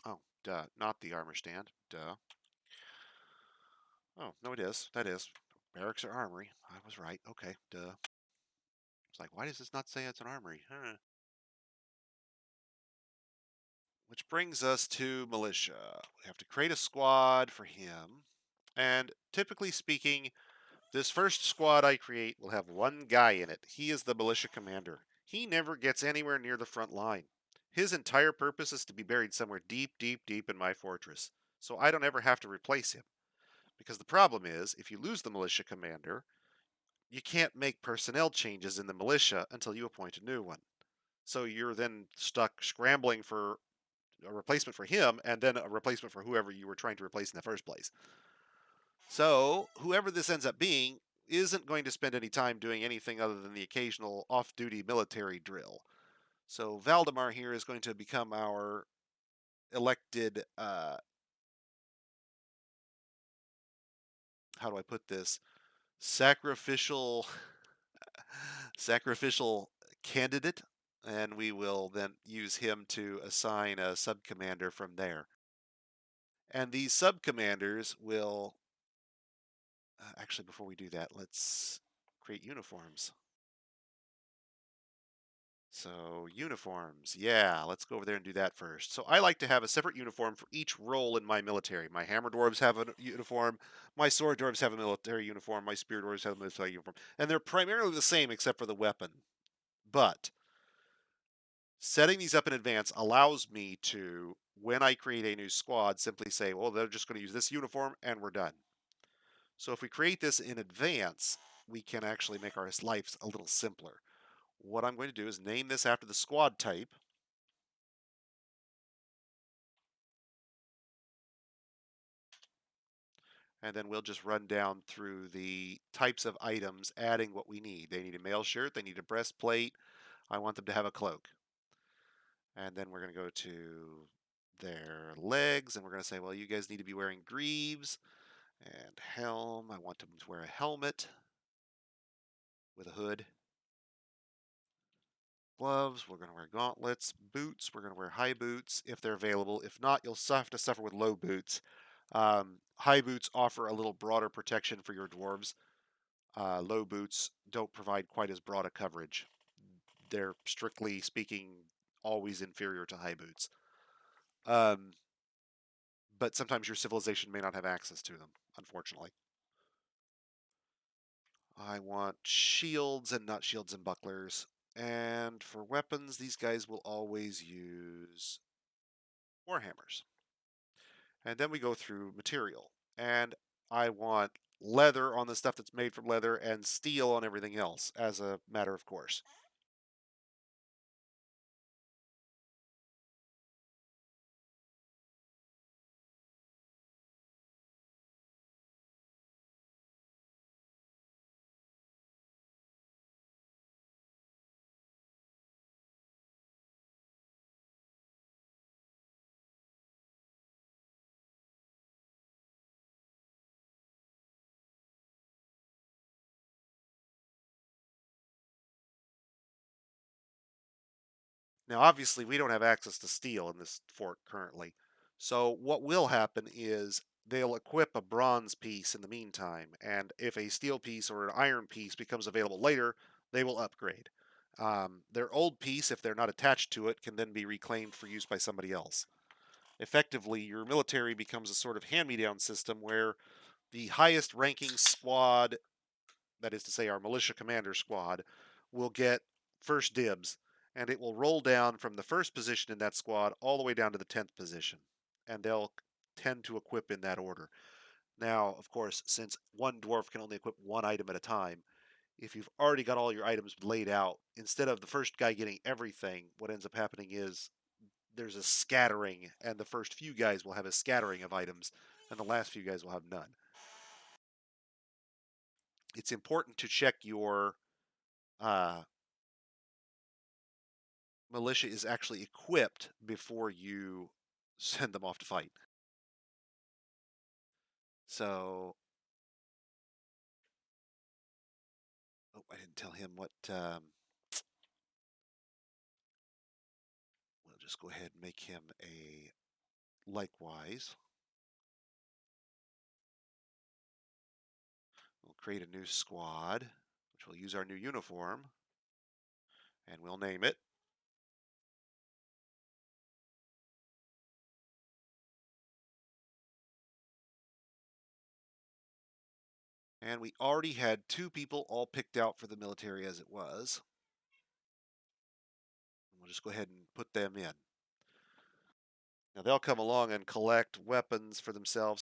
oh, duh, not the armor stand, duh. Oh, no, it is. That is. Barracks or armory. I was right. Okay, duh. It's like, why does this not say it's an armory? Huh. Which brings us to militia. We have to create a squad for him. And typically speaking, this first squad I create will have one guy in it. He is the militia commander. He never gets anywhere near the front line. His entire purpose is to be buried somewhere deep, deep, deep in my fortress. So I don't ever have to replace him. Because the problem is, if you lose the militia commander, you can't make personnel changes in the militia until you appoint a new one. So you're then stuck scrambling for a replacement for him and then a replacement for whoever you were trying to replace in the first place. So whoever this ends up being isn't going to spend any time doing anything other than the occasional off-duty military drill. So Valdemar here is going to become our elected, how do I put this, sacrificial sacrificial candidate, and we will then use him to assign a sub-commander from there. And these sub-commanders will, actually, before we do that, let's create uniforms. So uniforms, yeah, let's go over there and do that first. So I like to have a separate uniform for each role in my military. My hammer dwarves have a uniform, my sword dwarves have a military uniform, my spear dwarves have a military uniform, and they're primarily the same except for the weapon. But setting these up in advance allows me to, when I create a new squad, simply say, well, they're just going to use this uniform and we're done. So if we create this in advance, we can actually make our lives a little simpler. What I'm going to do is name this after the squad type. And then we'll just run down through the types of items, adding what we need. They need a mail shirt, they need a breastplate, I want them to have a cloak. And then we're going to go to their legs, and we're going to say, well, you guys need to be wearing greaves and helm. I want them to wear a helmet with a hood. Gloves, we're going to wear gauntlets. Boots, we're going to wear high boots if they're available. If not, you'll have to suffer with low boots. High boots offer a little broader protection for your dwarves. Low boots don't provide quite as broad a coverage. They're strictly speaking always inferior to high boots. Um, but sometimes your civilization may not have access to them, unfortunately. I want shields and not shields and bucklers. And for weapons, these guys will always use warhammers. And then we go through material. And I want leather on the stuff that's made from leather and steel on everything else as a matter of course. Now, obviously, we don't have access to steel in this fort currently. So what will happen is they'll equip a bronze piece in the meantime, and if a steel piece or an iron piece becomes available later, they will upgrade. Their old piece, if they're not attached to it, can then be reclaimed for use by somebody else. Effectively, your military becomes a sort of hand-me-down system where the highest ranking squad, that is to say our militia commander squad, will get first dibs, and it will roll down from the first position in that squad all the way down to the 10th position, and they'll tend to equip in that order. Now, of course, since one dwarf can only equip one item at a time, if you've already got all your items laid out, instead of the first guy getting everything, what ends up happening is there's a scattering, and the first few guys will have a scattering of items, and the last few guys will have none. It's important to check your uh, militia is actually equipped before you send them off to fight. So, oh, I didn't tell him what. We'll just go ahead and make him a likewise. We'll create a new squad, which will use our new uniform, and we'll name it. And we already had 2 people all picked out for the military as it was. We'll just go ahead and put them in. Now they'll come along and collect weapons for themselves.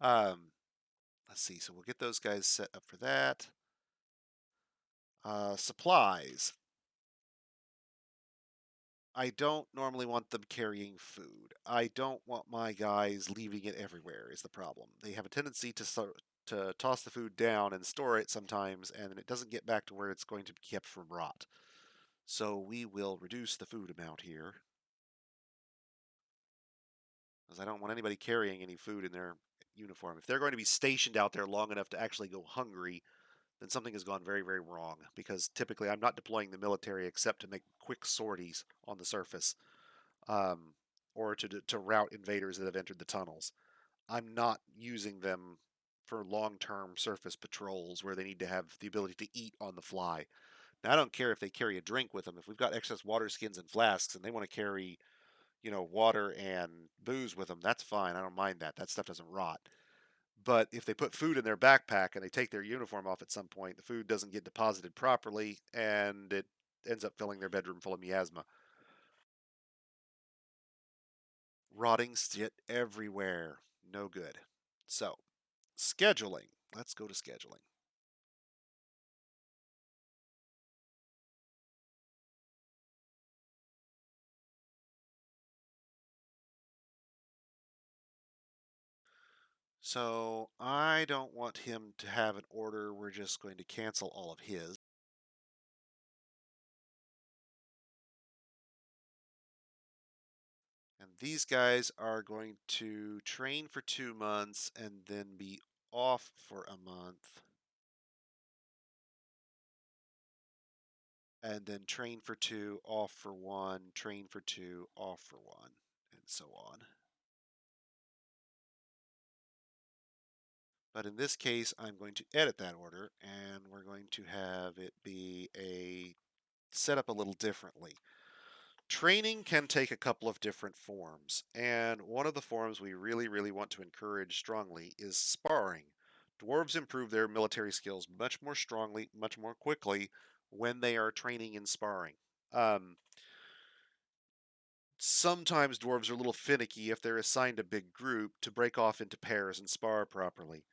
Let's see. So we'll get those guys set up for that. Supplies. I don't normally want them carrying food. I don't want my guys leaving it everywhere is the problem. They have a tendency to toss the food down and store it sometimes, and it doesn't get back to where it's going to be kept from rot. So we will reduce the food amount here, because I don't want anybody carrying any food in their uniform. If they're going to be stationed out there long enough to actually go hungry, then something has gone very, very wrong, because typically I'm not deploying the military except to make quick sorties on the surface. um, or to route invaders that have entered the tunnels. I'm not using them for long-term surface patrols where they need to have the ability to eat on the fly. Now, I don't care if they carry a drink with them. If we've got excess water skins and flasks and they want to carry, water and booze with them, that's fine. I don't mind that. That stuff doesn't rot. But if they put food in their backpack and they take their uniform off at some point, the food doesn't get deposited properly and it ends up filling their bedroom full of miasma. Rotting shit everywhere. No good. So, scheduling. Let's go to scheduling. So, I don't want him to have an order. We're just going to cancel all of his. And these guys are going to train for 2 months and then be off for a month. And then train for 2, off for 1, train for 2, off for 1, and so on. But in this case, I'm going to edit that order, and we're going to have it be set up a little differently. Training can take a couple of different forms, and one of the forms we really, really want to encourage strongly is sparring. Dwarves improve their military skills much more strongly, much more quickly when they are training in sparring. Um, Sometimes dwarves are a little finicky if they're assigned a big group to break off into pairs and spar properly.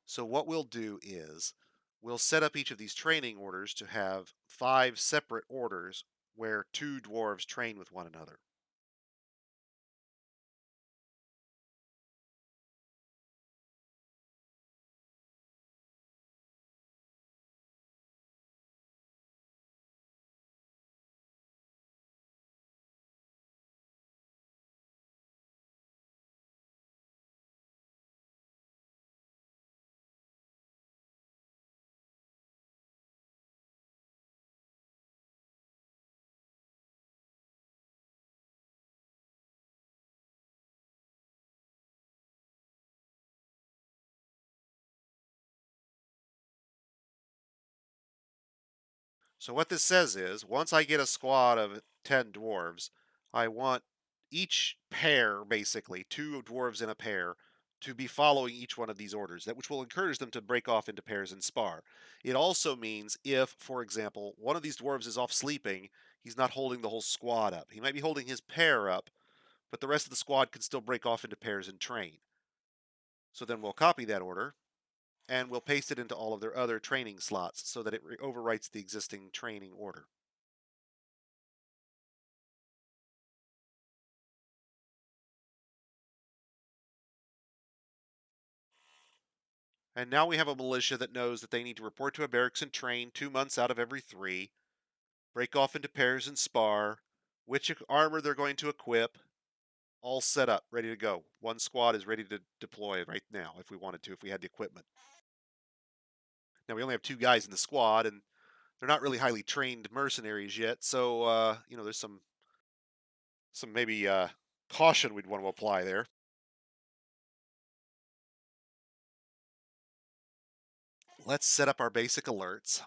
So what we'll do is we'll set up each of these training orders to have 5 separate orders where 2 dwarves train with one another. So what this says is, once I get a squad of 10 dwarves, I want each pair, basically, two dwarves in a pair, to be following each one of these orders, that which will encourage them to break off into pairs and spar. It also means if, for example, one of these dwarves is off sleeping, he's not holding the whole squad up. He might be holding his pair up, but the rest of the squad can still break off into pairs and train. So then we'll copy that order, and we'll paste it into all of their other training slots so that it overwrites the existing training order. And now we have a militia that knows that they need to report to a barracks and train 2 months out of every 3, break off into pairs and spar, which armor they're going to equip, all set up, ready to go. One squad is ready to deploy right now if we wanted to, if we had the equipment. Now we only have 2 guys in the squad, and they're not really highly trained mercenaries yet, so there's some maybe caution we'd want to apply there. Let's set up our basic alerts.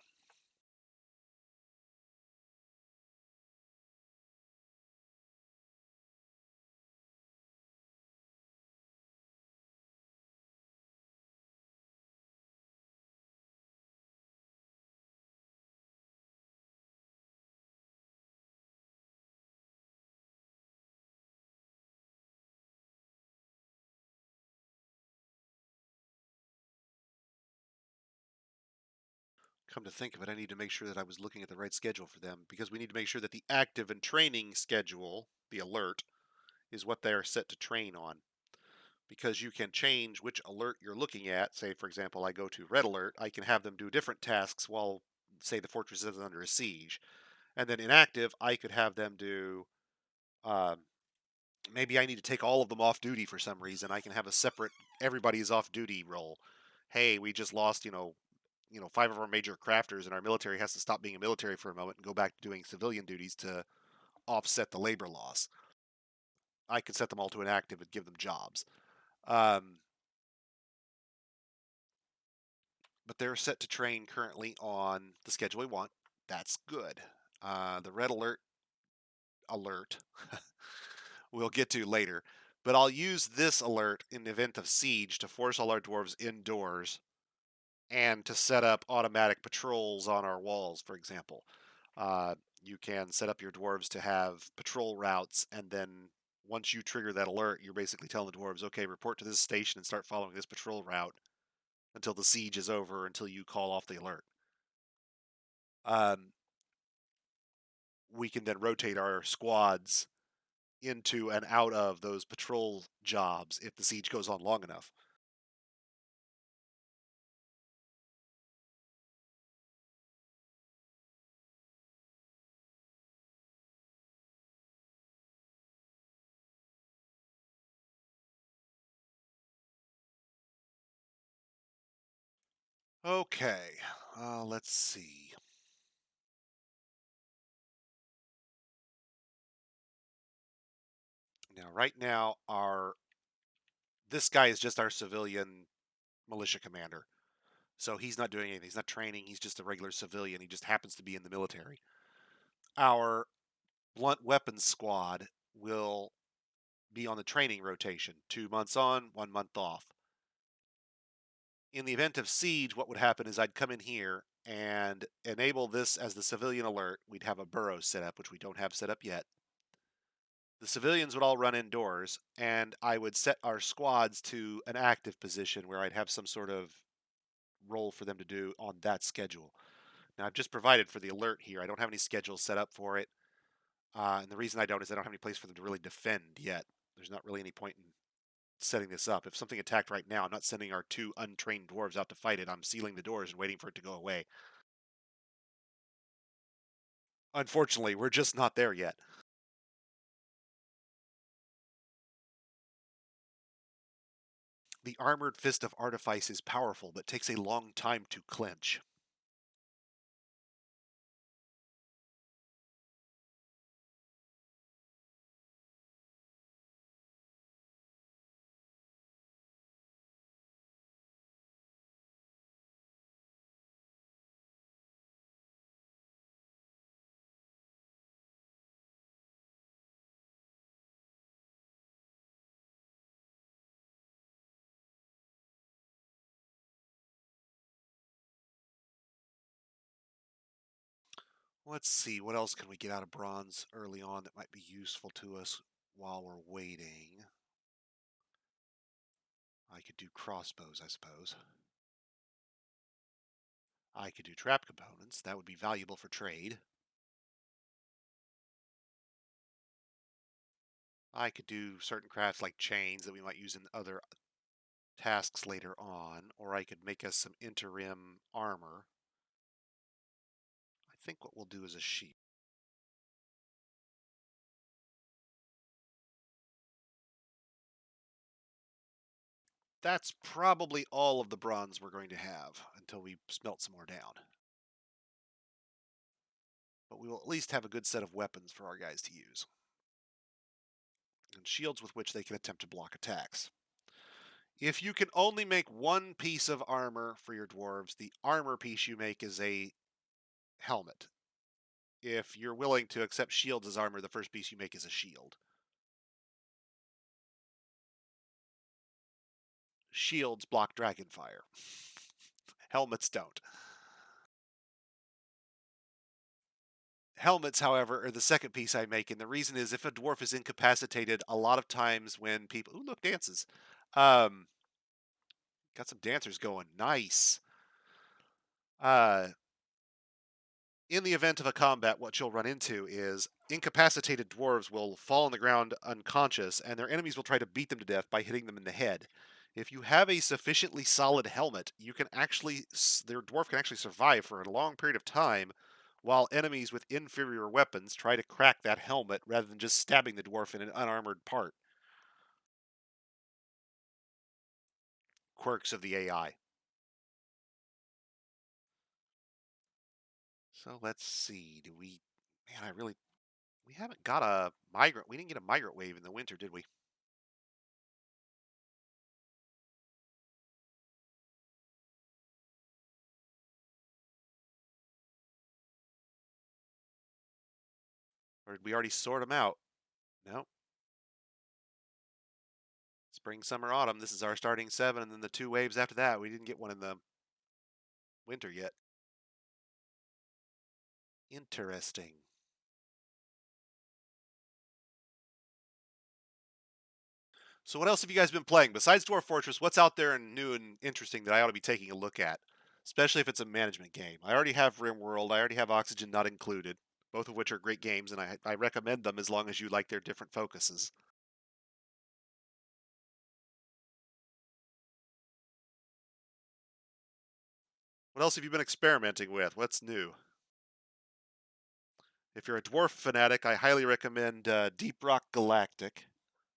Come to think of it, I need to make sure that I was looking at the right schedule for them, because we need to make sure that the active and training schedule, the alert, is what they are set to train on. Because you can change which alert you're looking at. Say, for example, I go to red alert, I can have them do different tasks while, say, the fortress is under a siege. And then inactive, I could have them do, um, maybe I need to take all of them off duty for some reason. I can have a separate everybody is off duty role. Hey, we just lost, 5 of our major crafters, and our military has to stop being a military for a moment and go back to doing civilian duties to offset the labor loss. I could set them all to inactive and give them jobs. Um, but they're set to train currently on the schedule we want. That's good. The red alert we'll get to later, but I'll use this alert in the event of siege to force all our dwarves indoors and to set up automatic patrols on our walls, for example. You can set up your dwarves to have patrol routes, and then once you trigger that alert, you're basically telling the dwarves, okay, report to this station and start following this patrol route until the siege is over, until you call off the alert. Um, we can then rotate our squads into and out of those patrol jobs if the siege goes on long enough. Okay, let's see. Now, right now, our this guy is just our civilian militia commander. So he's not doing anything. He's not training. He's just a regular civilian. He just happens to be in the military. Our blunt weapons squad will be on the training rotation, 2 months on, 1 month off. In the event of siege, what would happen is I'd come in here and enable this as the civilian alert. We'd have a burrow set up, which we don't have set up yet. The civilians would all run indoors, and I would set our squads to an active position where I'd have some sort of role for them to do on that schedule. Now, I've just provided for the alert here. I don't have any schedules set up for it. And the reason I don't is I don't have any place for them to really defend yet. There's not really any point in setting this up. If something attacked right now, I'm not sending our 2 untrained dwarves out to fight it. I'm sealing the doors and waiting for it to go away. Unfortunately, we're just not there yet. The Armored Fist of Artifice is powerful, but takes a long time to clench. Let's see, what else can we get out of bronze early on that might be useful to us while we're waiting? I could do crossbows, I suppose. I could do trap components. That would be valuable for trade. I could do certain crafts like chains that we might use in other tasks later on, or I could make us some interim armor. I think what we'll do is a sheep. That's probably all of the bronze we're going to have until we smelt some more down. But we will at least have a good set of weapons for our guys to use, and shields with which they can attempt to block attacks. If you can only make one piece of armor for your dwarves, the armor piece you make is a helmet. If you're willing to accept shields as armor, the first piece you make is a shield. Shields block dragon fire. Helmets don't. Helmets, however, are the second piece I make, and the reason is if a dwarf is incapacitated, a lot of times when people, ooh, look, dances. Um, got some dancers going. Nice. Uh, in the event of a combat, what you'll run into is incapacitated dwarves will fall on the ground unconscious, and their enemies will try to beat them to death by hitting them in the head. If you have a sufficiently solid helmet, you can actually, their dwarf can actually survive for a long period of time, while enemies with inferior weapons try to crack that helmet rather than just stabbing the dwarf in an unarmored part. Quirks of the AI. So let's see. Do we? Man, we haven't got a migrant. We didn't get a migrant wave in the winter, did we? Or did we already sort them out? No. Spring, summer, autumn. This is our starting seven, and then the two waves after that. We didn't get one in the winter yet. Interesting. So, what else have you guys been playing besides Dwarf Fortress? What's out there and new and interesting that I ought to be taking a look at, especially if it's a management game? I already have RimWorld. I already have Oxygen Not Included, both of which are great games, and I recommend them as long as you like their different focuses. What else have you been experimenting with? What's new? If you're a dwarf fanatic, I highly recommend Deep Rock Galactic,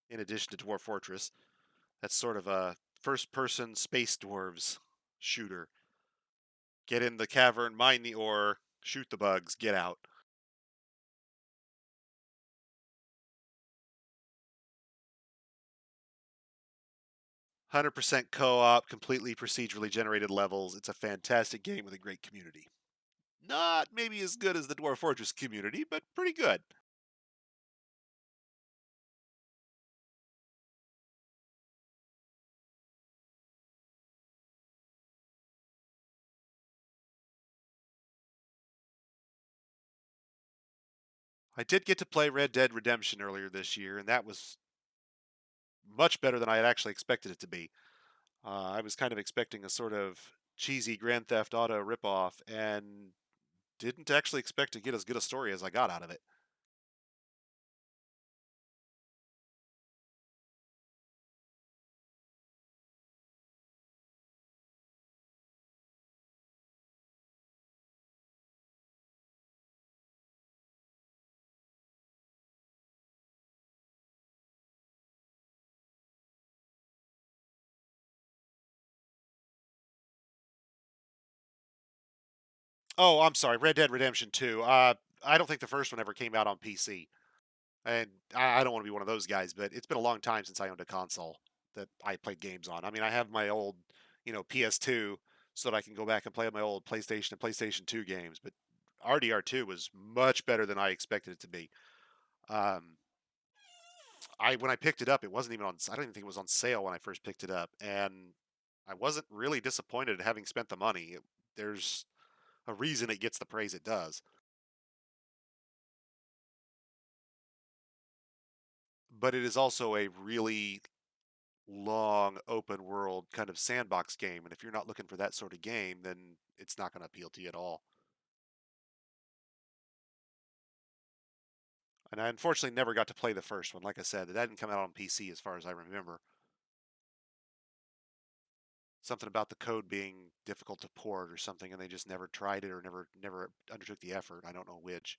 in addition to Dwarf Fortress. That's sort of a first person space dwarves shooter. Get in the cavern, mine the ore, shoot the bugs, get out. 100% co op, completely procedurally generated levels. It's a fantastic game with a great community. Not maybe as good as the Dwarf Fortress community, but pretty good. I did get to play Red Dead Redemption earlier this year, and that was much better than I had actually expected it to be. I was kind of expecting a sort of cheesy Grand Theft Auto ripoff, and didn't actually expect to get as good a story as I got out of it. Oh, I'm sorry, Red Dead Redemption 2. I don't think the first one ever came out on PC, and I don't want to be one of those guys, but it's been a long time since I owned a console that I played games on. I mean, I have my old, PS2, so that I can go back and play my old PlayStation and PlayStation 2 games. But RDR2 was much better than I expected it to be. Um, I when I picked it up, it wasn't even on. I don't even think it was on sale when I first picked it up, and I wasn't really disappointed at having spent the money. There's a reason it gets the praise it does. but it is also a really long open world kind of sandbox game. And if you're not looking for that sort of game, then it's not going to appeal to you at all. And I unfortunately never got to play the first one. Like I said, that didn't come out on PC as far as I remember. Something about the code being difficult to port or something, and they just never tried it or never undertook the effort. I don't know which.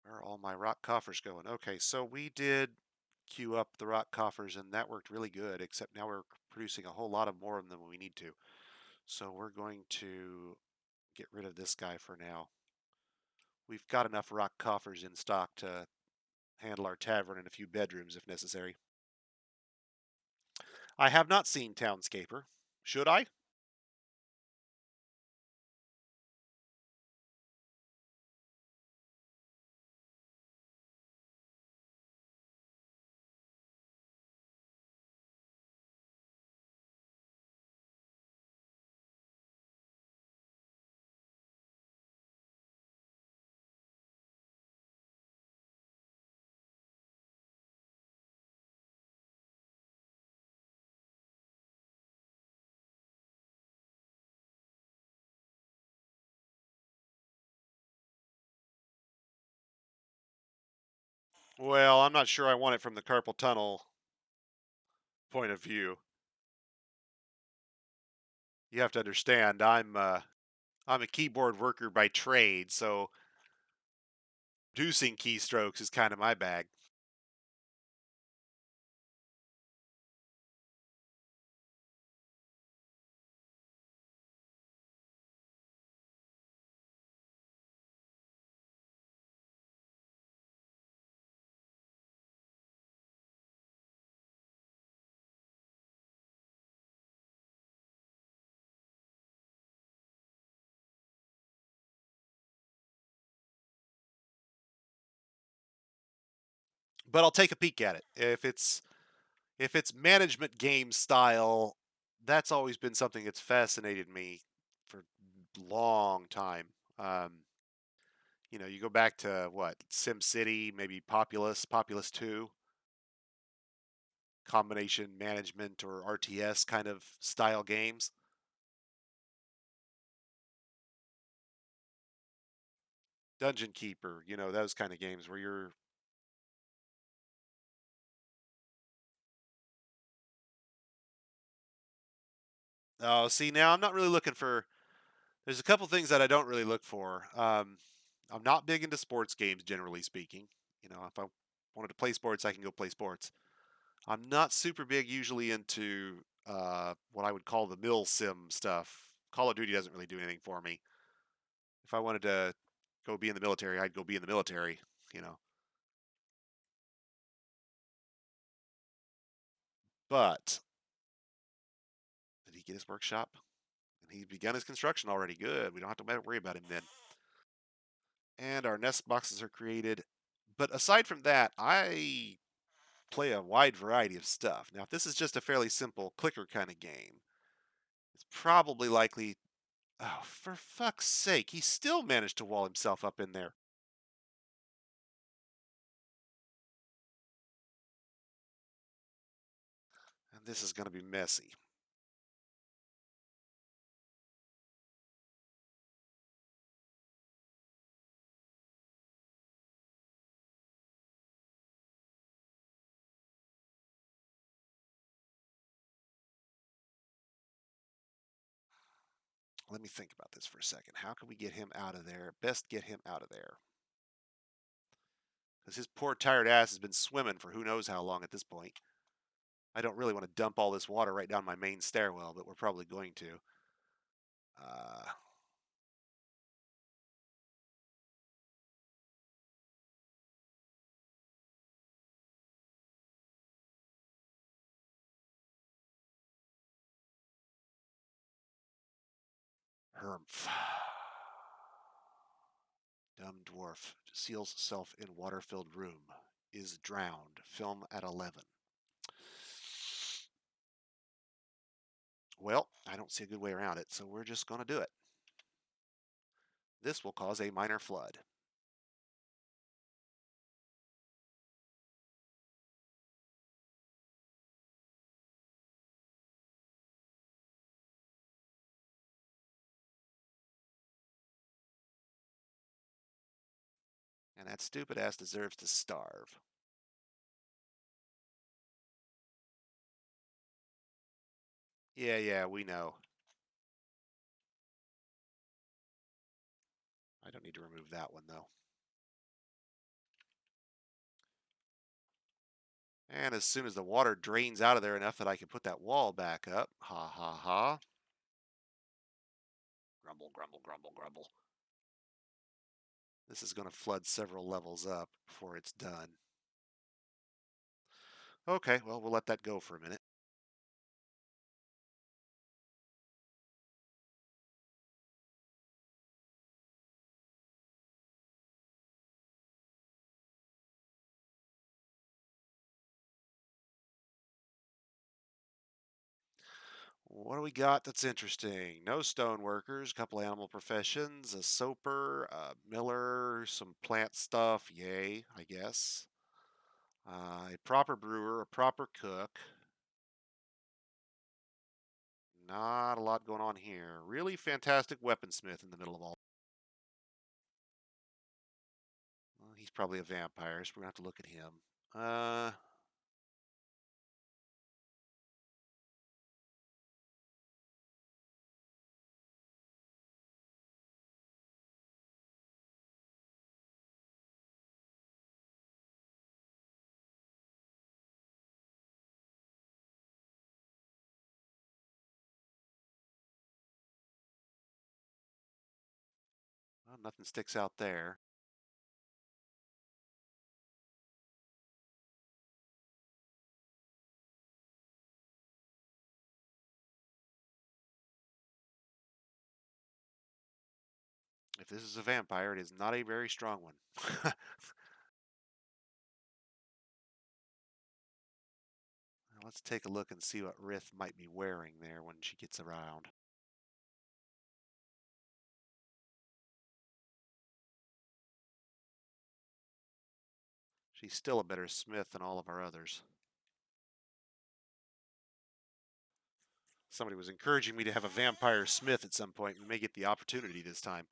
Where are all my rock coffers going? Okay, so we did queue up the rock coffers, and that worked really good, except now we're producing a whole lot of more of them than we need to. So we're going to get rid of this guy for now. We've got enough rock coffers in stock to handle our tavern and a few bedrooms if necessary. I have not seen Townscaper. Should I? Well, I'm not sure I want it from the carpal tunnel point of view. You have to understand, I'm a keyboard worker by trade, so producing keystrokes is kind of my bag. But I'll take a peek at it. If it's management game style, that's always been something that's fascinated me for a long time. You go back to what, Sim City, maybe Populous 2, combination management or RTS kind of style games. Dungeon Keeper, those kind of games where you're. Oh, see, now I'm not really looking for. There's a couple things that I don't really look for. I'm not big into sports games, generally speaking. If I wanted to play sports, I can go play sports. I'm not super big usually into what I would call the mill sim stuff. Call of Duty doesn't really do anything for me. If I wanted to go be in the military, I'd go be in the military. You know, but did he get his workshop? And he's begun his construction already. Good. We don't have to worry about him then. And our nest boxes are created. But aside from that, I play a wide variety of stuff. Now, if this is just a fairly simple clicker kind of game, it's probably likely. Oh, for fuck's sake, he still managed to wall himself up in there. And this is going to be messy. Let me think about this for a second. How can we get him out of there? Best get him out of there. Because his poor tired ass has been swimming for who knows how long at this point. I don't really want to dump all this water right down my main stairwell, but we're probably going to. Uh, Hermph. Dumb dwarf seals self in water-filled room. Is drowned. Film at 11. Well, I don't see a good way around it, so we're just going to do it. This will cause a minor flood. And that stupid ass deserves to starve. Yeah, we know. I don't need to remove that one, though. And as soon as the water drains out of there enough that I can put that wall back up, ha ha ha. Grumble, grumble, grumble, grumble. This is going to flood several levels up before it's done. Okay, well, we'll let that go for a minute. What do we got that's interesting? No stone workers, a couple animal professions, a soaper, a miller, some plant stuff. Yay, I guess. A proper brewer, a proper cook. Not a lot going on here. Really fantastic weaponsmith in the middle of all. Well, he's probably a vampire, so we're going to have to look at him. Uh, well, nothing sticks out there. If this is a vampire, it is not a very strong one. Let's take a look and see what Rith might be wearing there when she gets around. She's still a better smith than all of our others. Somebody was encouraging me to have a vampire smith at some point. We may get the opportunity this time.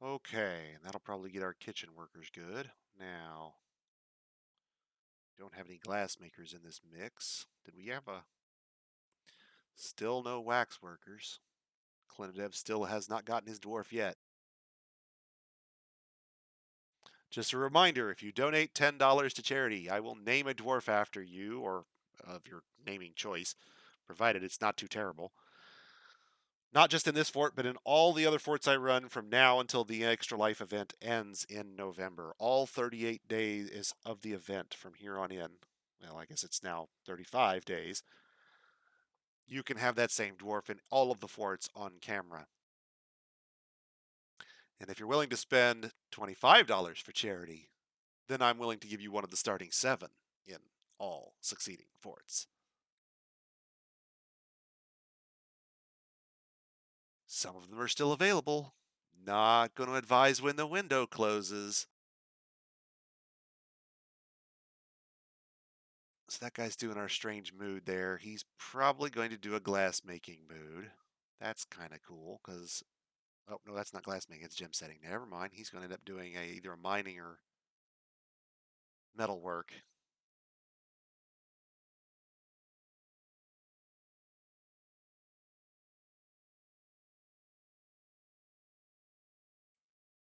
Okay, and that'll probably get our kitchen workers good. Now, don't have any glass makers in this mix. Did we have a... Still no wax workers. Klinidev still has not gotten his dwarf yet. Just a reminder, if you donate $10 to charity, I will name a dwarf after you, or of your naming choice, provided it's not too terrible. Not just in this fort, but in all the other forts I run from now until the Extra Life event ends in November. All 38 days of the event from here on in. Well, I guess it's now 35 days. You can have that same dwarf in all of the forts on camera. And if you're willing to spend $25 for charity, then I'm willing to give you one of the starting 7 in all succeeding forts. Some of them are still available. Not going to advise when the window closes. So that guy's doing our strange mood there. He's probably going to do a glass making mood. That's kind of cool because, oh, no, that's not glass making. It's gem setting. Never mind. He's going to end up doing either a mining or metal work.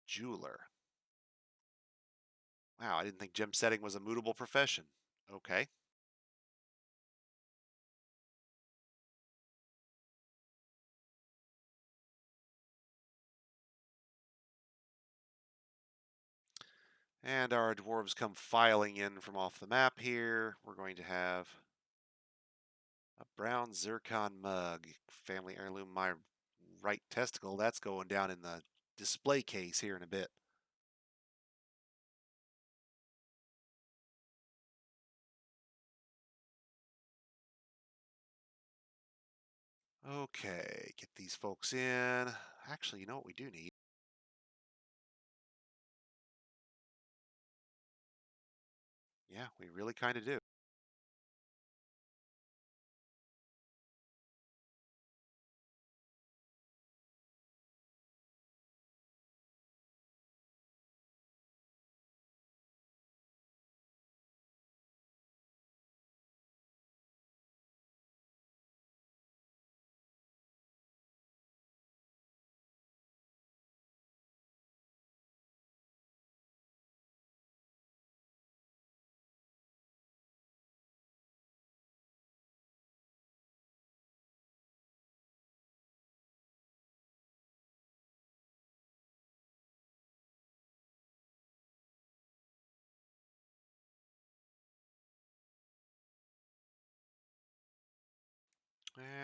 Jeweler. Wow, I didn't think gem setting was a mutable profession. Okay. And our dwarves come filing in from off the map here. We're going to have a brown zircon mug, family heirloom, my right testicle. That's going down in the display case here in a bit. Okay, get these folks in. Actually, you know what we do need? Yeah, we really kind of do.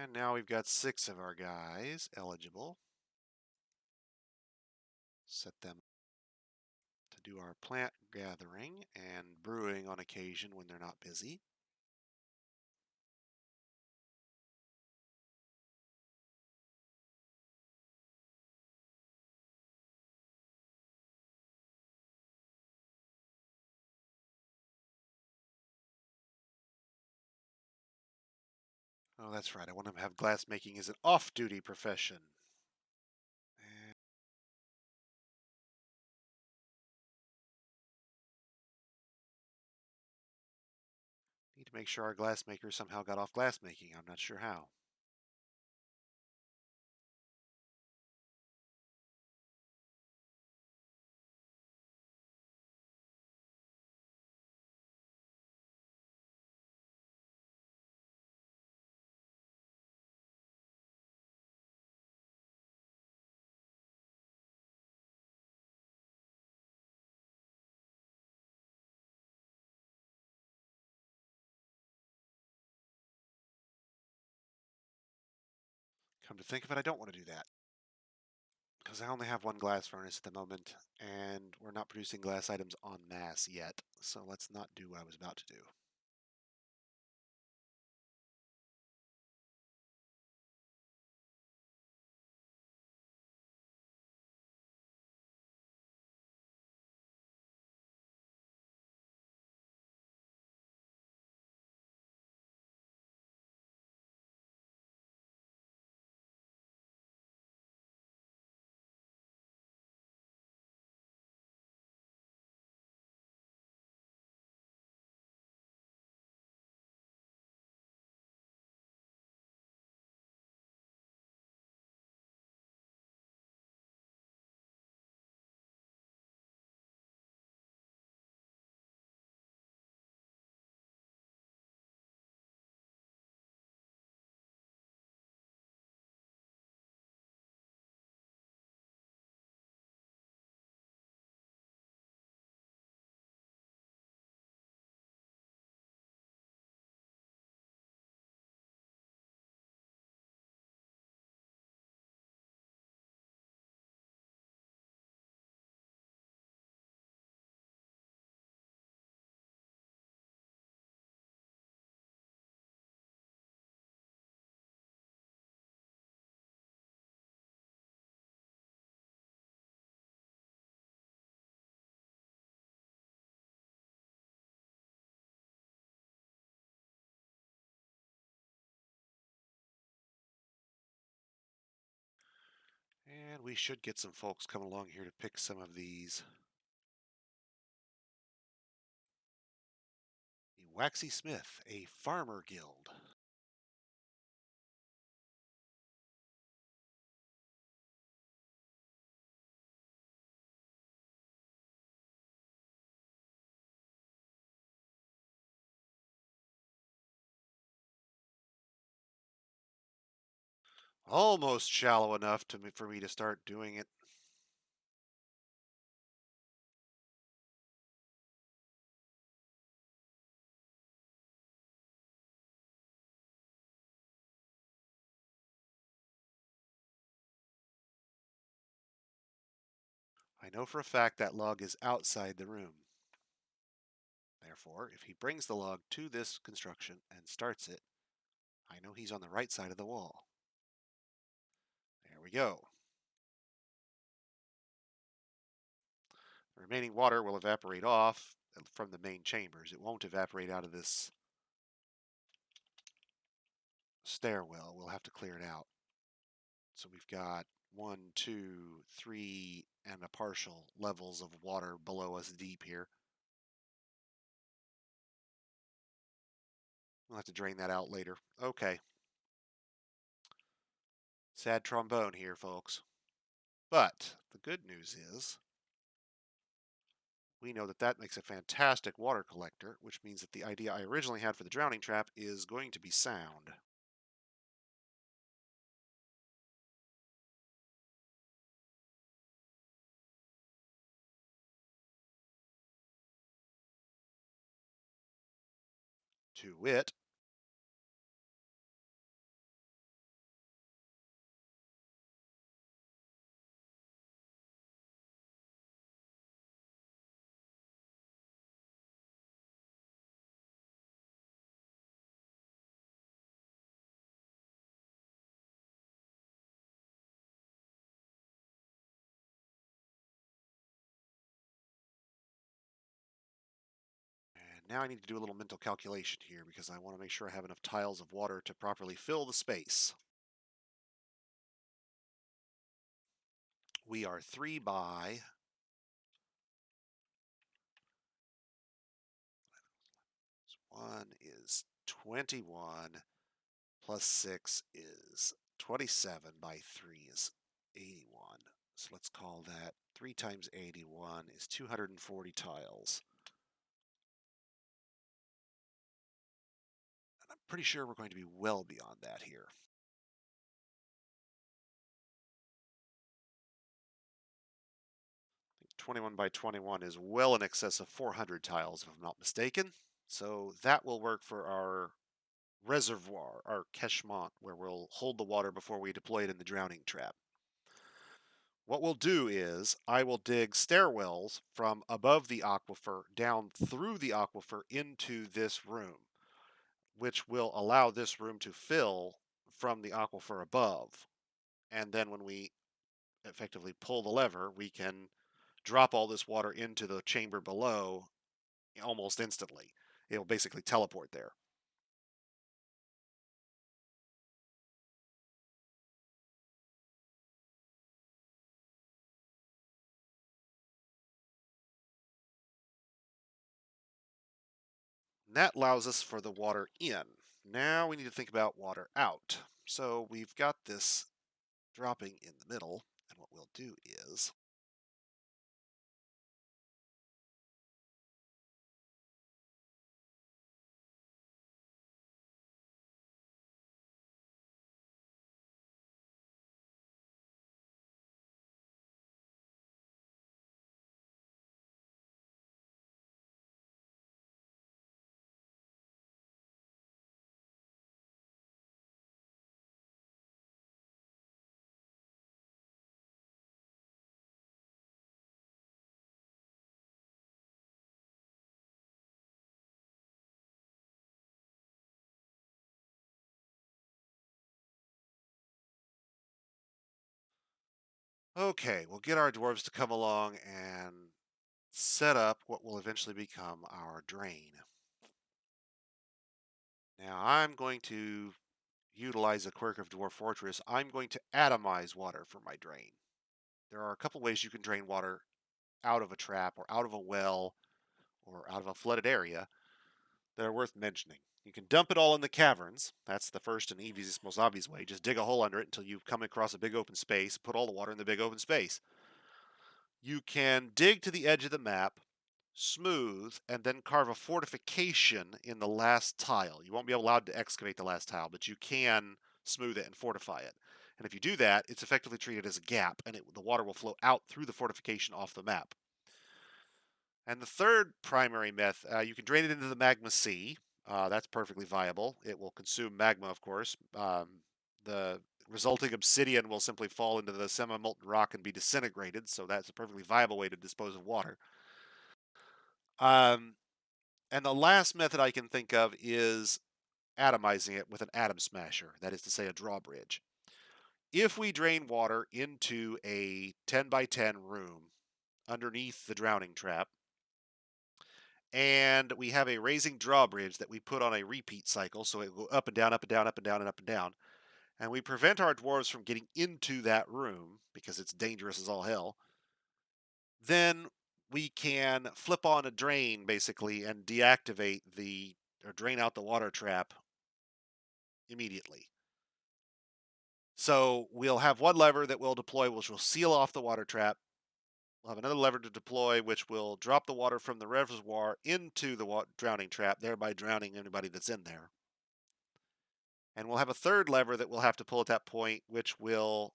And now we've got 6 of our guys eligible. Set them to do our plant gathering and brewing on occasion when they're not busy. Oh, that's right. I want to have glassmaking as an off-duty profession. And need to make sure our glassmaker somehow got off glassmaking. I'm not sure how. Come to think of it, I don't want to do that because I only have one glass furnace at the moment, and we're not producing glass items en masse yet. So let's not do what I was about to do. And we should get some folks coming along here to pick some of these. The Waxy Smith, a farmer guild. Almost shallow enough for me to start doing it. I know for a fact that log is outside the room. Therefore, if he brings the log to this construction and starts it, I know he's on the right side of the wall. There we go. The remaining water will evaporate off from the main chambers. It won't evaporate out of this stairwell. We'll have to clear it out. So we've got 1, 2, 3, and a partial levels of water below us deep here. We'll have to drain that out later. Okay. Sad trombone here, folks. But the good news is we know that that makes a fantastic water collector, which means that the idea I originally had for the drowning trap is going to be sound. To wit, and now I need to do a little mental calculation here because I want to make sure I have enough tiles of water to properly fill the space. We are 3 by 1 is 21 plus 6 is 27 by 3 is 81. So let's call that 3 times 81 is 240 tiles. And I'm pretty sure we're going to be well beyond that here. 21 by 21 is well in excess of 400 tiles, if I'm not mistaken. So that will work for our reservoir, our cachement, where we'll hold the water before we deploy it in the drowning trap. What we'll do is I will dig stairwells from above the aquifer down through the aquifer into this room, which will allow this room to fill from the aquifer above. And then when we effectively pull the lever, we can drop all this water into the chamber below almost instantly. It'll basically teleport there. And that allows us for the water in. Now we need to think about water out. So we've got this dropping in the middle, and what we'll do is okay, we'll get our dwarves to come along and set up what will eventually become our drain. Now I'm going to utilize a quirk of Dwarf Fortress. I'm going to atomize water for my drain. There are a couple ways you can drain water out of a trap or out of a well or out of a flooded area that are worth mentioning. You can dump it all in the caverns. That's the first and easiest, most obvious way. Just dig a hole under it until you come across a big open space, put all the water in the big open space. You can dig to the edge of the map, smooth, and then carve a fortification in the last tile. You won't be allowed to excavate the last tile, but you can smooth it and fortify it. And if you do that, it's effectively treated as a gap, and the water will flow out through the fortification off the map. And the third primary method, you can drain it into the magma sea. That's perfectly viable. It will consume magma, of course. The resulting obsidian will simply fall into the semi-molten rock and be disintegrated, so that's a perfectly viable way to dispose of water. Um, and the last method I can think of is atomizing it with an atom smasher, that is to say, a drawbridge. If we drain water into a 10 by 10 room underneath the drowning trap, and we have a raising drawbridge that we put on a repeat cycle, so it will go up and down, up and down, up and down, and up and down, and we prevent our dwarves from getting into that room because it's dangerous as all hell, then we can flip on a drain basically and deactivate the or drain out the water trap immediately. So we'll have one lever that we'll deploy, which will seal off the water trap. We'll have another lever to deploy, which will drop the water from the reservoir into the drowning trap, thereby drowning anybody that's in there. And we'll have a third lever that we'll have to pull at that point, which we'll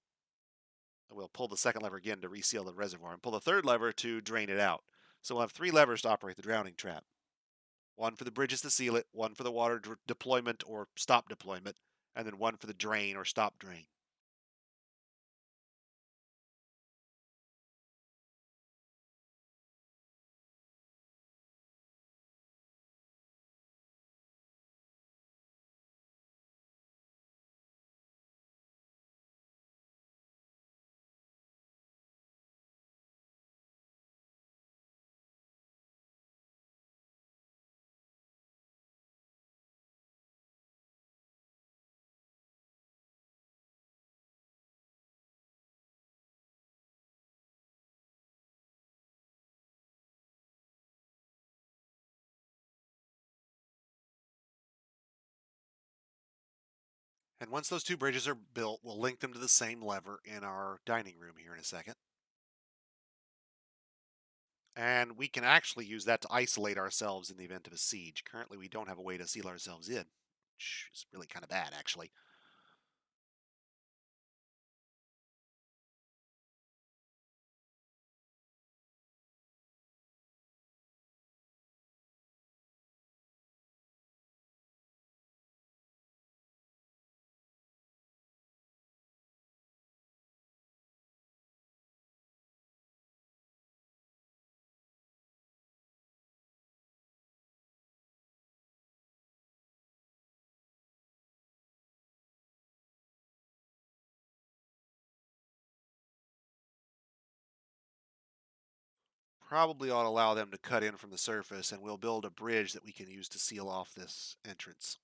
pull the second lever again to reseal the reservoir, and pull the third lever to drain it out. So we'll have three levers to operate the drowning trap. One for the bridges to seal it, one for the water deployment or stop deployment, and then one for the drain or stop drain. And once those two bridges are built, we'll link them to the same lever in our dining room here in a second. And we can actually use that to isolate ourselves in the event of a siege. Currently, we don't have a way to seal ourselves in, which is really kind of bad, actually. Probably ought to allow them to cut in from the surface, and we'll build a bridge that we can use to seal off this entrance.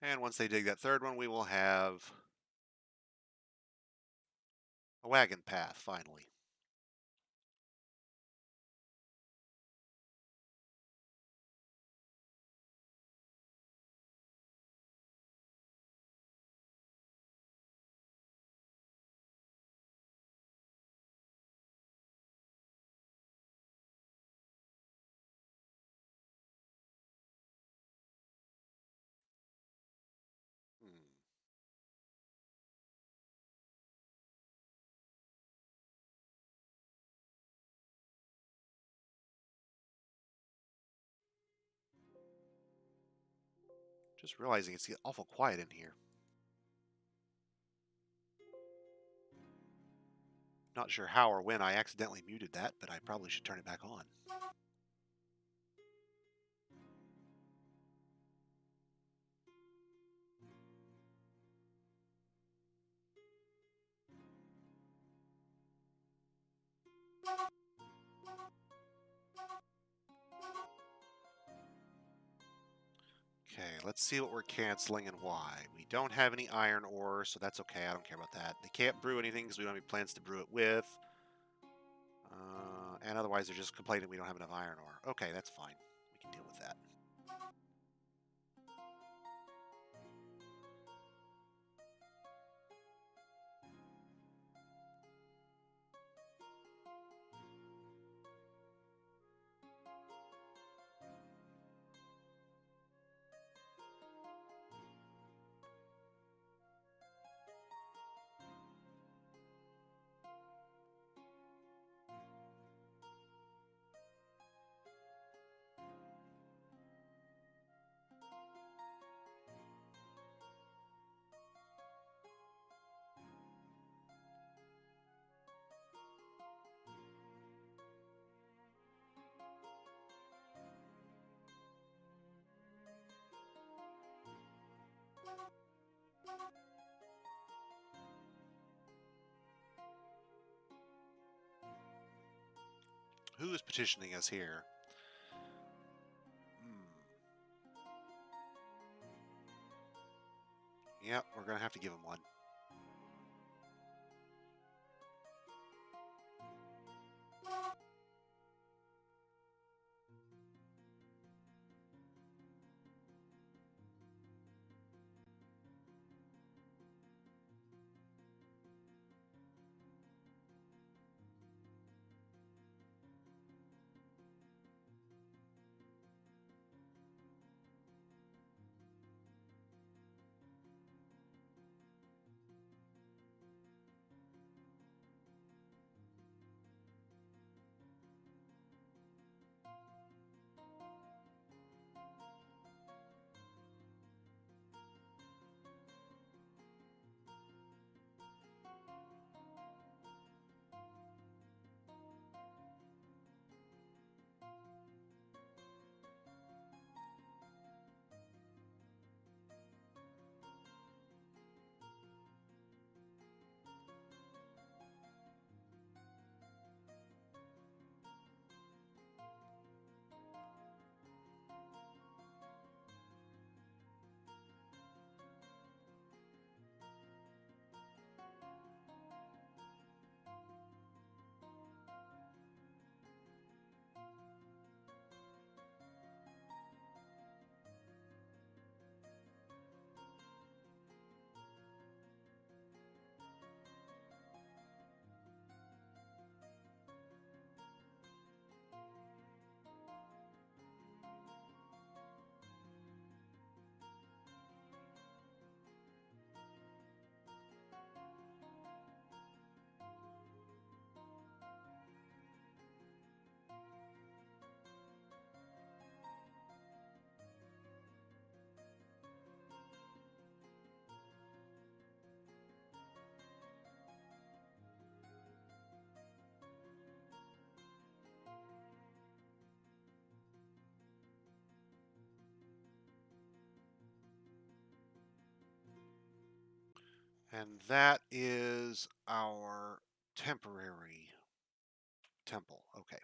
And once they dig that third one, we will have a wagon path, finally. Hmm. Just realizing it's awful quiet in here. Not sure how or when I accidentally muted that, but I probably should turn it back on. Okay, let's see what we're canceling and why. We don't have any iron ore, so that's okay. I don't care about that. They can't brew anything because we don't have any plans to brew it with. And otherwise they're just complaining we don't have enough iron ore. Okay, that's fine. We can deal with that. Who is petitioning us here? Yep, we're going to have to give him one. And that is our temporary temple. Okay.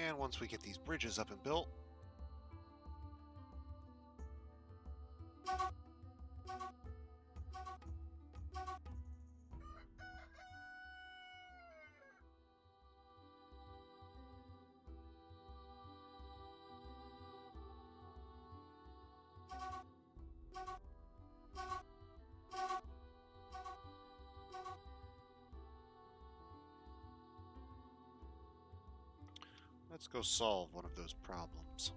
And once we get these bridges up and built, let's go solve one of those problems.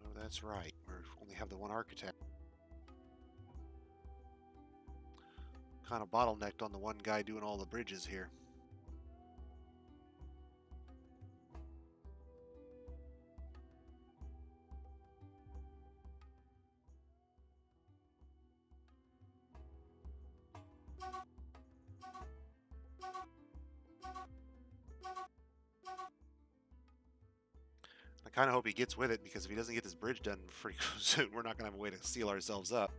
Oh, that's right. We only have the one architect. Kind of bottlenecked on the one guy doing all the bridges here. I kind of hope he gets with it, because if he doesn't get this bridge done pretty soon, we're not going to have a way to seal ourselves up.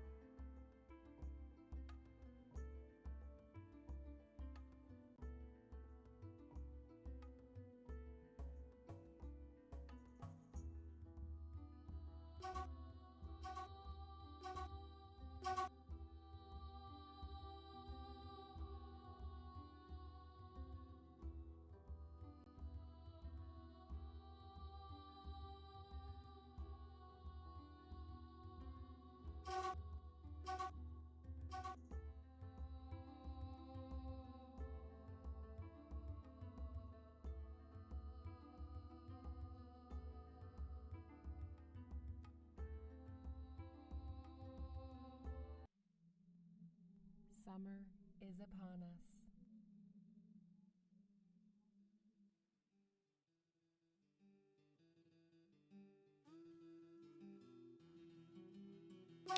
Summer is upon us.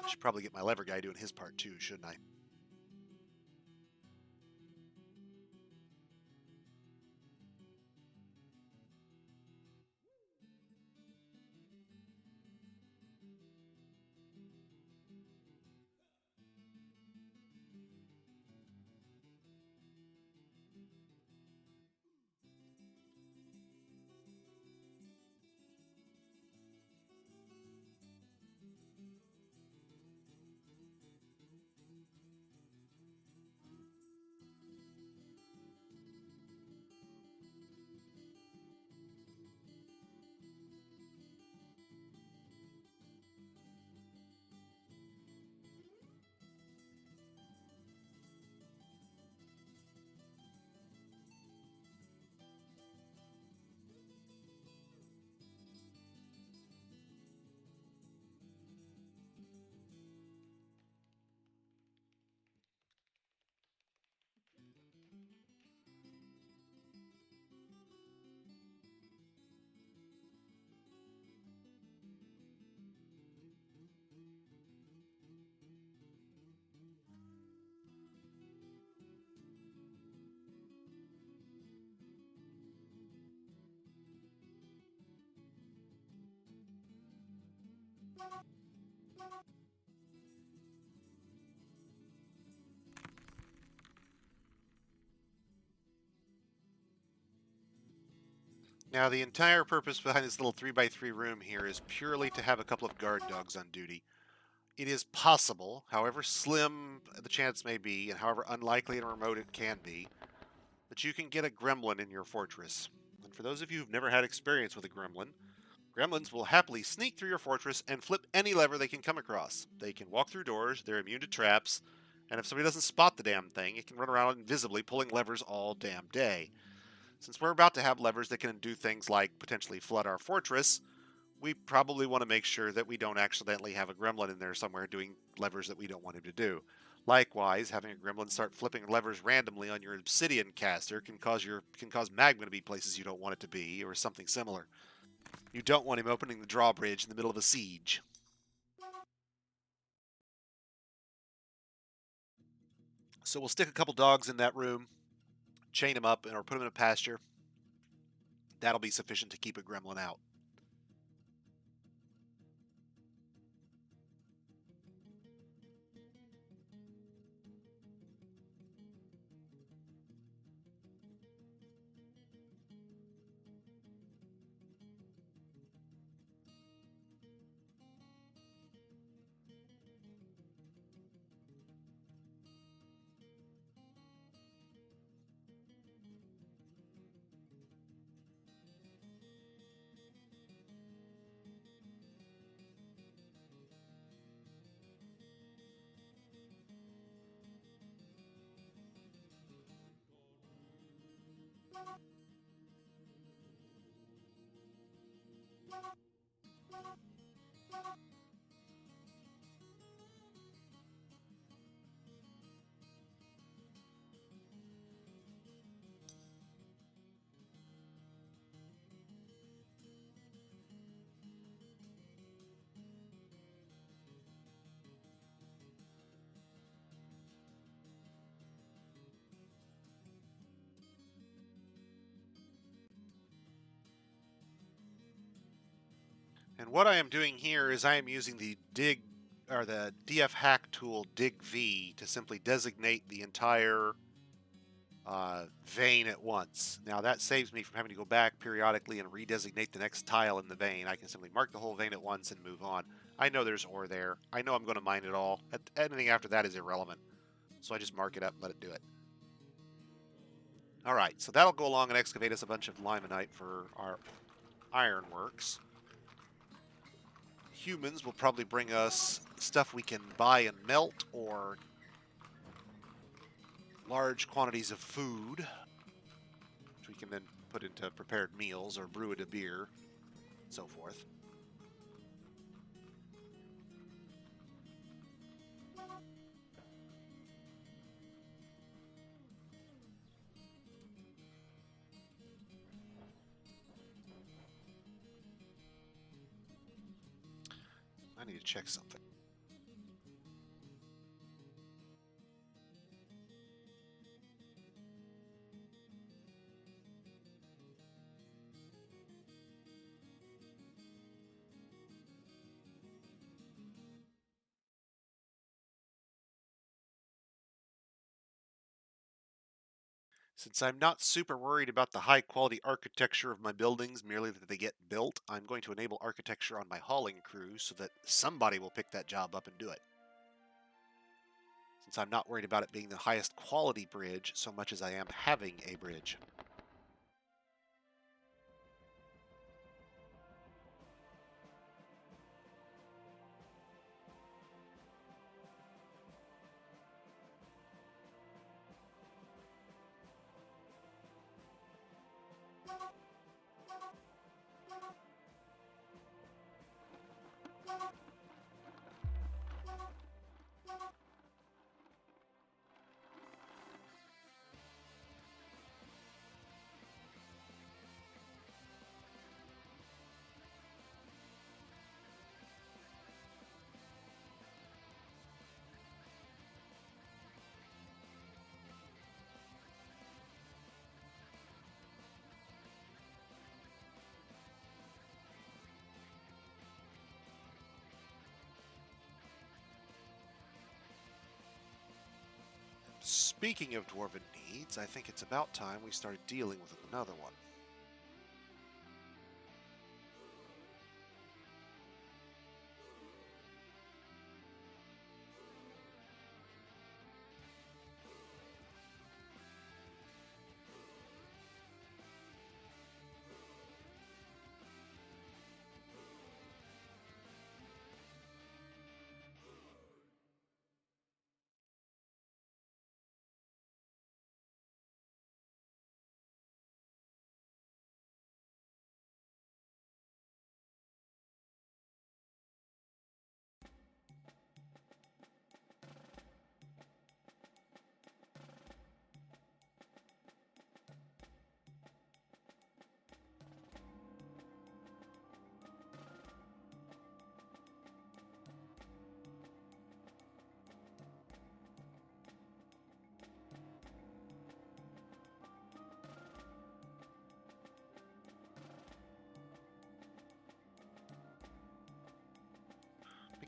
I should probably get my lever guy doing his part too, shouldn't I? Now, the entire purpose behind this little 3x3 room here is purely to have a couple of guard dogs on duty. It is possible, however slim the chance may be, and however unlikely and remote it can be, that you can get a gremlin in your fortress. And for those of you who've never had experience with a gremlin, gremlins will happily sneak through your fortress and flip any lever they can come across. They can walk through doors, they're immune to traps, and if somebody doesn't spot the damn thing, it can run around invisibly pulling levers all damn day. Since we're about to have levers that can do things like potentially flood our fortress, we probably want to make sure that we don't accidentally have a gremlin in there somewhere doing levers that we don't want him to do. Likewise, having a gremlin start flipping levers randomly on your obsidian caster can cause magma to be places you don't want it to be, or something similar. You don't want him opening the drawbridge in the middle of a siege. So we'll stick a couple dogs in that room, chain them up, or put them in a pasture. That'll be sufficient to keep a gremlin out. And what I am doing here is I am using the DF hack tool dig V to simply designate the entire vein at once. Now that saves me from having to go back periodically and redesignate the next tile in the vein. I can simply mark the whole vein at once and move on. I know there's ore there. I know I'm going to mine it all. Anything after that is irrelevant. So I just mark it up and let it do it. Alright, so that'll go along and excavate us a bunch of limonite for our ironworks. Humans will probably bring us stuff we can buy and melt, or large quantities of food, which we can then put into prepared meals or brew it a beer, and so forth. I need to check something. Since I'm not super worried about the high quality architecture of my buildings, merely that they get built, I'm going to enable architecture on my hauling crew so that somebody will pick that job up and do it. Since I'm not worried about it being the highest quality bridge so much as I am having a bridge. Speaking of dwarven needs, I think it's about time we started dealing with another one.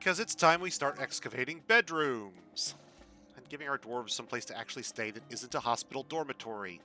Because it's time we start excavating bedrooms and giving our dwarves some place to actually stay that isn't a hospital dormitory.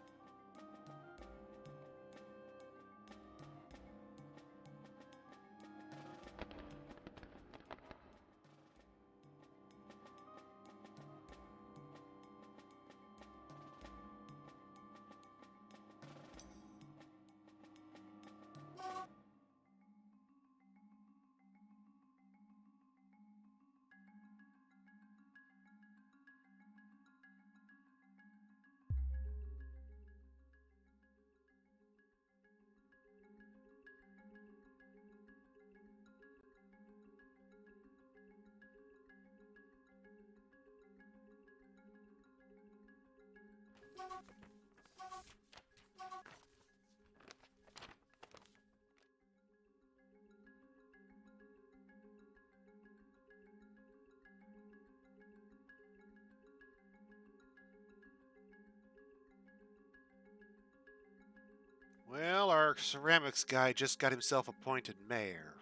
Well, our ceramics guy just got himself appointed mayor.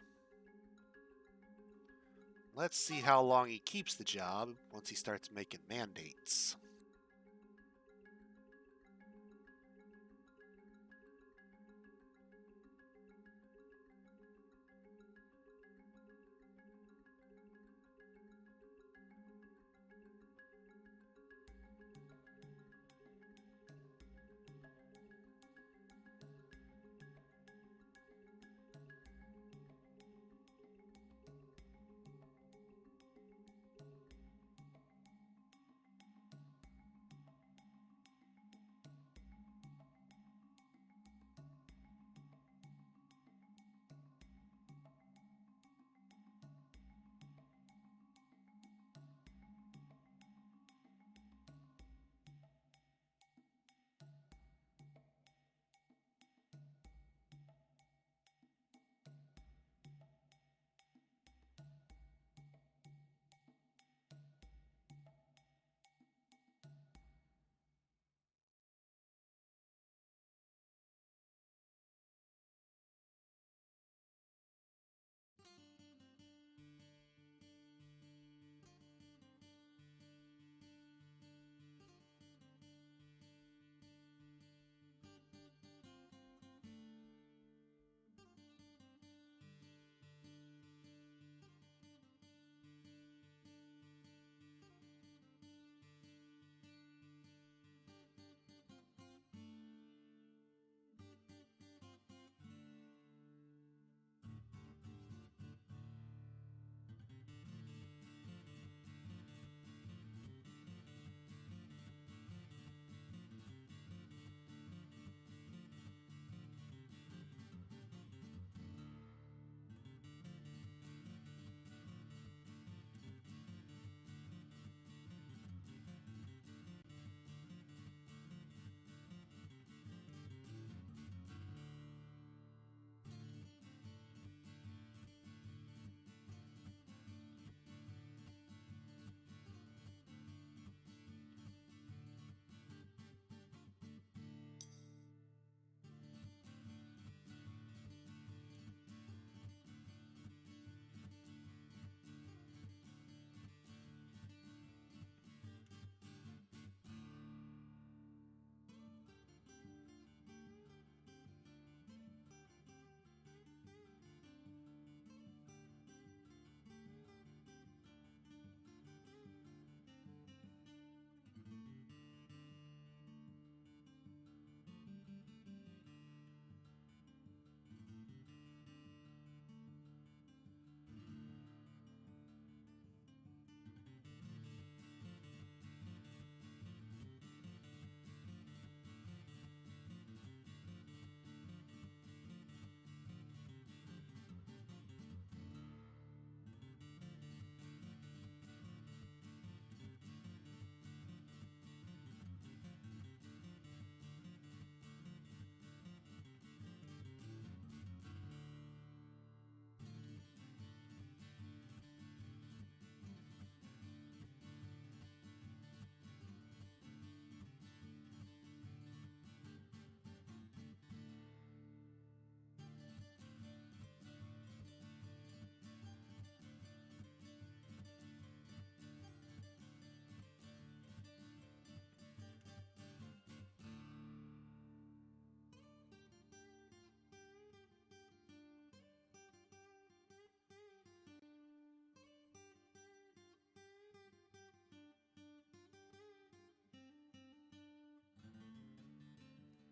Let's see how long he keeps the job once he starts making mandates.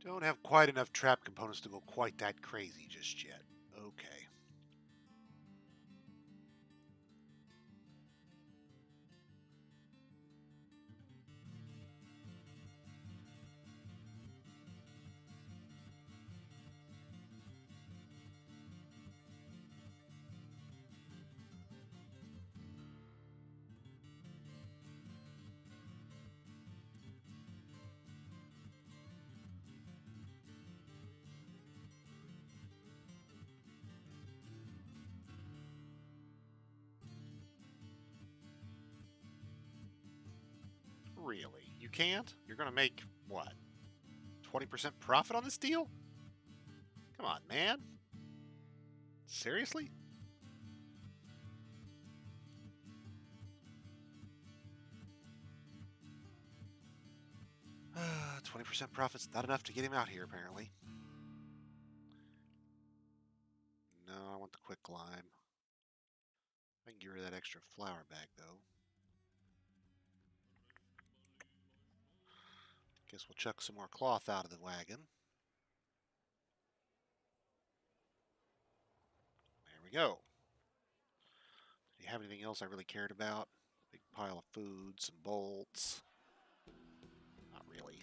Don't have quite enough trap components to go quite that crazy just yet. Okay. Really? You can't? You're going to make, what, 20% profit on this deal? Come on, man. Seriously? 20% profit's not enough to get him out here, apparently. No, I want the quick climb. I can get rid of that extra flour bag, though. Guess we'll chuck some more cloth out of the wagon. There we go. Do you have anything else I really cared about? Big pile of food, some bolts. Not really.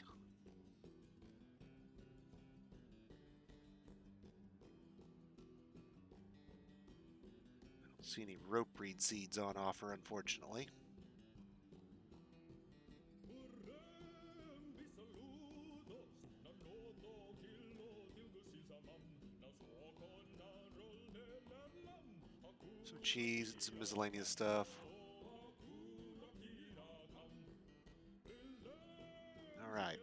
I don't see any rope breed seeds on offer, unfortunately. Some cheese and some miscellaneous stuff. All right.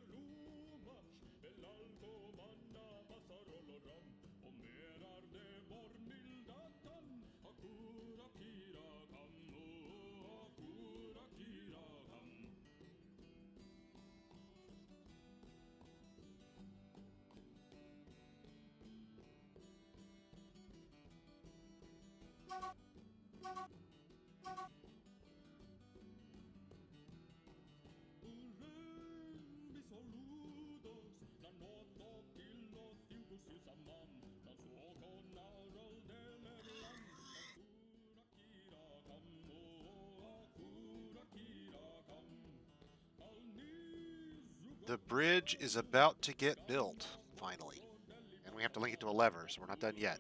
The bridge is about to get built, finally. And we have to link it to a lever, so we're not done yet.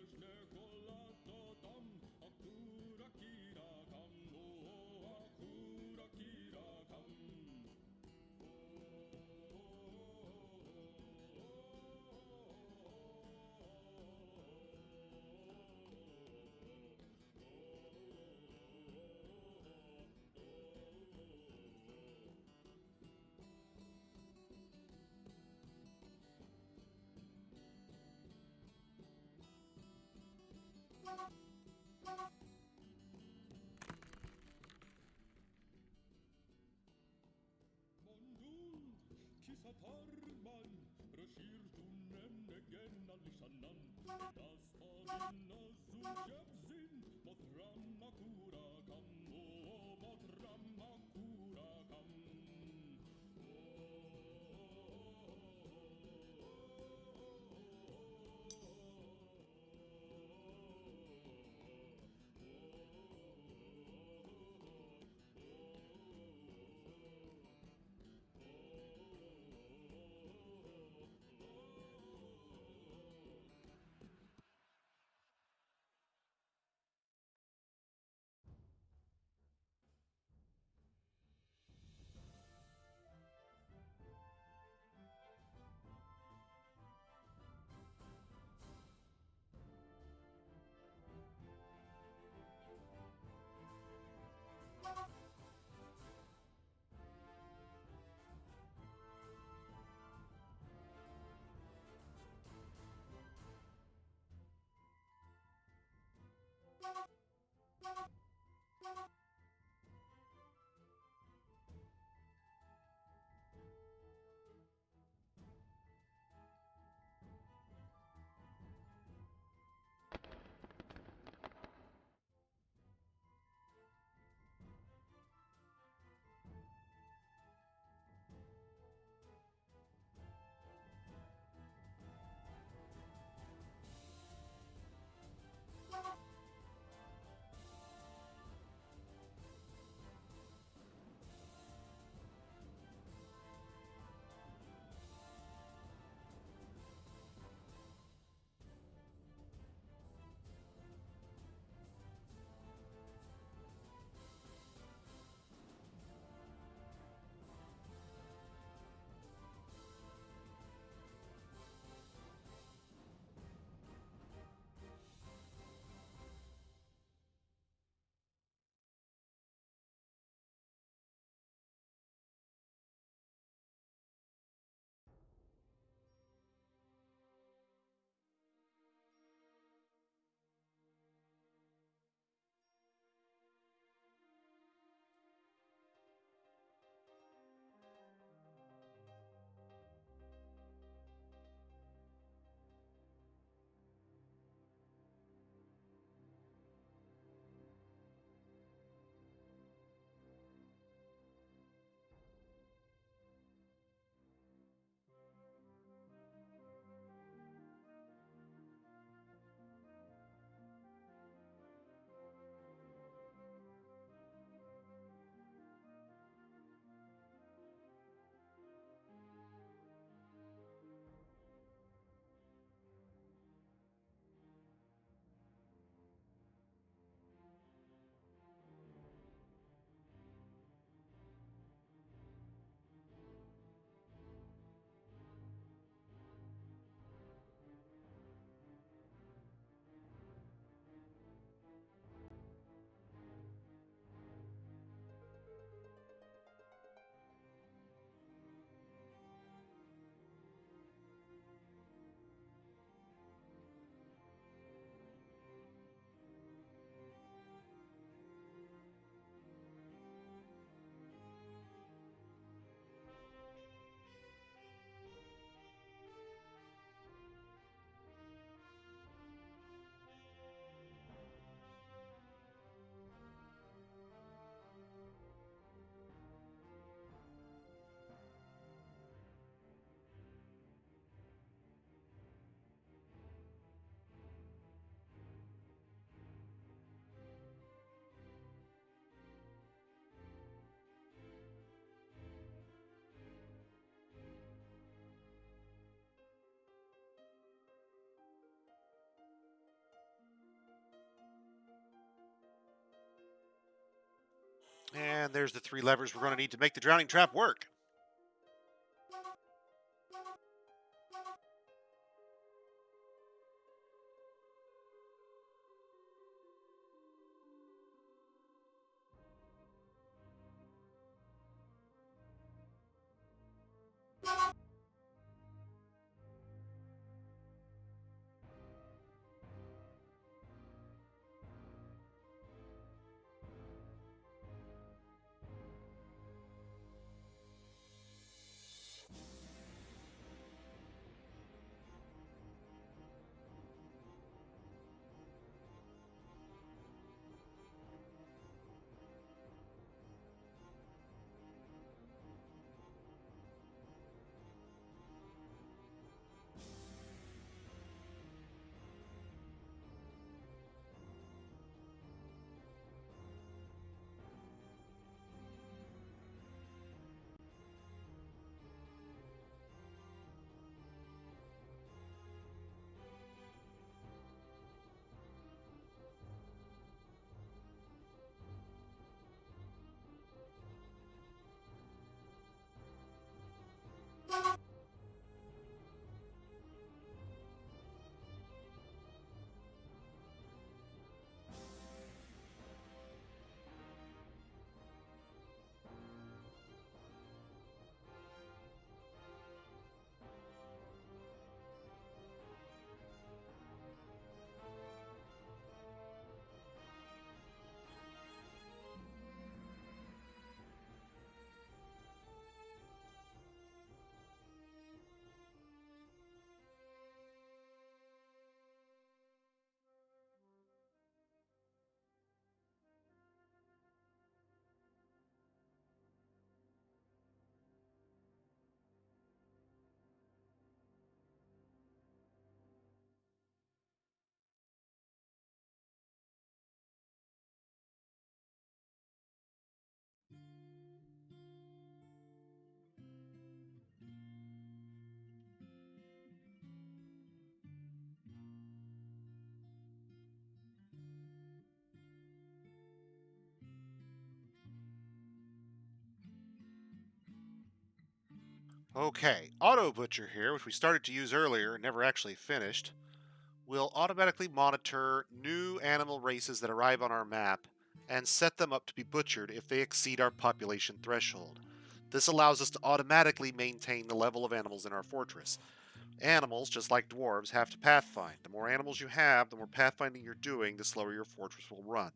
And there's the 3 levers we're going to need to make the drowning trap work. Okay, Auto Butcher here, which we started to use earlier and never actually finished, will automatically monitor new animal races that arrive on our map and set them up to be butchered if they exceed our population threshold. This allows us to automatically maintain the level of animals in our fortress. Animals, just like dwarves, have to pathfind. The more animals you have, the more pathfinding you're doing, the slower your fortress will run.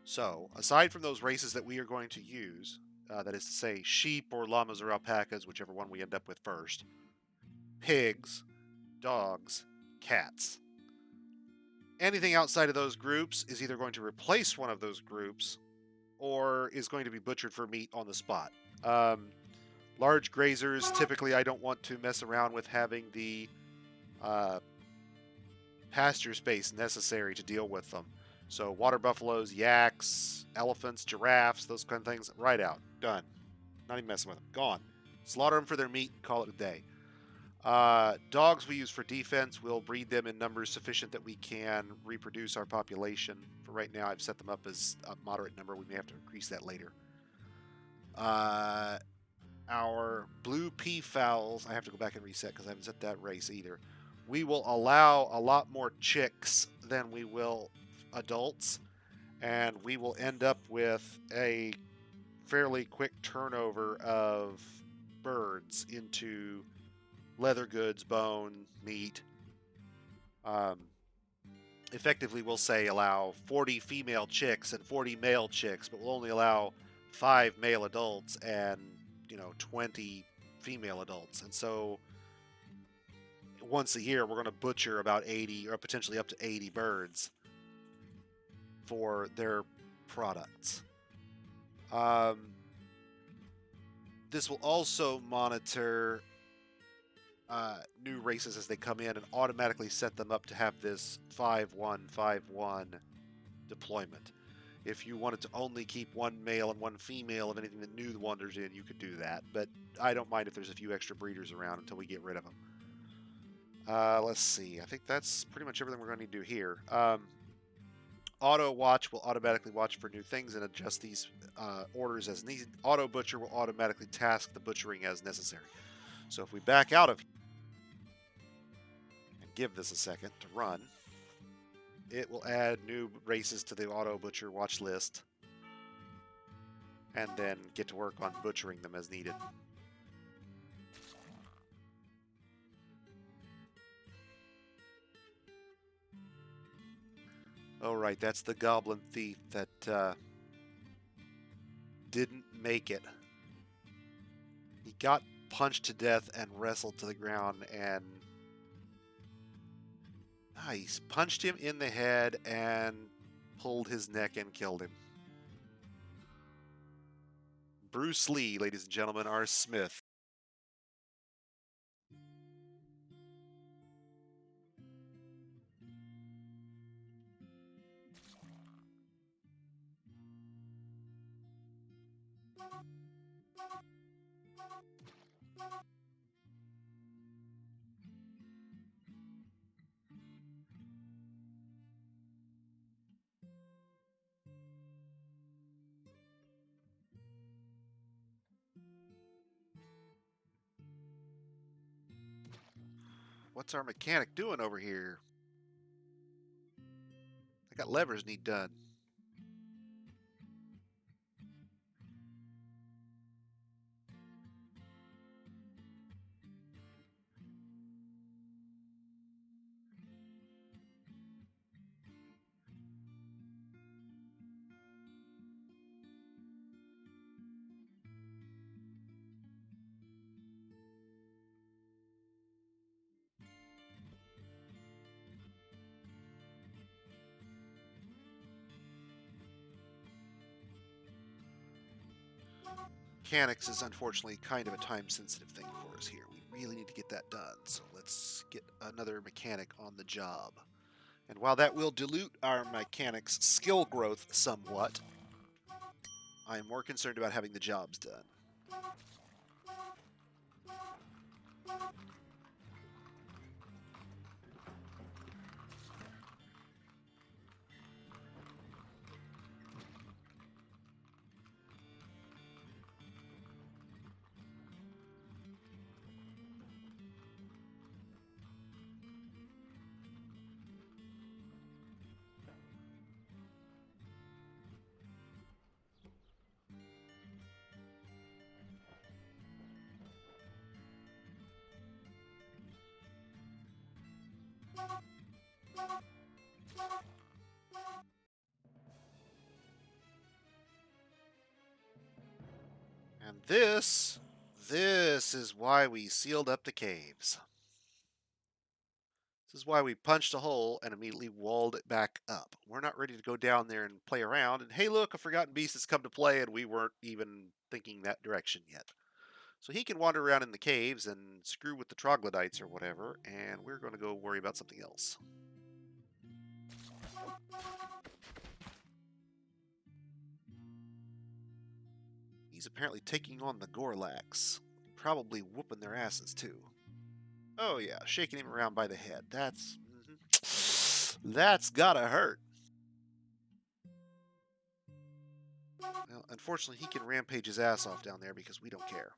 So, aside from those races that we are going to use, that is to say, sheep or llamas or alpacas, whichever one we end up with first, pigs, dogs, cats. Anything outside of those groups is either going to replace one of those groups or is going to be butchered for meat on the spot. Um, Large grazers, typically, I don't want to mess around with having the uh, pasture space necessary to deal with them. So, water buffaloes, yaks, elephants, giraffes, those kind of things, right out. Done. Not even messing with them. Gone. Slaughter them for their meat and call it a day. Dogs we use for defense. We'll breed them in numbers sufficient that we can reproduce our population. For right now, I've set them up as a moderate number. We may have to increase that later. Our blue peafowls, I have to go back and reset because I haven't set that race either. We will allow a lot more chicks than we will adults, and we will end up with a fairly quick turnover of birds into leather goods, bone, meat. Um, Effectively, we'll say allow 40 female chicks and 40 male chicks, but we'll only allow 5 male adults and 20 female adults. And so once a year, we're going to butcher about 80 or potentially up to 80 birds for their products. This will also monitor new races as they come in and automatically set them up to have this 5-1-5-1 deployment. If you wanted to only keep one male and one female of anything that new wanders in, you could do that. But I don't mind if there's a few extra breeders around until we get rid of them. Let's see. I think that's pretty much everything we're going to need to do here. Auto watch will automatically watch for new things and adjust these orders as needed. Auto butcher will automatically task the butchering as necessary. So if we back out of here and give this a second to run, it will add new races to the auto butcher watch list and then get to work on butchering them as needed. Oh, right, that's the goblin thief that didn't make it. He got punched to death and wrestled to the ground, and nice, punched him in the head and pulled his neck and killed him. Bruce Lee, ladies and gentlemen, our Smith. What's our mechanic doing over here? I got levers need done. Mechanics is unfortunately kind of a time-sensitive thing for us here. We really need to get that done, so let's get another mechanic on the job. And while that will dilute our mechanics' skill growth somewhat, I am more concerned about having the jobs done. And this is why we sealed up the caves. This is why we punched a hole and immediately walled it back up. We're not ready to go down there and play around. And hey, look, a forgotten beast has come to play, and we weren't even thinking that direction yet. So he can wander around in the caves and screw with the troglodytes or whatever, and we're going to go worry about something else. He's apparently taking on the Gorlax. Probably whooping their asses, too. Oh, yeah, shaking him around by the head. That's gotta hurt. Well, unfortunately, he can rampage his ass off down there because we don't care.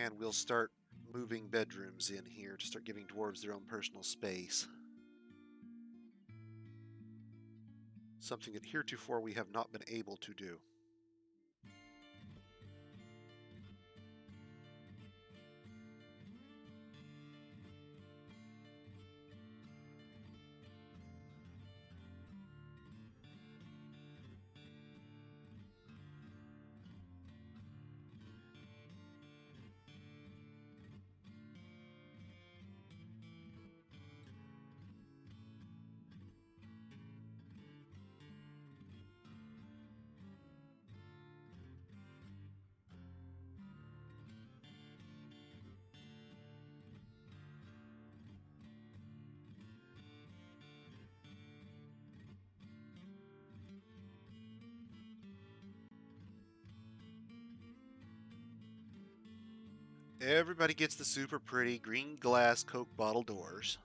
And we'll start moving bedrooms in here to start giving dwarves their own personal space. Something that heretofore we have not been able to do. Everybody gets the super pretty green glass Coke bottle doors,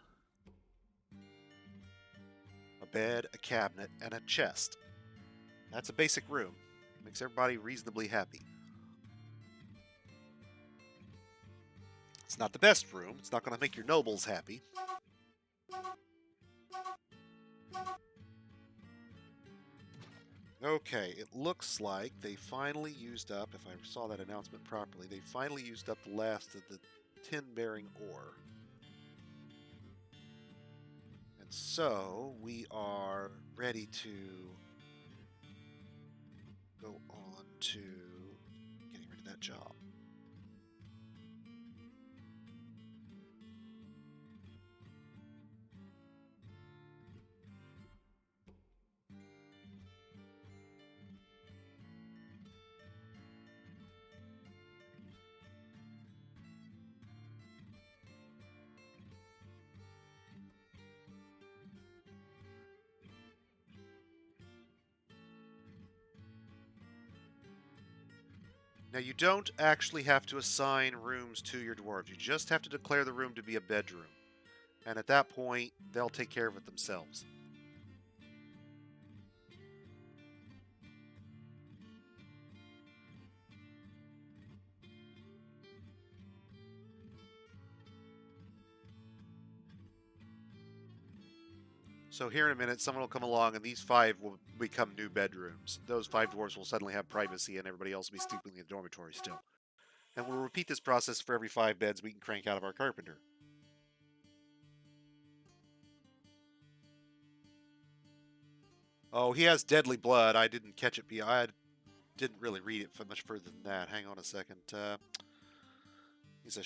a bed, a cabinet, and a chest. That's a basic room. Makes everybody reasonably happy. It's not the best room. It's not going to make your nobles happy. Okay, it looks like they finally used up, if I saw that announcement properly, they finally used up the last of the tin-bearing ore. And so we are ready to go on to getting rid of that job. Now, you don't actually have to assign rooms to your dwarves. You just have to declare the room to be a bedroom. And at that point, they'll take care of it themselves. So here in a minute, someone will come along, and these 5 will become new bedrooms. Those 5 dwarves will suddenly have privacy, and everybody else will be sleeping in the dormitory still. And we'll repeat this process for every 5 beds we can crank out of our carpenter. Oh, he has deadly blood. I didn't catch it. I didn't really read it for much further than that. Hang on a second. He's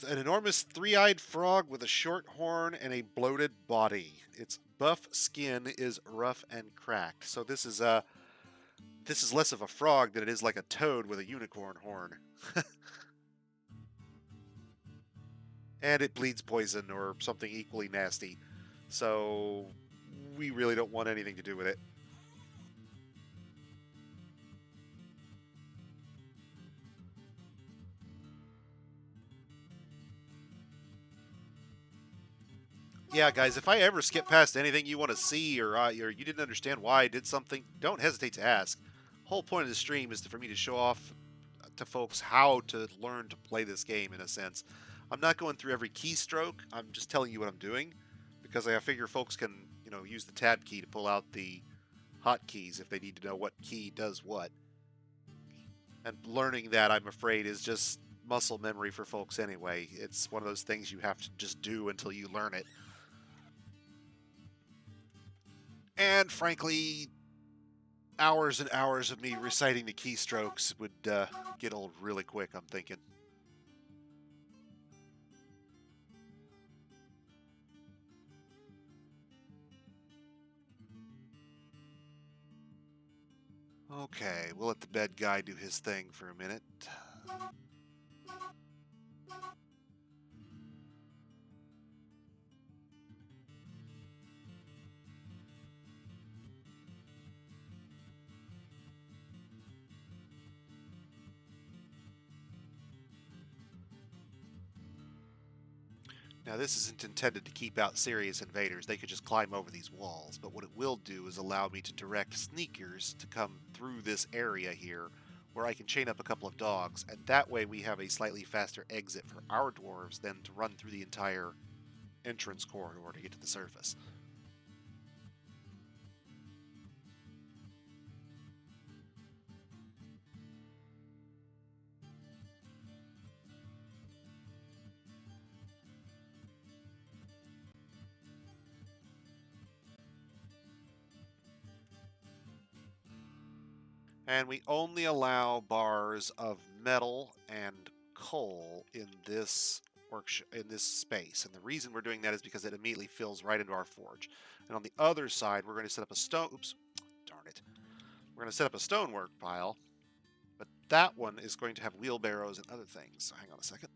an enormous 3-eyed frog with a short horn and a bloated body. Its buff skin is rough and cracked. So this is less of a frog than it is like a toad with a unicorn horn. And it bleeds poison or something equally nasty. So we really don't want anything to do with it. Yeah, guys, if I ever skip past anything you want to see or you didn't understand why I did something, don't hesitate to ask. Whole point of the stream is for me to show off to folks how to learn to play this game in a sense. I'm not going through every keystroke. I'm just telling you what I'm doing because I figure folks can, use the tab key to pull out the hotkeys if they need to know what key does what. And learning that, I'm afraid, is just muscle memory for folks anyway. It's one of those things you have to just do until you learn it. And frankly, hours and hours of me reciting the keystrokes would get old really quick, I'm thinking. Okay, we'll let the bed guy do his thing for a minute. Now, this isn't intended to keep out serious invaders. They could just climb over these walls, but what it will do is allow me to direct sneakers to come through this area here, where I can chain up a couple of dogs, and that way we have a slightly faster exit for our dwarves than to run through the entire entrance corridor to get to the surface. And we only allow bars of metal and coal in this in this space. And the reason we're doing that is because it immediately fills right into our forge. And on the other side, we're going to set up a stone. Oops, darn it. We're going to set up a stonework pile, but that one is going to have wheelbarrows and other things. So hang on a second.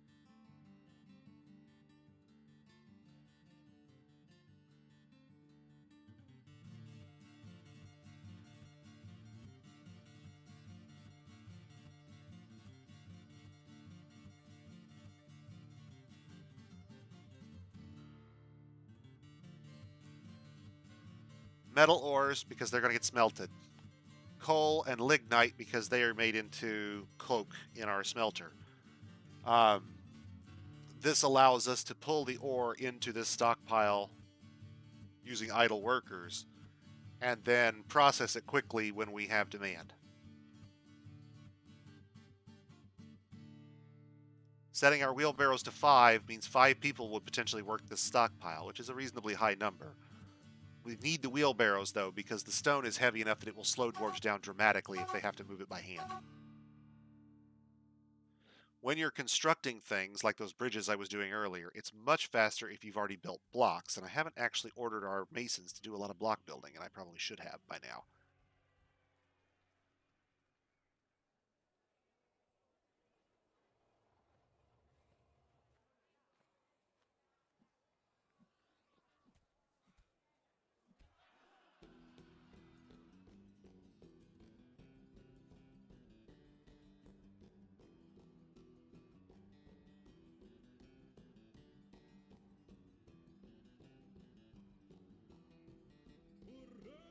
Metal ores, because they're going to get smelted. Coal and lignite, because they are made into coke in our smelter. This allows us to pull the ore into this stockpile using idle workers, and then process it quickly when we have demand. Setting our wheelbarrows to 5 means 5 people would potentially work this stockpile, which is a reasonably high number. We need the wheelbarrows, though, because the stone is heavy enough that it will slow dwarves down dramatically if they have to move it by hand. When you're constructing things like those bridges I was doing earlier, it's much faster if you've already built blocks, and I haven't actually ordered our masons to do a lot of block building, and I probably should have by now.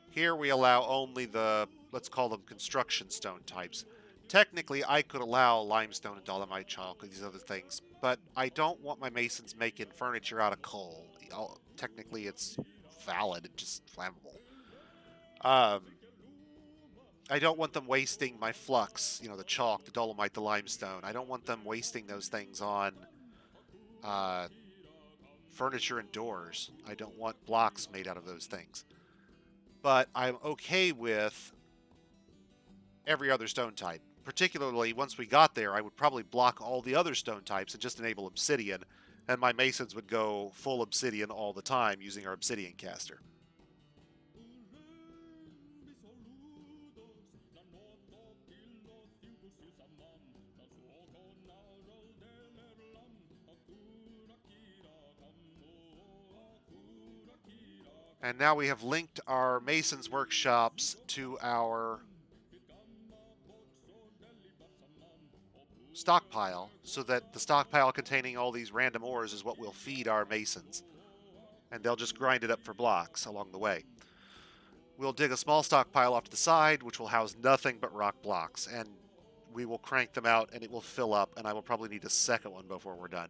Here we allow only the, let's call them construction stone types. Technically, I could allow limestone and dolomite chalk and these other things, but I don't want my masons making furniture out of coal. Technically, it's valid and just flammable. I don't want them wasting my flux, the chalk, the dolomite, the limestone. I don't want them wasting those things on furniture and doors. I don't want blocks made out of those things. But I'm okay with every other stone type. Particularly, once we got there, I would probably block all the other stone types and just enable obsidian, and my masons would go full obsidian all the time using our obsidian caster. And now we have linked our masons' workshops to our stockpile, so that the stockpile containing all these random ores is what will feed our masons, and they'll just grind it up for blocks along the way. We'll dig a small stockpile off to the side, which will house nothing but rock blocks, and we will crank them out and it will fill up, and I will probably need a second one before we're done.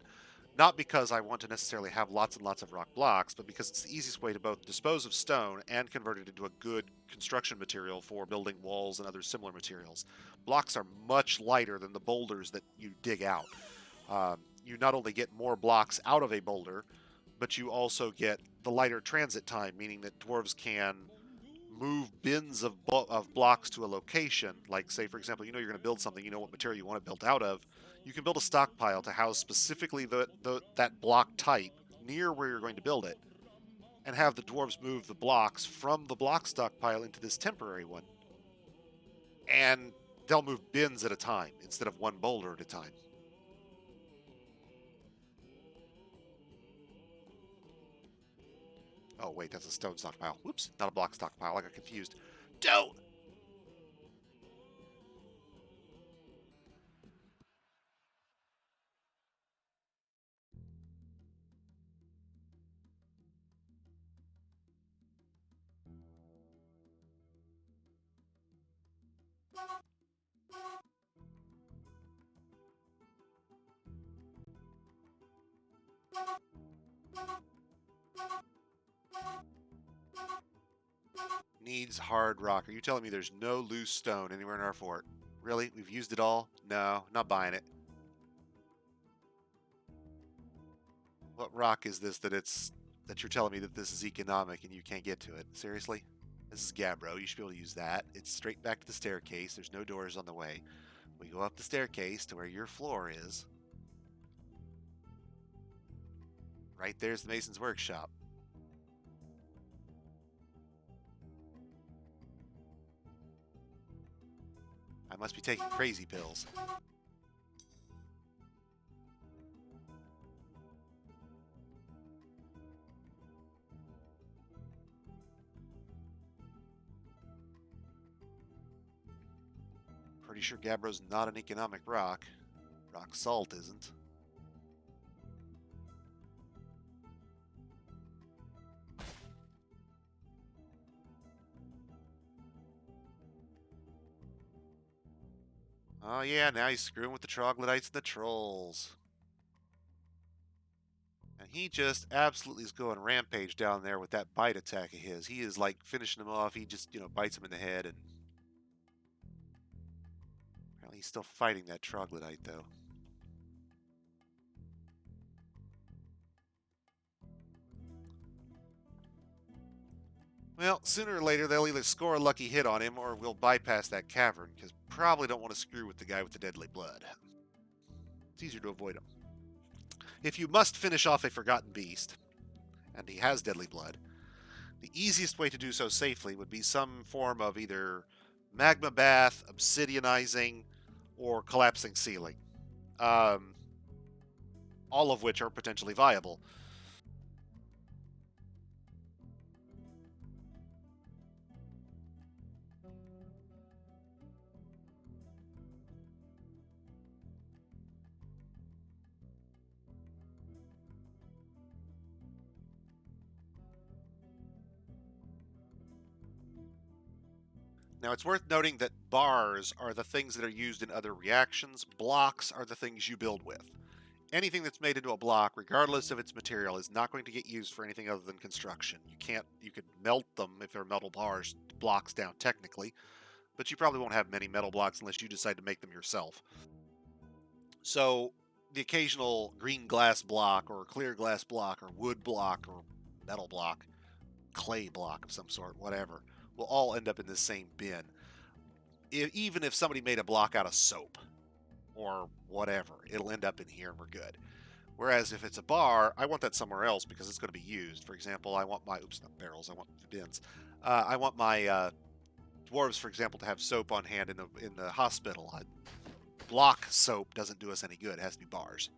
Not because I want to necessarily have lots and lots of rock blocks, but because it's the easiest way to both dispose of stone and convert it into a good construction material for building walls and other similar materials. Blocks are much lighter than the boulders that you dig out. You not only get more blocks out of a boulder, but you also get the lighter transit time, meaning that dwarves can move bins of blocks to a location. Like, say, for example, you're going to build something, you know what material you want it built out of. You can build a stockpile to house specifically that block type near where you're going to build it, and have the dwarves move the blocks from the block stockpile into this temporary one. And they'll move bins at a time instead of one boulder at a time. Oh, wait, that's a stone stockpile. Whoops, not a block stockpile. I got confused. Don't! Needs hard rock. Are you telling me there's no loose stone anywhere in our fort? Really? We've used it all? No, not buying it. What rock is this that you're telling me that this is economic and you can't get to it? Seriously? This is gabbro. You should be able to use that. It's straight back to the staircase. There's no doors on the way. We go up the staircase to where your floor is. Right there's the mason's workshop. I must be taking crazy pills. Pretty sure gabbro's not an economic rock. Rock salt isn't. Oh yeah, now he's screwing with the troglodytes and the trolls. And he just absolutely is going rampage down there with that bite attack of his. He is like finishing him off. He just, bites him in the head, and apparently he's still fighting that troglodyte though. Well, sooner or later they'll either score a lucky hit on him or we'll bypass that cavern, because probably don't want to screw with the guy with the deadly blood. It's easier to avoid him. If you must finish off a forgotten beast, and he has deadly blood, the easiest way to do so safely would be some form of either magma bath, obsidianizing, or collapsing ceiling. Um, all of which are potentially viable. Now, it's worth noting that bars are the things that are used in other reactions, blocks are the things you build with. Anything that's made into a block, regardless of its material, is not going to get used for anything other than construction. You could melt them if they're metal bars, blocks down technically, but you probably won't have many metal blocks unless you decide to make them yourself. So, the occasional green glass block, or clear glass block, or wood block, or metal block, clay block of some sort, whatever, will all end up in the same bin. Even if somebody made a block out of soap or whatever, it'll end up in here and we're good. Whereas if it's a bar, I want that somewhere else because it's going to be used. For example, I want my not barrels, I want bins. I want my dwarves, for example, to have soap on hand in the hospital. Block soap doesn't do us any good. It has to be bars.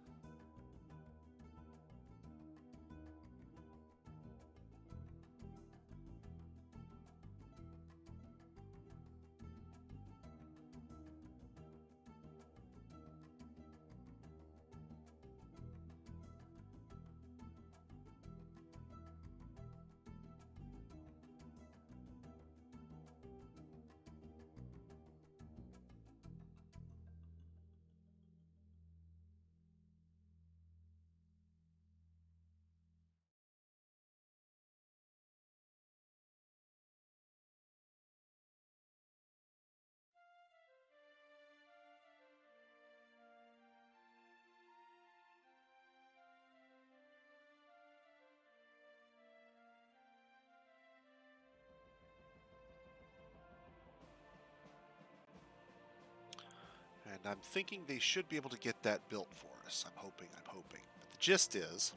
And I'm thinking they should be able to get that built for us. I'm hoping. But the gist is,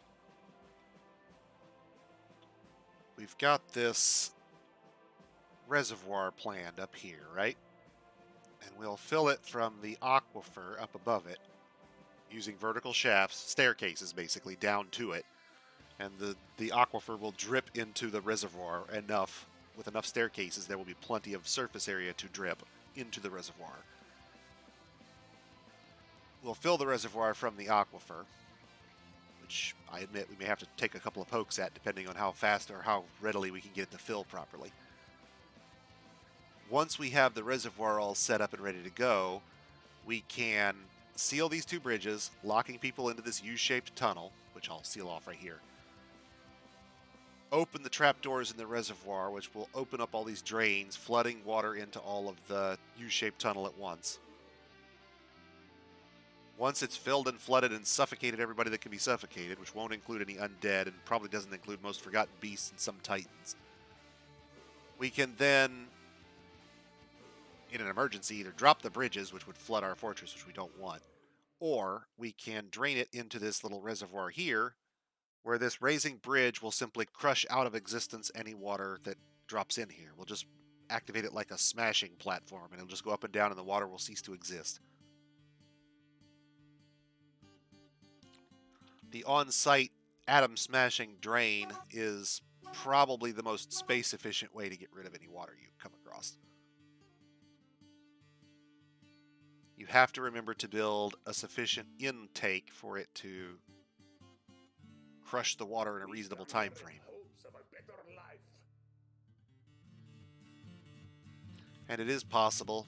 we've got this reservoir planned up here, right? And we'll fill it from the aquifer up above it using vertical shafts, staircases basically, down to it. And the aquifer will drip into the reservoir enough. With enough staircases, there will be plenty of surface area to drip into the reservoir. We'll fill the reservoir from the aquifer, which I admit we may have to take a couple of pokes at depending on how fast or how readily we can get it to fill properly. Once we have the reservoir all set up and ready to go, we can seal these two bridges, locking people into this U-shaped tunnel, which I'll seal off right here. Open the trapdoors in the reservoir, which will open up all these drains, flooding water into all of the U-shaped tunnel at once. Once it's filled and flooded and suffocated everybody that can be suffocated, which won't include any undead and probably doesn't include most forgotten beasts and some titans, we can then, in an emergency, either drop the bridges, which would flood our fortress, which we don't want, or we can drain it into this little reservoir here, where this raising bridge will simply crush out of existence any water that drops in here. We'll just activate it like a smashing platform, and it'll just go up and down, and the water will cease to exist. The on-site atom smashing drain is probably the most space efficient way to get rid of any water you come across. You have to remember to build a sufficient intake for it to crush the water in a reasonable time frame. And it is possible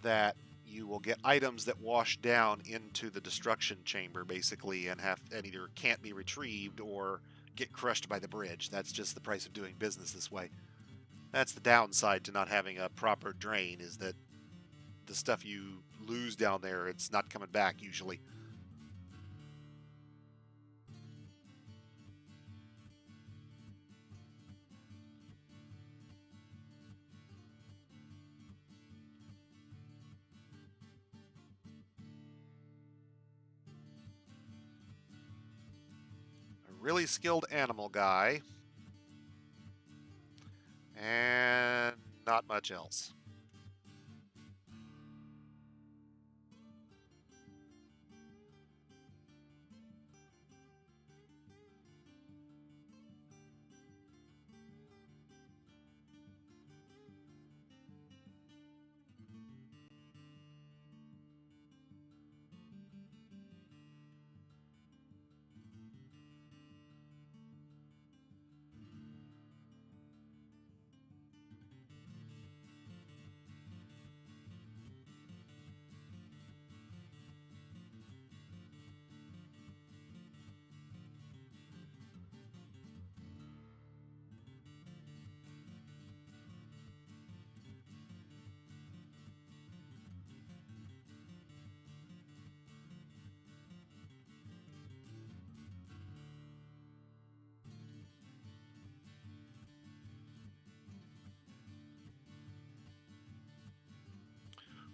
that you will get items that wash down into the destruction chamber, basically, and either can't be retrieved or get crushed by the bridge. That's just the price of doing business this way. That's the downside to not having a proper drain, is that the stuff you lose down there, it's not coming back usually. A really skilled animal guy, and not much else.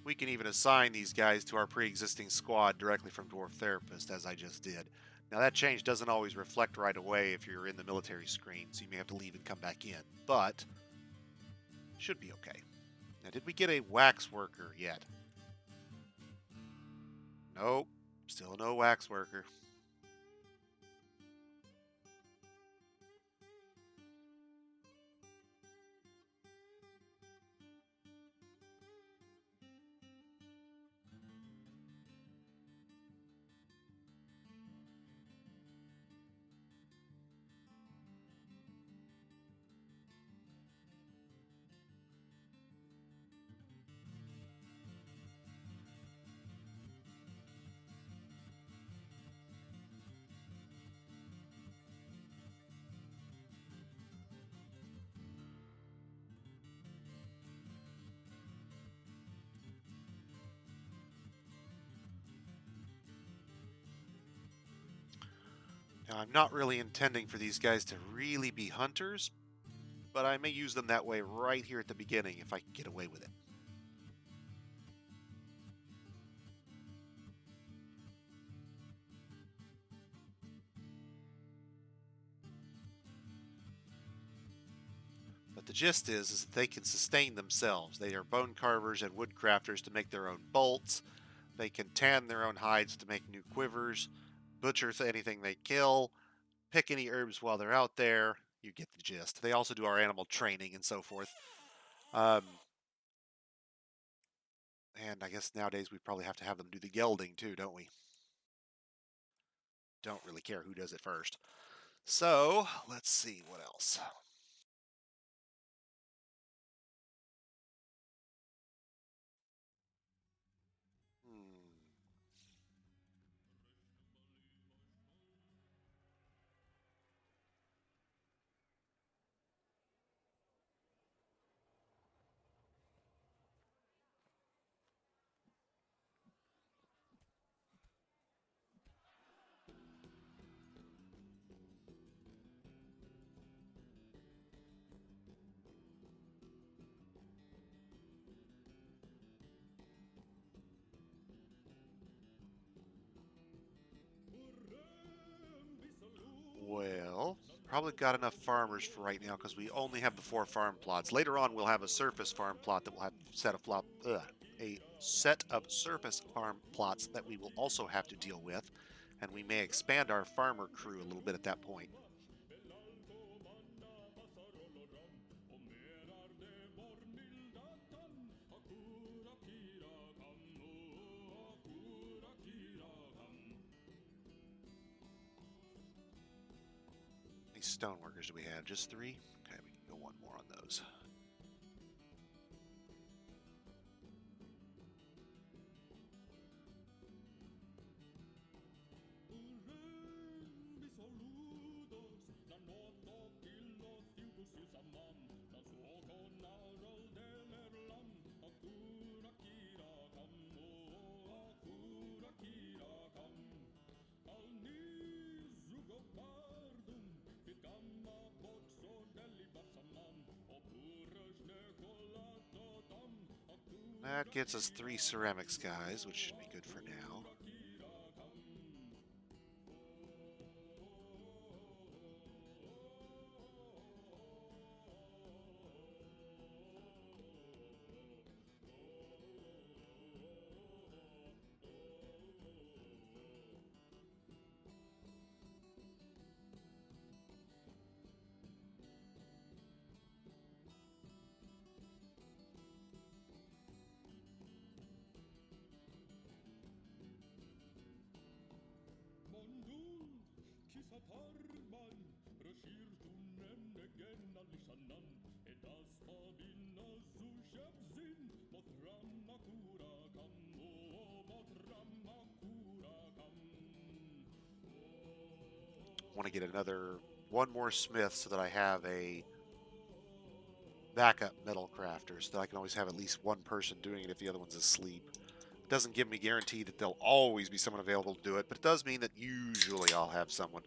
We can even assign these guys to our pre-existing squad directly from Dwarf Therapist, as I just did. Now that change doesn't always reflect right away if you're in the military screen, so you may have to leave and come back in, but should be okay. Now, did we get a wax worker yet? Nope, still no wax worker. Now, I'm not really intending for these guys to really be hunters, but I may use them that way right here at the beginning if I can get away with it. But the gist is that they can sustain themselves. They are bone carvers and wood crafters to make their own bolts. They can tan their own hides to make new quivers, butcher anything they kill, pick any herbs while they're out there. You get the gist. They also do our animal training and so forth. And I guess nowadays we probably have to have them do the gelding too, don't we? Don't really care who does it first. So, let's see what else. Hmm. Well, probably got enough farmers for right now because we only have the 4 farm plots. Later on, we'll have a surface farm plot that will have a set of surface farm plots that we will also have to deal with, and we may expand our farmer crew a little bit at that point. How many stoneworkers do we have? Just 3? Okay, we can go 1 more on those. That gets us 3 ceramics guys, which should be good for now. Want to get one more smith so that I have a backup metal crafter so that I can always have at least one person doing it if the other one's asleep. It doesn't give me guarantee that there'll always be someone available to do it, but it does mean that usually I'll have someone.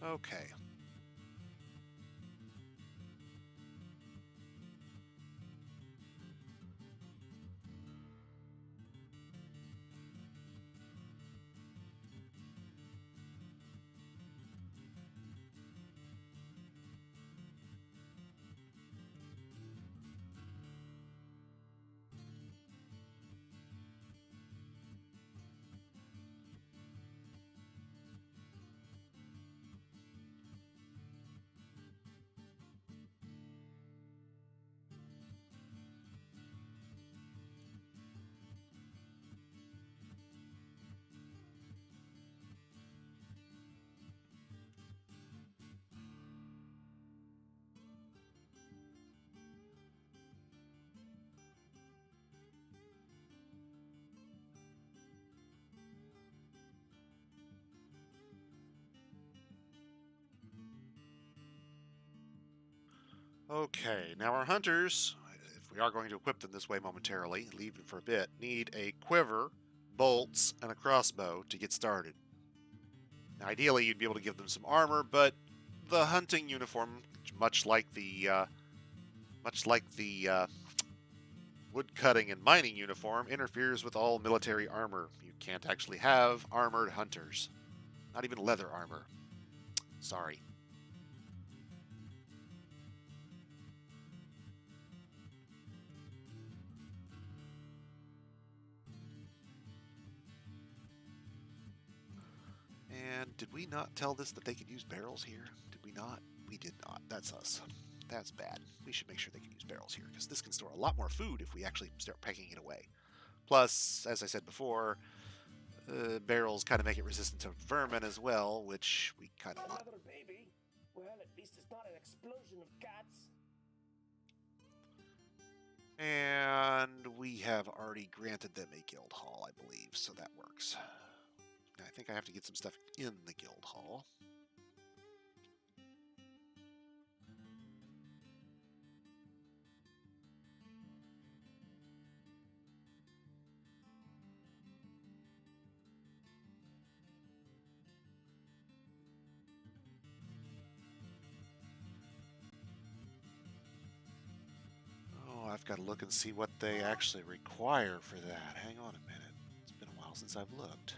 Okay. Okay, now our hunters, if we are going to equip them this way momentarily, leave them for a bit, need a quiver, bolts, and a crossbow to get started. Now, ideally, you'd be able to give them some armor, but the hunting uniform, much like the woodcutting and mining uniform, interferes with all military armor. You can't actually have armored hunters. Not even leather armor. Sorry. And did we not tell this that they could use barrels here? Did we not? We did not. That's us. That's bad. We should make sure they can use barrels here, because this can store a lot more food if we actually start packing it away. Plus, as I said before, barrels kind of make it resistant to vermin as well, which we kind of want. Another baby? Well, at least it's not an explosion of cats. And we have already granted them a guild hall, I believe, so that works. I think I have to get some stuff in the guild hall. Oh, I've got to look and see what they actually require for that. Hang on a minute. It's been a while since I've looked.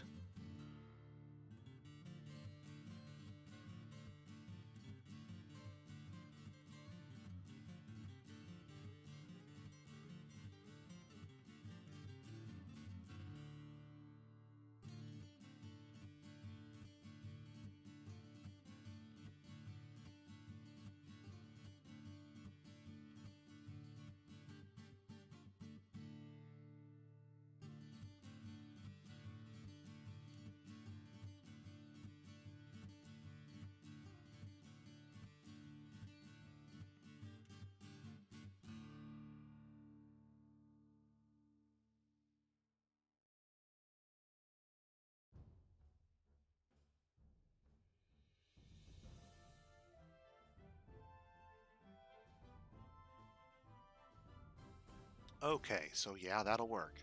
Okay, so yeah, that'll work.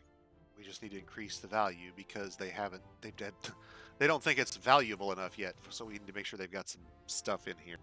We just need to increase the value because they don't think it's valuable enough yet. So we need to make sure they've got some stuff in here.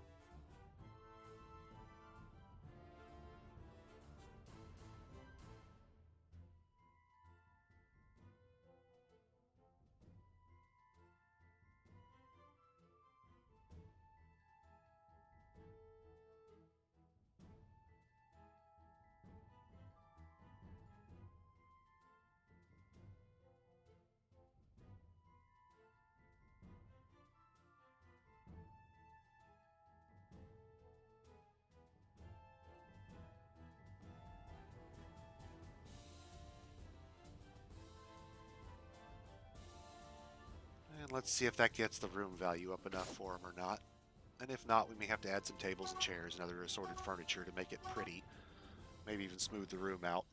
And let's see if that gets the room value up enough for them or not. And if not, we may have to add some tables and chairs and other assorted furniture to make it pretty. Maybe even smooth the room out.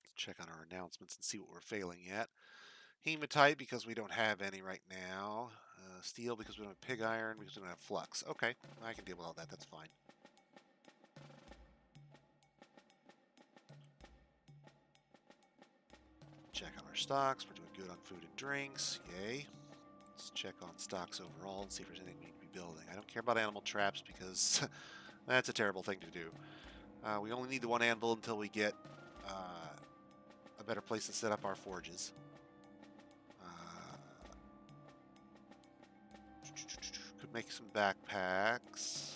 Let's check on our announcements and see what we're failing at. Hematite because we don't have any right now. Steel because we don't have pig iron because we don't have flux. Okay, I can deal with all that. That's fine. Check on our stocks. We're doing good on food and drinks. Yay. Let's check on stocks overall and see if there's anything we need to be building. I don't care about animal traps because that's a terrible thing to do. We only need the one anvil until we get a better place to set up our forges. Could make some backpacks.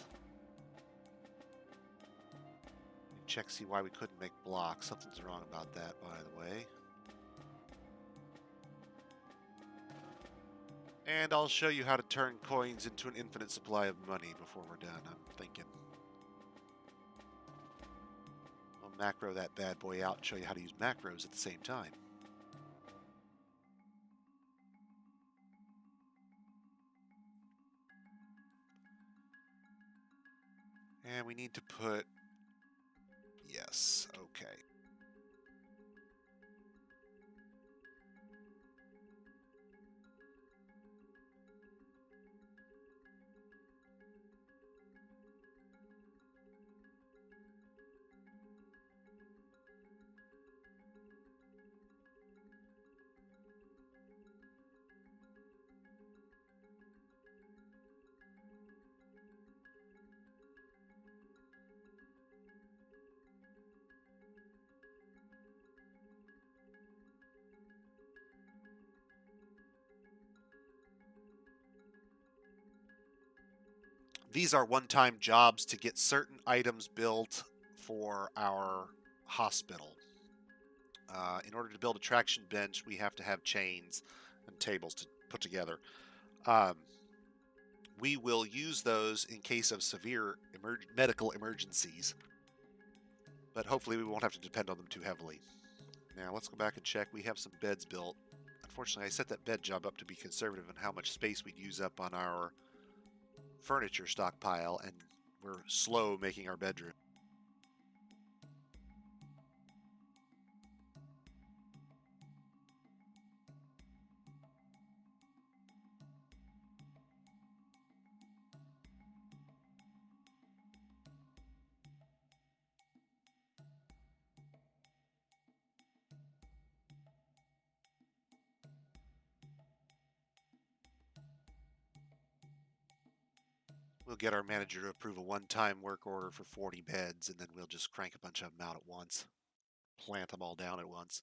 Check, see why we couldn't make blocks. Something's wrong about that, by the way. And I'll show you how to turn coins into an infinite supply of money before we're done, I'm thinking. I'll macro that bad boy out and show you how to use macros at the same time. And we need to put... Yes, okay. These are one-time jobs to get certain items built for our hospital. In order to build a traction bench, we have to have chains and tables to put together. We will use those in case of severe medical emergencies, but hopefully we won't have to depend on them too heavily. Now let's go back and check. We have some beds built. Unfortunately, I set that bed job up to be conservative in how much space we'd use up on our furniture stockpile, and we're slow making our bedroom. We'll get our manager to approve a one-time work order for 40 beds, and then we'll just crank a bunch of them out at once. Plant them all down at once.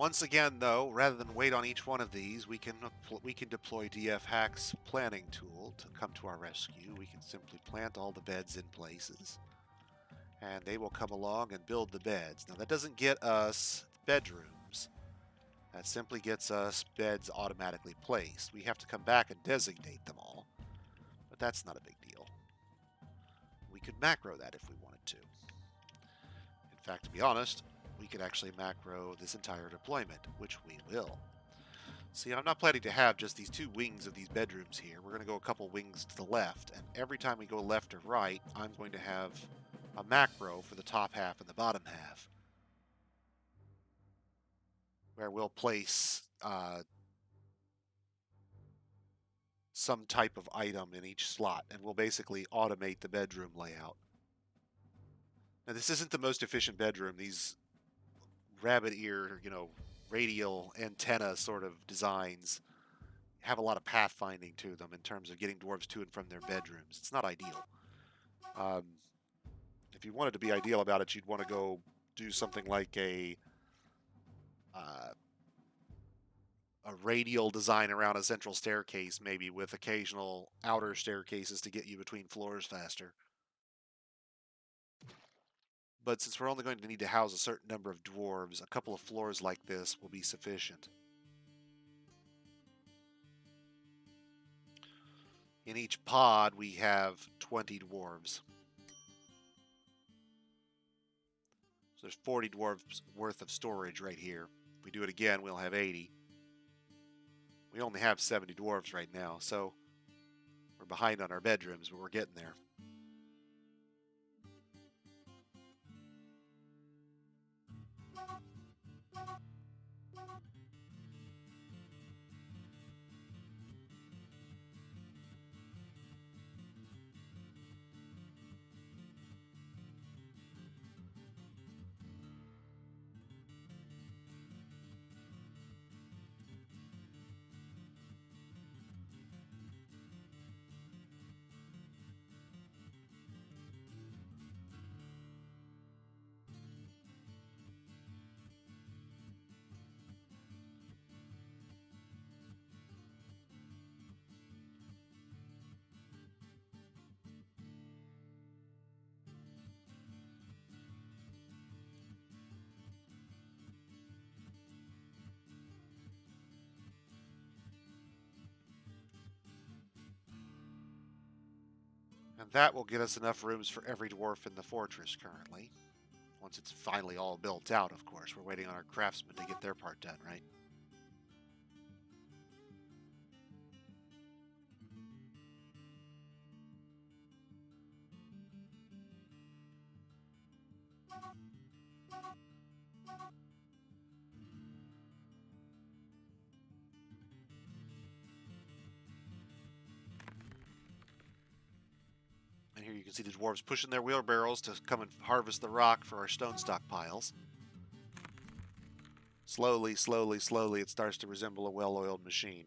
Once again, though, rather than wait on each one of these, we can deploy DF Hack's planning tool to come to our rescue. We can simply plant all the beds in places, and they will come along and build the beds. Now, that doesn't get us bedrooms. That simply gets us beds automatically placed. We have to come back and designate them all, but that's not a big deal. We could macro that if we wanted to. In fact, to be honest, we could actually macro this entire deployment, which we will. See, I'm not planning to have just these two wings of these bedrooms here. We're going to go a couple wings to the left, and every time we go left or right, I'm going to have a macro for the top half and the bottom half, where we'll place some type of item in each slot, and we'll basically automate the bedroom layout. Now, this isn't the most efficient bedroom. These rabbit ear, radial antenna sort of designs have a lot of pathfinding to them in terms of getting dwarves to and from their bedrooms. It's not ideal. If you wanted to be ideal about it, you'd want to go do something like a radial design around a central staircase, maybe with occasional outer staircases to get you between floors faster. But since we're only going to need to house a certain number of dwarves, a couple of floors like this will be sufficient. In each pod, we have 20 dwarves. So there's 40 dwarves worth of storage right here. If we do it again, we'll have 80. We only have 70 dwarves right now, so we're behind on our bedrooms, but we're getting there. And that will get us enough rooms for every dwarf in the fortress currently. Once it's finally all built out, of course. We're waiting on our craftsmen to get their part done, right? And here you can see the dwarves pushing their wheelbarrows to come and harvest the rock for our stone stockpiles. Slowly, slowly, slowly, it starts to resemble a well-oiled machine.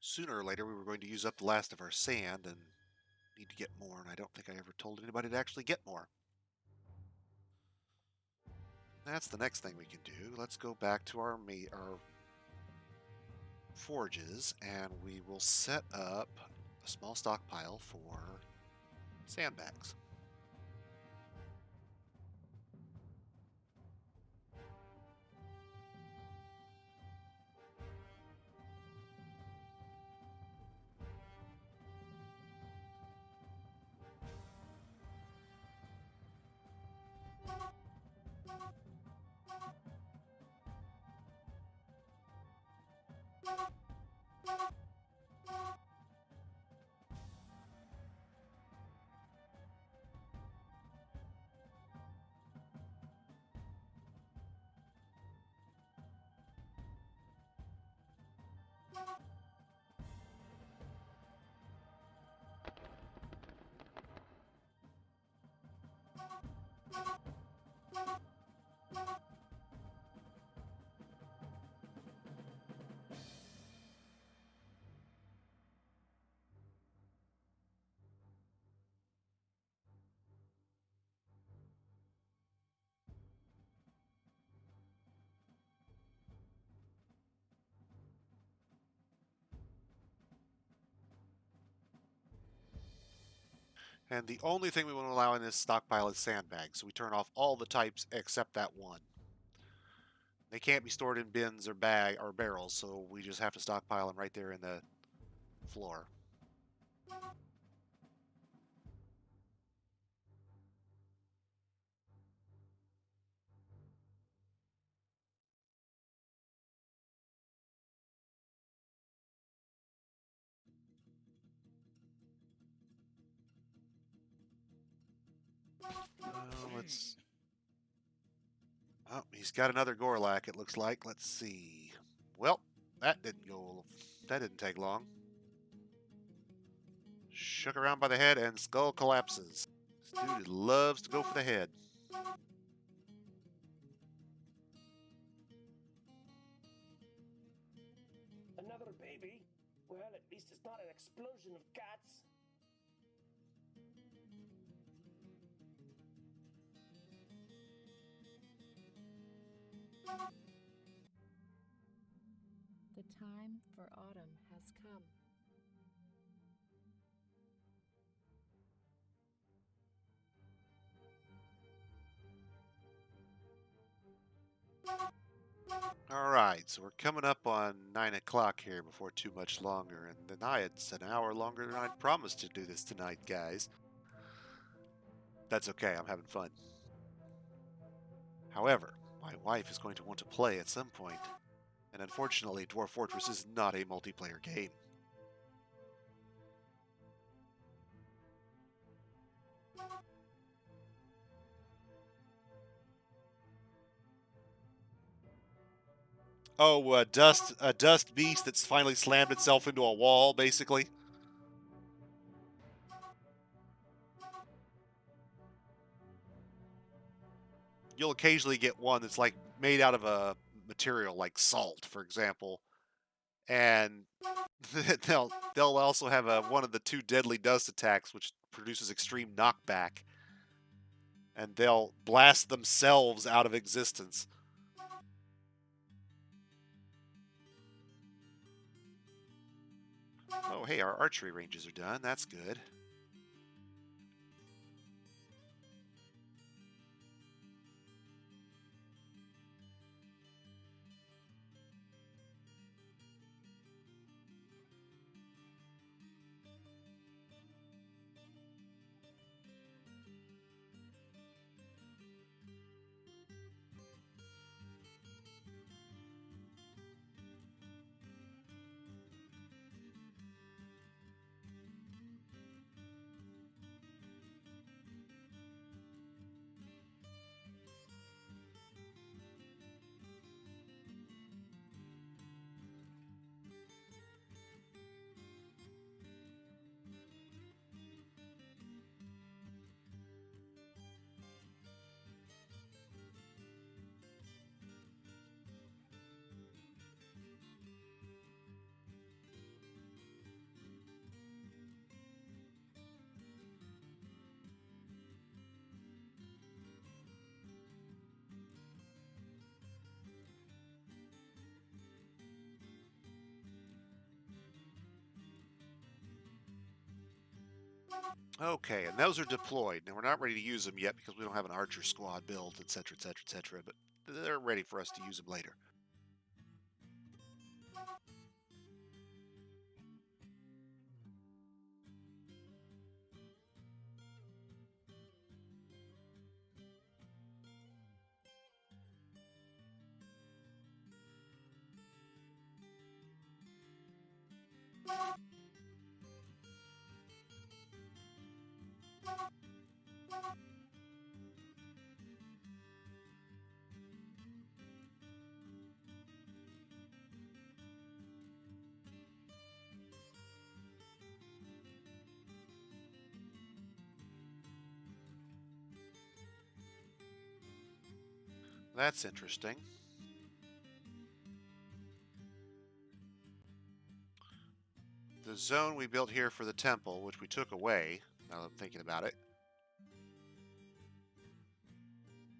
Sooner or later, we were going to use up the last of our sand and need to get more, and I don't think I ever told anybody to actually get more. That's the next thing we can do. Let's go back to our forges, and we will set up a small stockpile for sandbags. And the only thing we want to allow in this stockpile is sandbags, so we turn off all the types except that one. They can't be stored in bins or barrels, so we just have to stockpile them right there in the floor. Let's. Oh, he's got another Gorlak, it looks like. Let's see. Well, that didn't go. That didn't take long. Shook around by the head and skull collapses. This dude loves to go for the head. Another baby? Well, at least it's not an explosion of cats. The time for autumn has come. All right, so we're coming up on 9 o'clock here before too much longer, and then it's an hour longer than I'd promised to do this tonight, guys. That's okay, I'm having fun. However, my wife is going to want to play at some point, and unfortunately, Dwarf Fortress is not a multiplayer game. Oh, a dust beast that's finally slammed itself into a wall, basically. You'll occasionally get one that's like made out of a material like salt, for example, and they'll also have one of the two deadly dust attacks, which produces extreme knockback, and they'll blast themselves out of existence. Oh, hey, our archery ranges are done. That's good. Okay, and those are deployed. Now, we're not ready to use them yet because we don't have an archer squad built, etc., etc., etc., but they're ready for us to use them later. That's interesting. The zone we built here for the temple, which we took away, now that I'm thinking about it,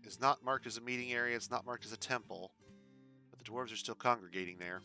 is not marked as a meeting area. It's not marked as a temple, but the dwarves are still congregating there.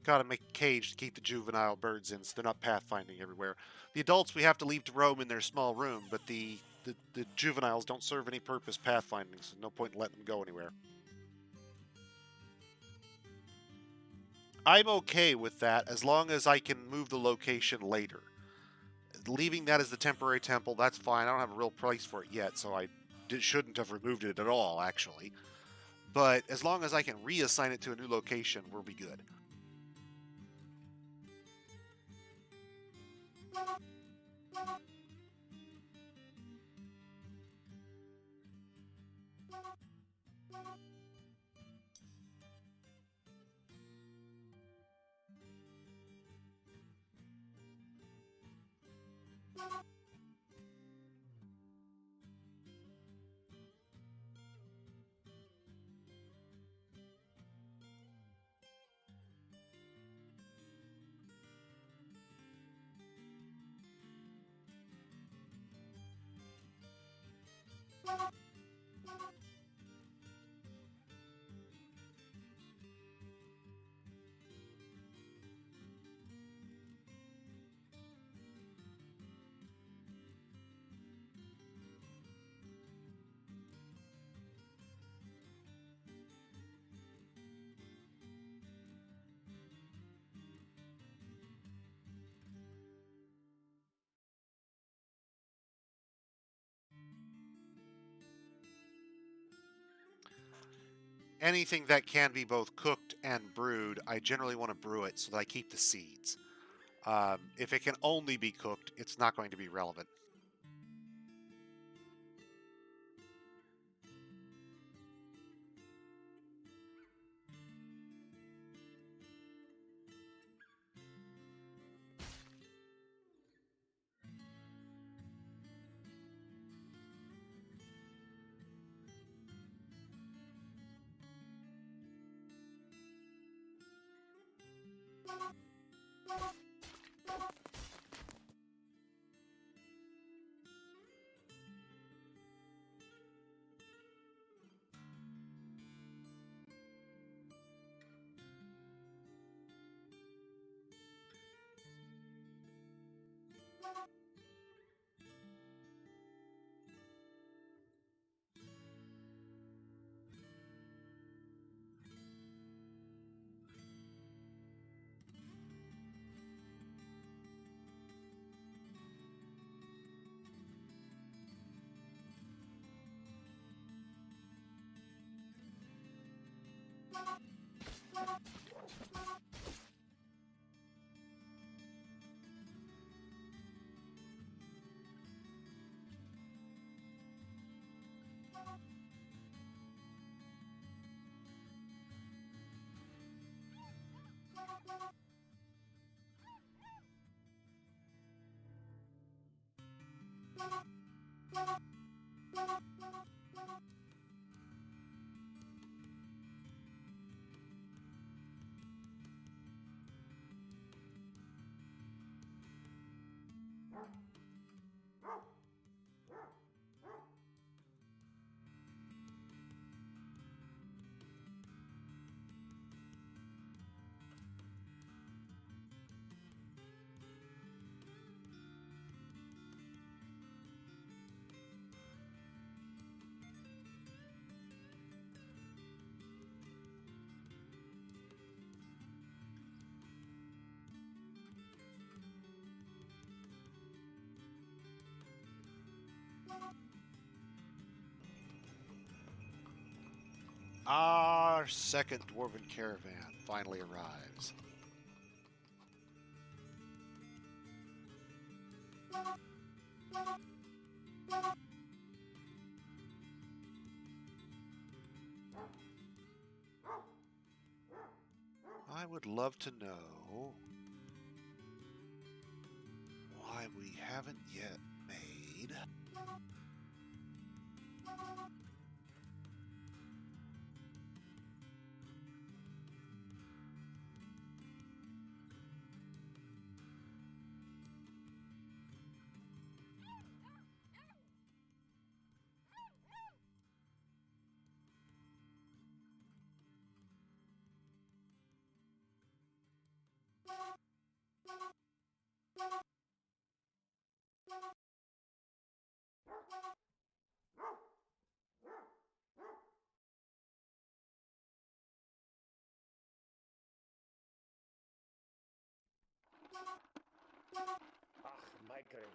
Got to make a cage to keep the juvenile birds in so they're not pathfinding everywhere. The adults we have to leave to roam in their small room, but the juveniles don't serve any purpose pathfinding, so no point in letting them go anywhere. I'm okay with that as long as I can move the location later. Leaving that as the temporary temple, that's fine. I don't have a real price for it yet, so I shouldn't have removed it at all, actually. But as long as I can reassign it to a new location, we'll be good. Anything that can be both cooked and brewed, I generally want to brew it so that I keep the seeds. If it can only be cooked, it's not going to be relevant. Our second dwarven caravan finally arrives. I would love to know why we haven't yet made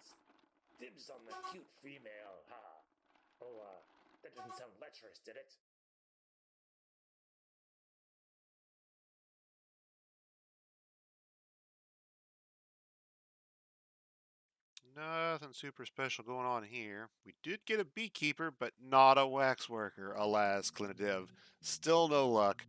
means dibs on the cute female, huh? Oh, that didn't sound lecherous, did it? Nothing super special going on here. We did get a beekeeper, but not a waxworker, alas, Clinidiv. Still no luck.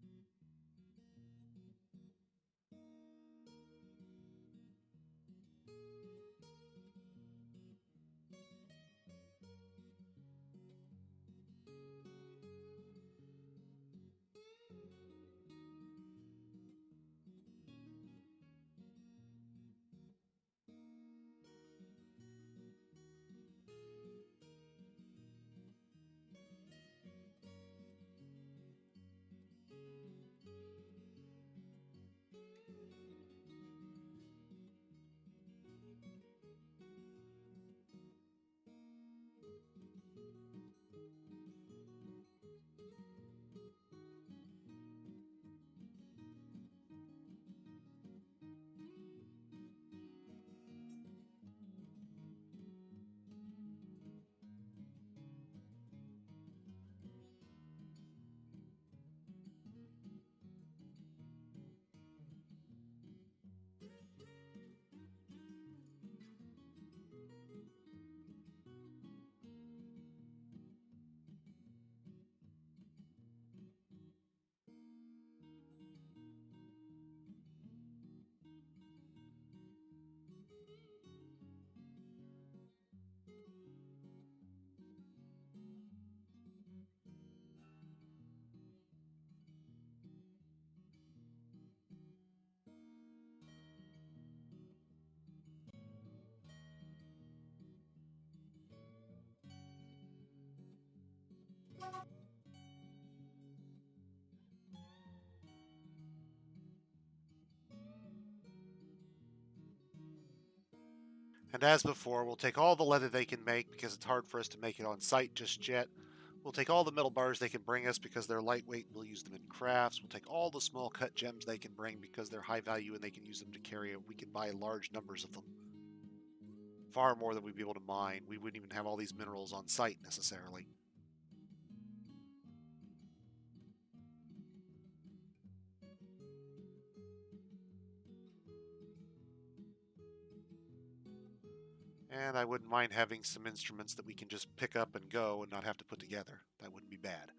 And as before, we'll take all the leather they can make because it's hard for us to make it on site just yet. We'll take all the metal bars they can bring us because they're lightweight and we'll use them in crafts. We'll take all the small cut gems they can bring because they're high value and they can use them to carry it. We can buy large numbers of them. Far more than we'd be able to mine. We wouldn't even have all these minerals on site necessarily. And I wouldn't mind having some instruments that we can just pick up and go and not have to put together. That wouldn't be bad.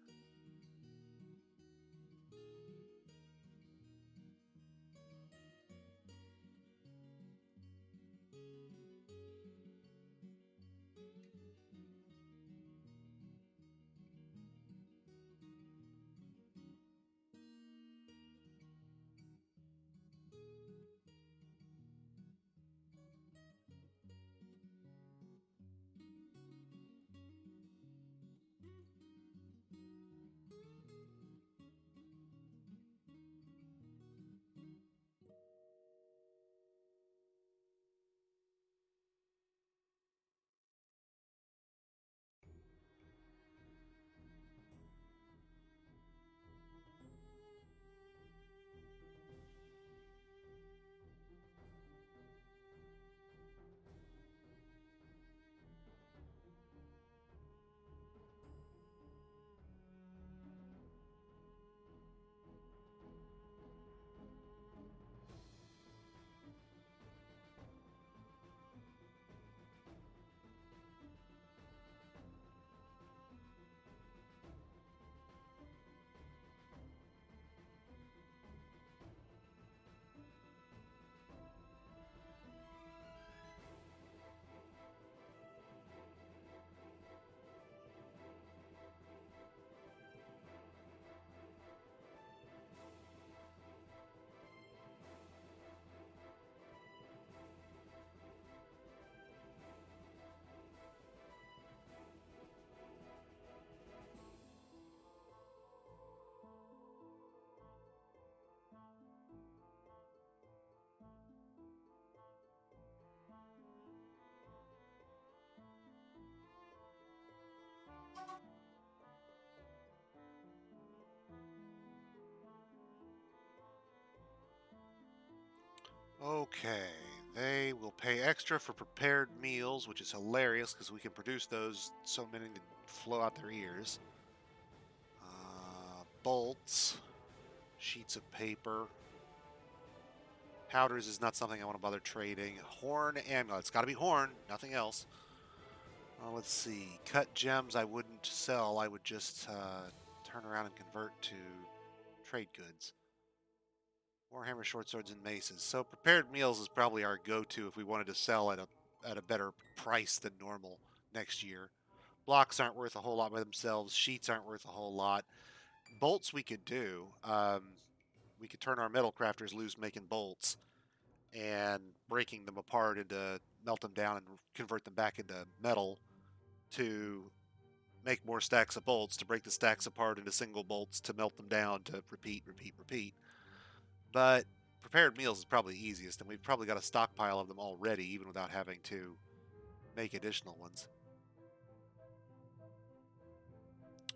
Okay, We'll pay extra for prepared meals, which is hilarious because we can produce those so many to flow out their ears. Bolts, sheets of paper. Powders is not something I want to bother trading. Horn and it's got to be horn, nothing else. Let's see. Cut gems I wouldn't sell. I would just turn around and convert to trade goods. Warhammer short swords and maces. So prepared meals is probably our go-to if we wanted to sell at a better price than normal next year. Blocks aren't worth a whole lot by themselves. Sheets aren't worth a whole lot. Bolts we could do. We could turn our metal crafters loose making bolts and breaking them apart into melt them down and convert them back into metal to make more stacks of bolts, to break the stacks apart into single bolts, to melt them down, to repeat. But prepared meals is probably easiest, and we've probably got a stockpile of them already, even without having to make additional ones.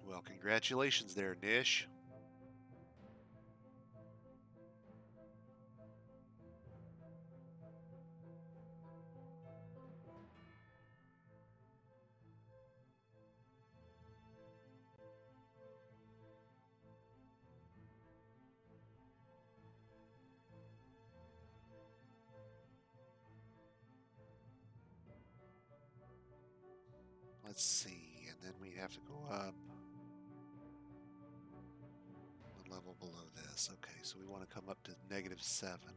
Well, congratulations there, Nish. Let's see, and then we have to go up one level below this. Okay, so we want to come up to -7.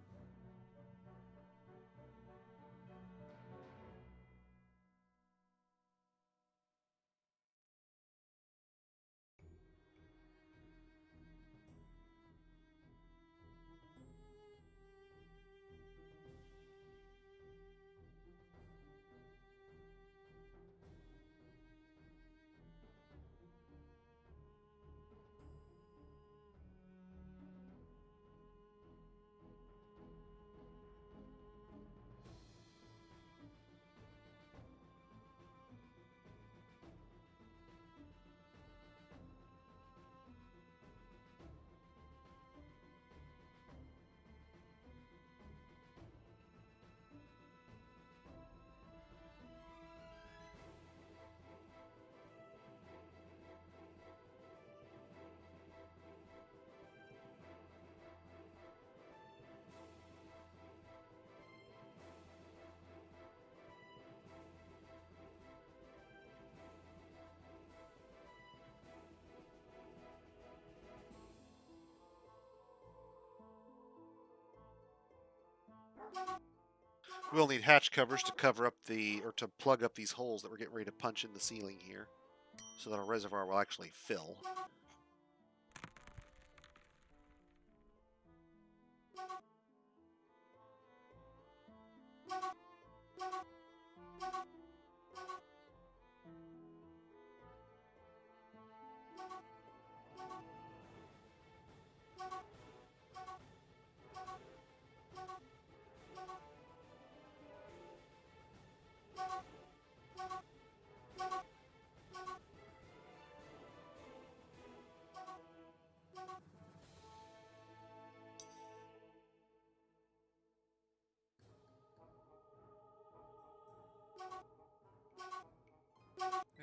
We'll need hatch covers to cover up or to plug up these holes that we're getting ready to punch in the ceiling here, so that our reservoir will actually fill.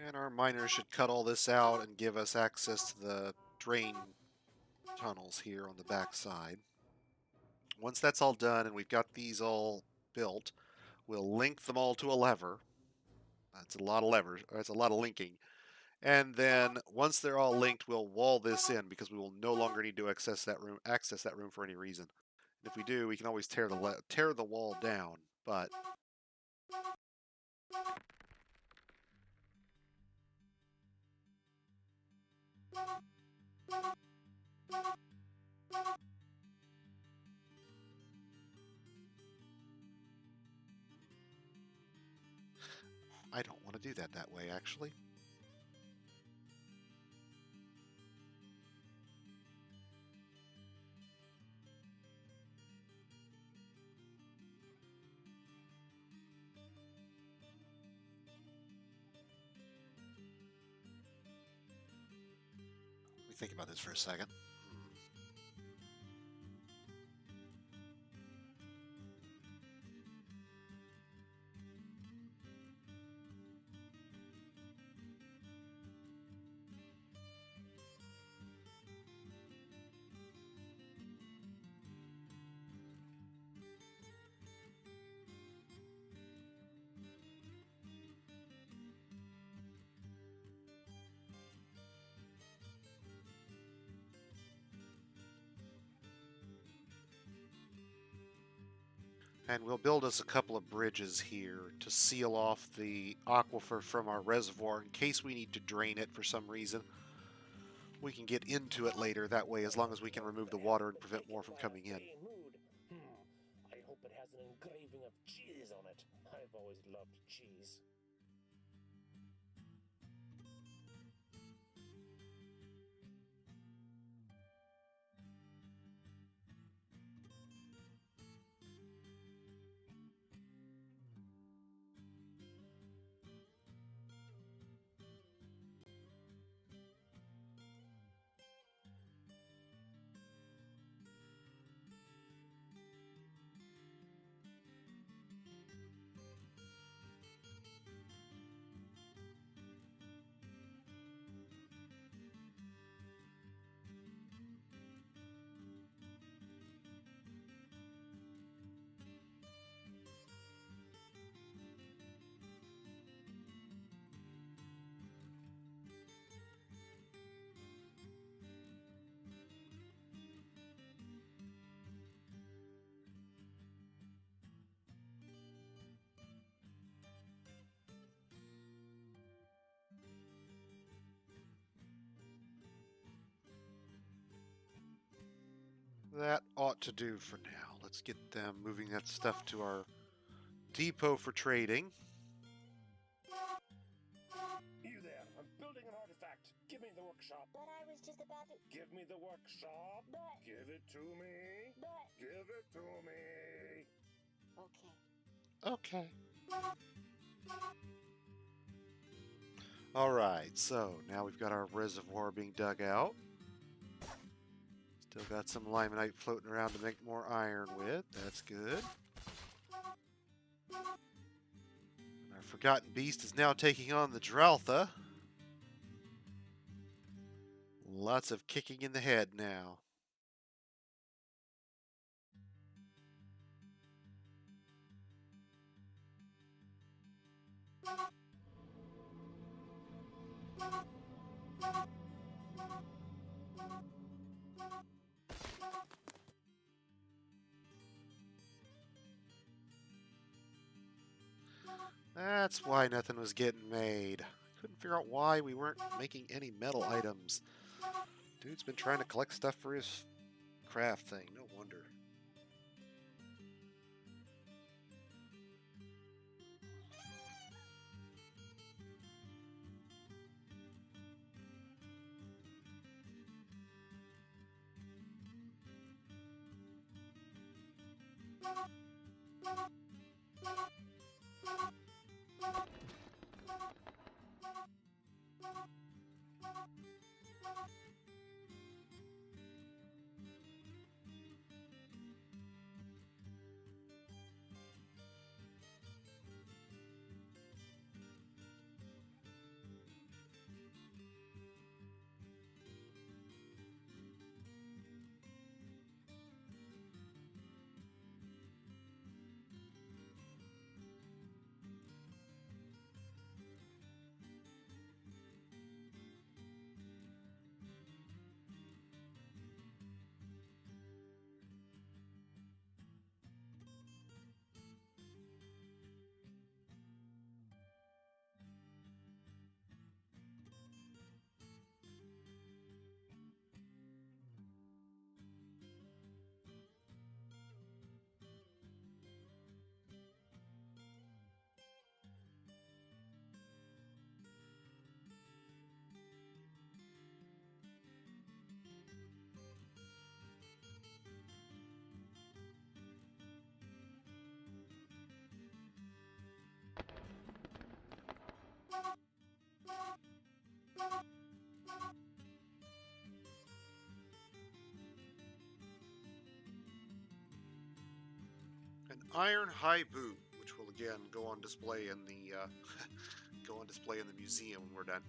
And our miners should cut all this out and give us access to the drain tunnels here on the back side. Once that's all done and we've got these all built, we'll link them all to a lever. That's a lot of levers, or that's a lot of linking. And then once they're all linked, we'll wall this in because we will no longer need to access that room for any reason. And if we do, we can always tear the wall down. But I don't want to do that way, actually. Let me think about this for a second. And we'll build us a couple of bridges here to seal off the aquifer from our reservoir in case we need to drain it for some reason. We can get into it later that way, as long as we can remove the water and prevent more from coming in. I hope it has an engraving of cheese on it. I've always loved cheese. That ought to do for now. Let's get them moving that stuff to our depot for trading. You there, I'm building an artifact. Give me the workshop. But I was just about to. Give me the workshop. But. Give it to me. But. Give it to me. Okay. Okay. Alright, so now we've got our reservoir being dug out. Still got some limonite floating around to make more iron with. That's good. Our forgotten beast is now taking on the Draltha. Lots of kicking in the head now. That's why nothing was getting made. Couldn't figure out why we weren't making any metal items. Dude's been trying to collect stuff for his craft thing. No wonder. An iron high boot, which will again go on display in the go on display in the museum when we're done.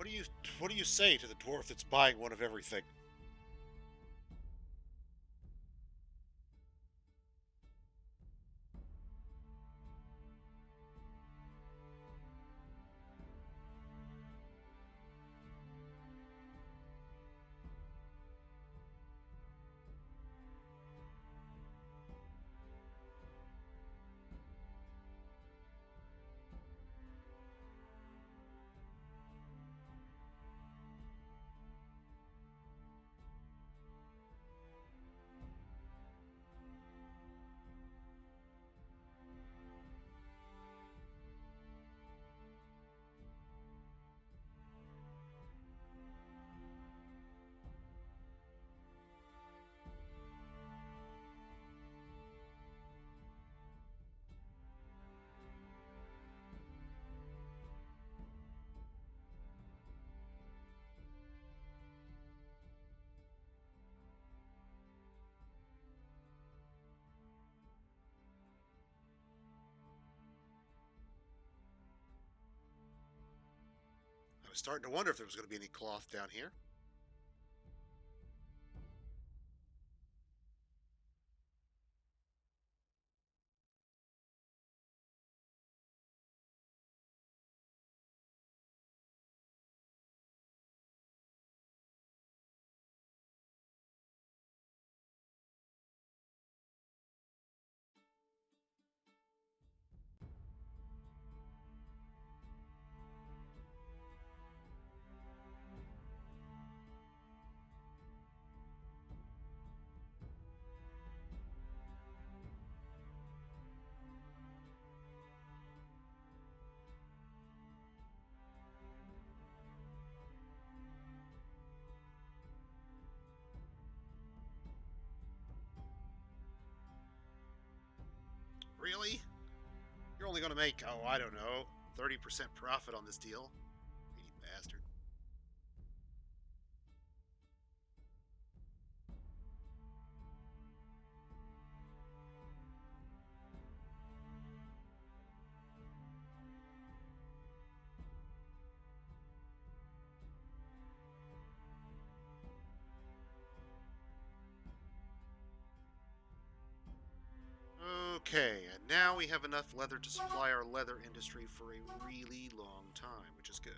What do you what do you say to the dwarf that's buying one of everything? I was starting to wonder if there was going to be any cloth down here. Really? You're only going to make, oh, I don't know, 30% profit on this deal? Greedy bastard. Okay, and now we have enough leather to supply our leather industry for a really long time, which is good.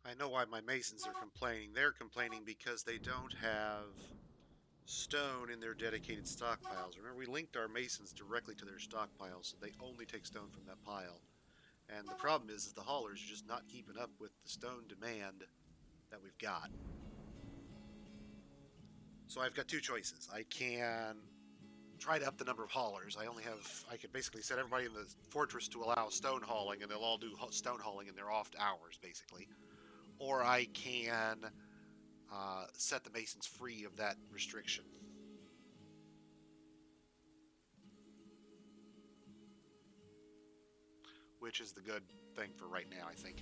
I know why my masons are complaining. They're complaining because they don't have stone in their dedicated stockpiles. Remember, we linked our masons directly to their stockpiles, so they only take stone from that pile. And the problem is the haulers are just not keeping up with the stone demand that we've got. So I've got two choices. I can try to up the number of haulers. I could basically set everybody in the fortress to allow stone hauling, and they'll all do stone hauling in their off hours, basically. Or I can set the masons free of that restriction. Which is the good thing for right now, I think.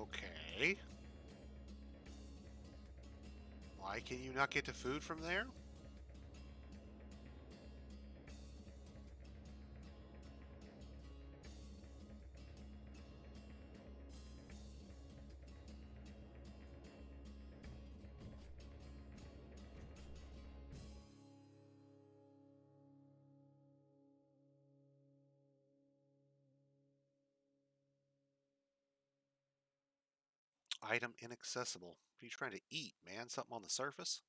Okay. Why can you not get to food from there? Item inaccessible. What are you trying to eat, man? Something on the surface?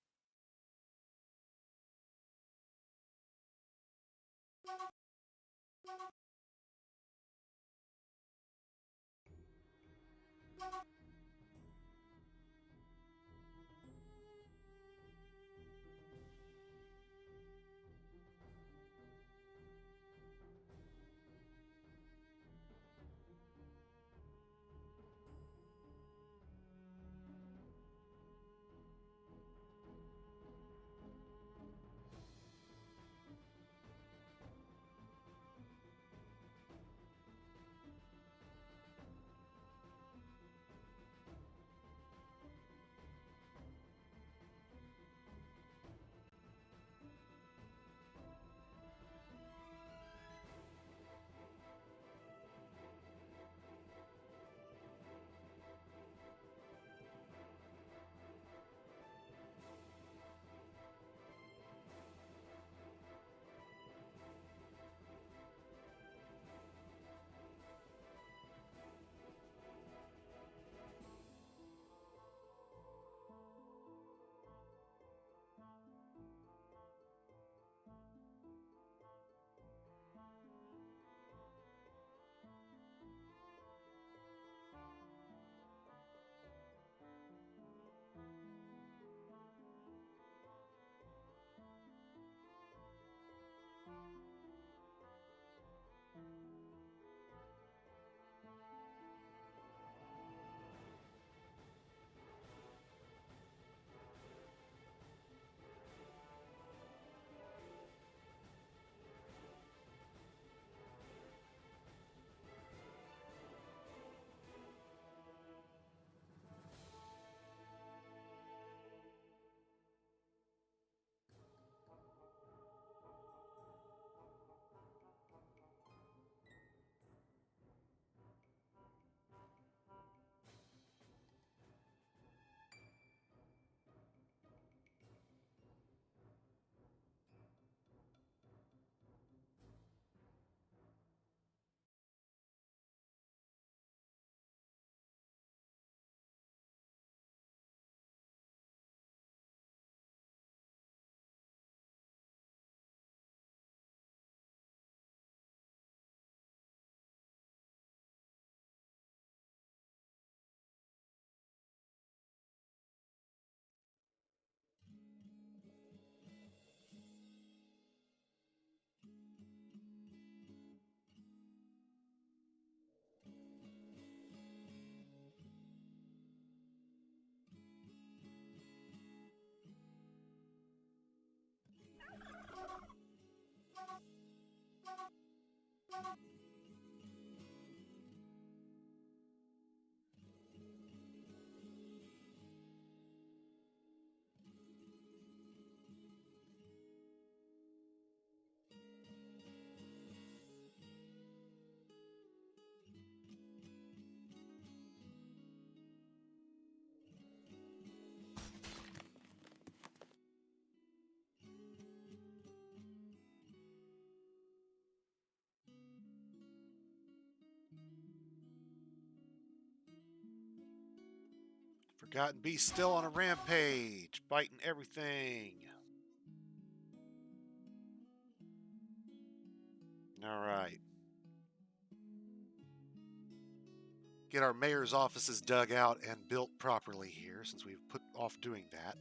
Forgotten Beast still on a rampage, biting everything. All right. Get our mayor's offices dug out and built properly here since we've put off doing that.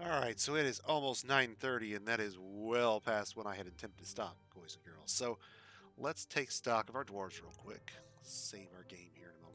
All right, so it is almost 9:30, and that is well past when I had intended to stop, boys and girls. So let's take stock of our dwarves real quick. Save our game here in a moment.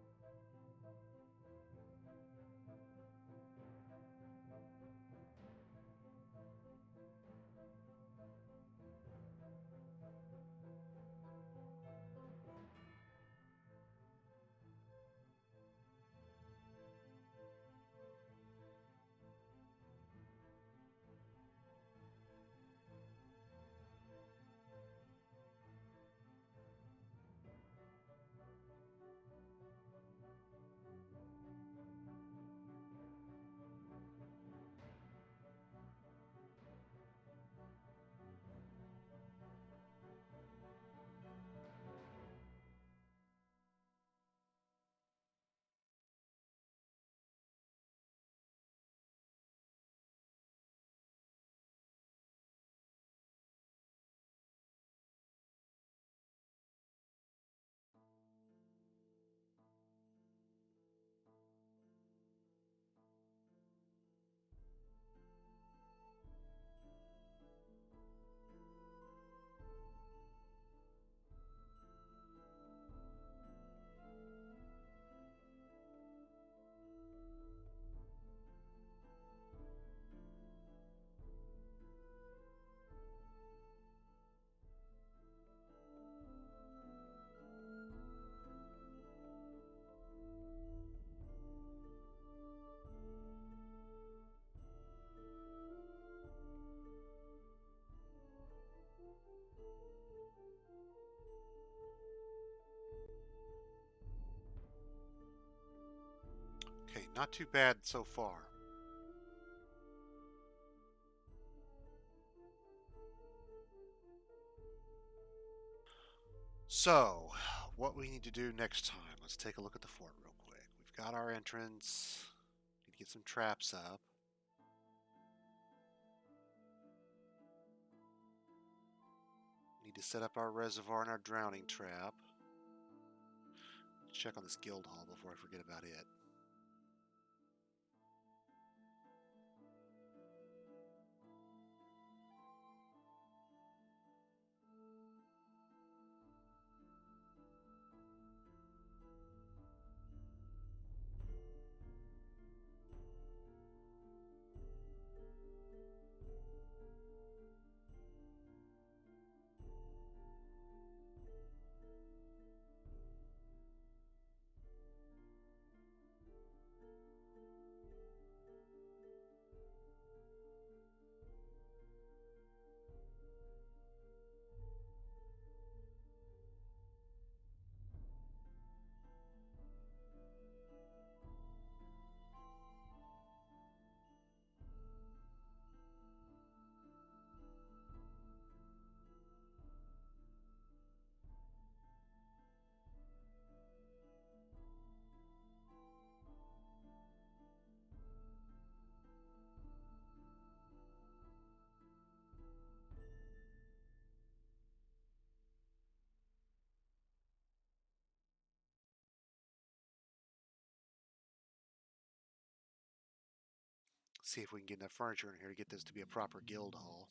Okay, not too bad so far. So, what we need to do next time, let's take a look at the fort real quick. We've got our entrance. Need to get some traps up. Need to set up our reservoir and our drowning trap. Check on this guild hall before I forget about it. See if we can get enough furniture in here to get this to be a proper guild hall.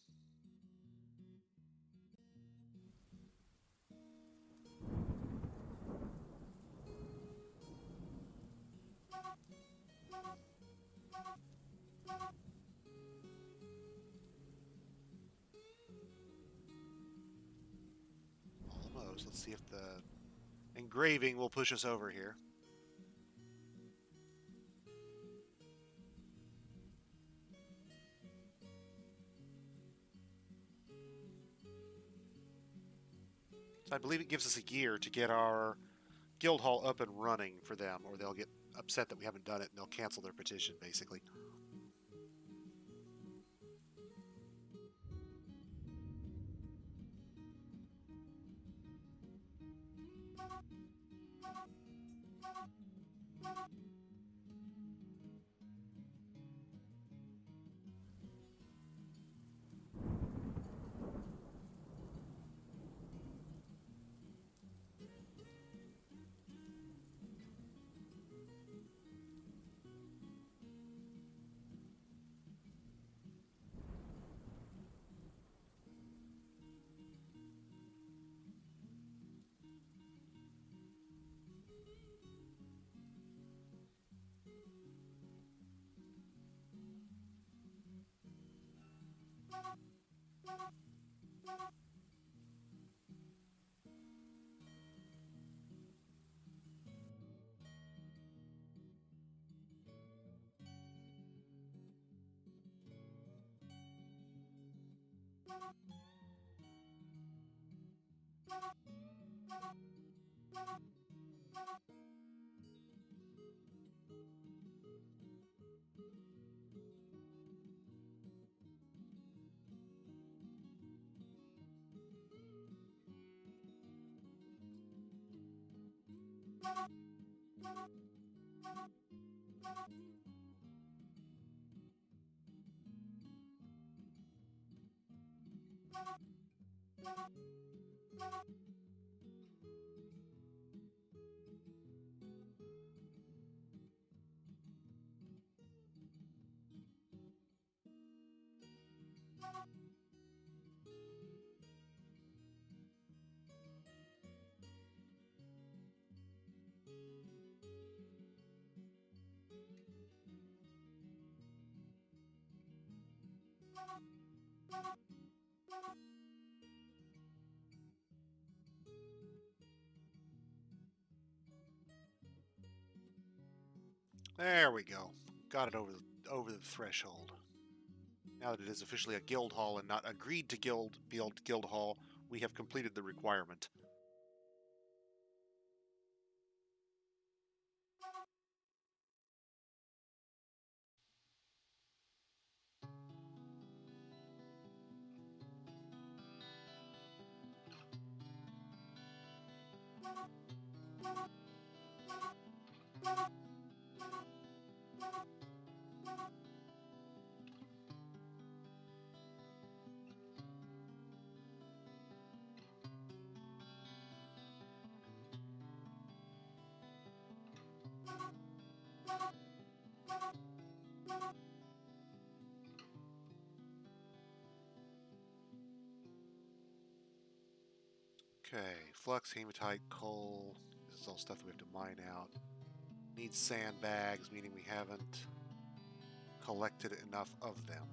Almost. Let's see if the engraving will push us over here. So I believe it gives us a year to get our guild hall up and running for them, or they'll get upset that we haven't done it and they'll cancel their petition, basically. There we go. Got it over the threshold. Now that it is officially a guild hall and not agreed to build guild hall, we have completed the requirement. Okay, flux, hematite, coal. This is all stuff that we have to mine out. Needs sandbags, meaning we haven't collected enough of them.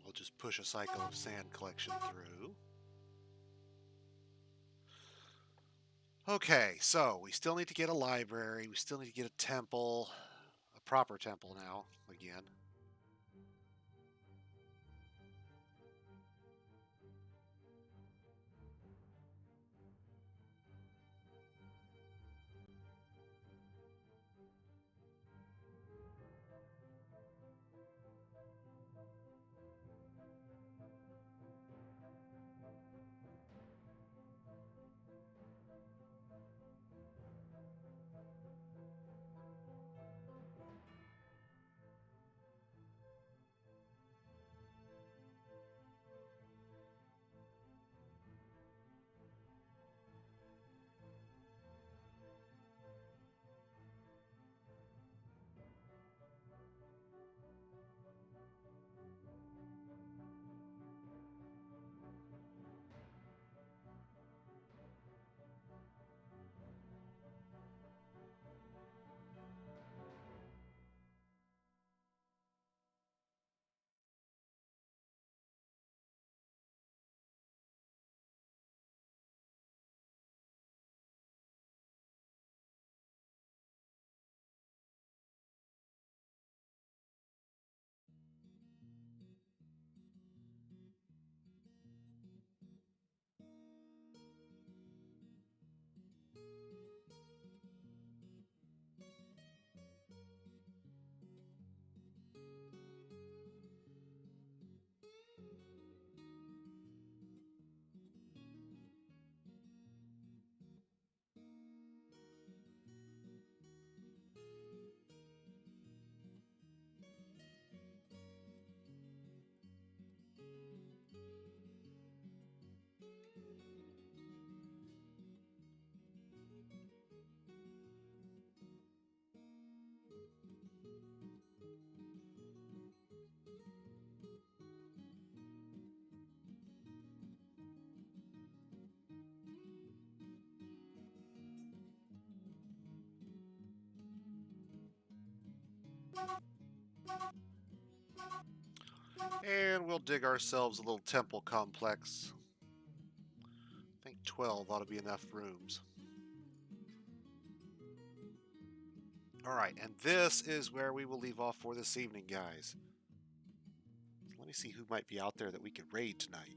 We'll just push a cycle of sand collection through. Okay, so we still need to get a library. We still need to get a temple. A proper temple now, again. And we'll dig ourselves a little temple complex. I think 12 ought to be enough rooms. Alright, and this is where we will leave off for this evening, guys. Let me see who might be out there that we could raid tonight.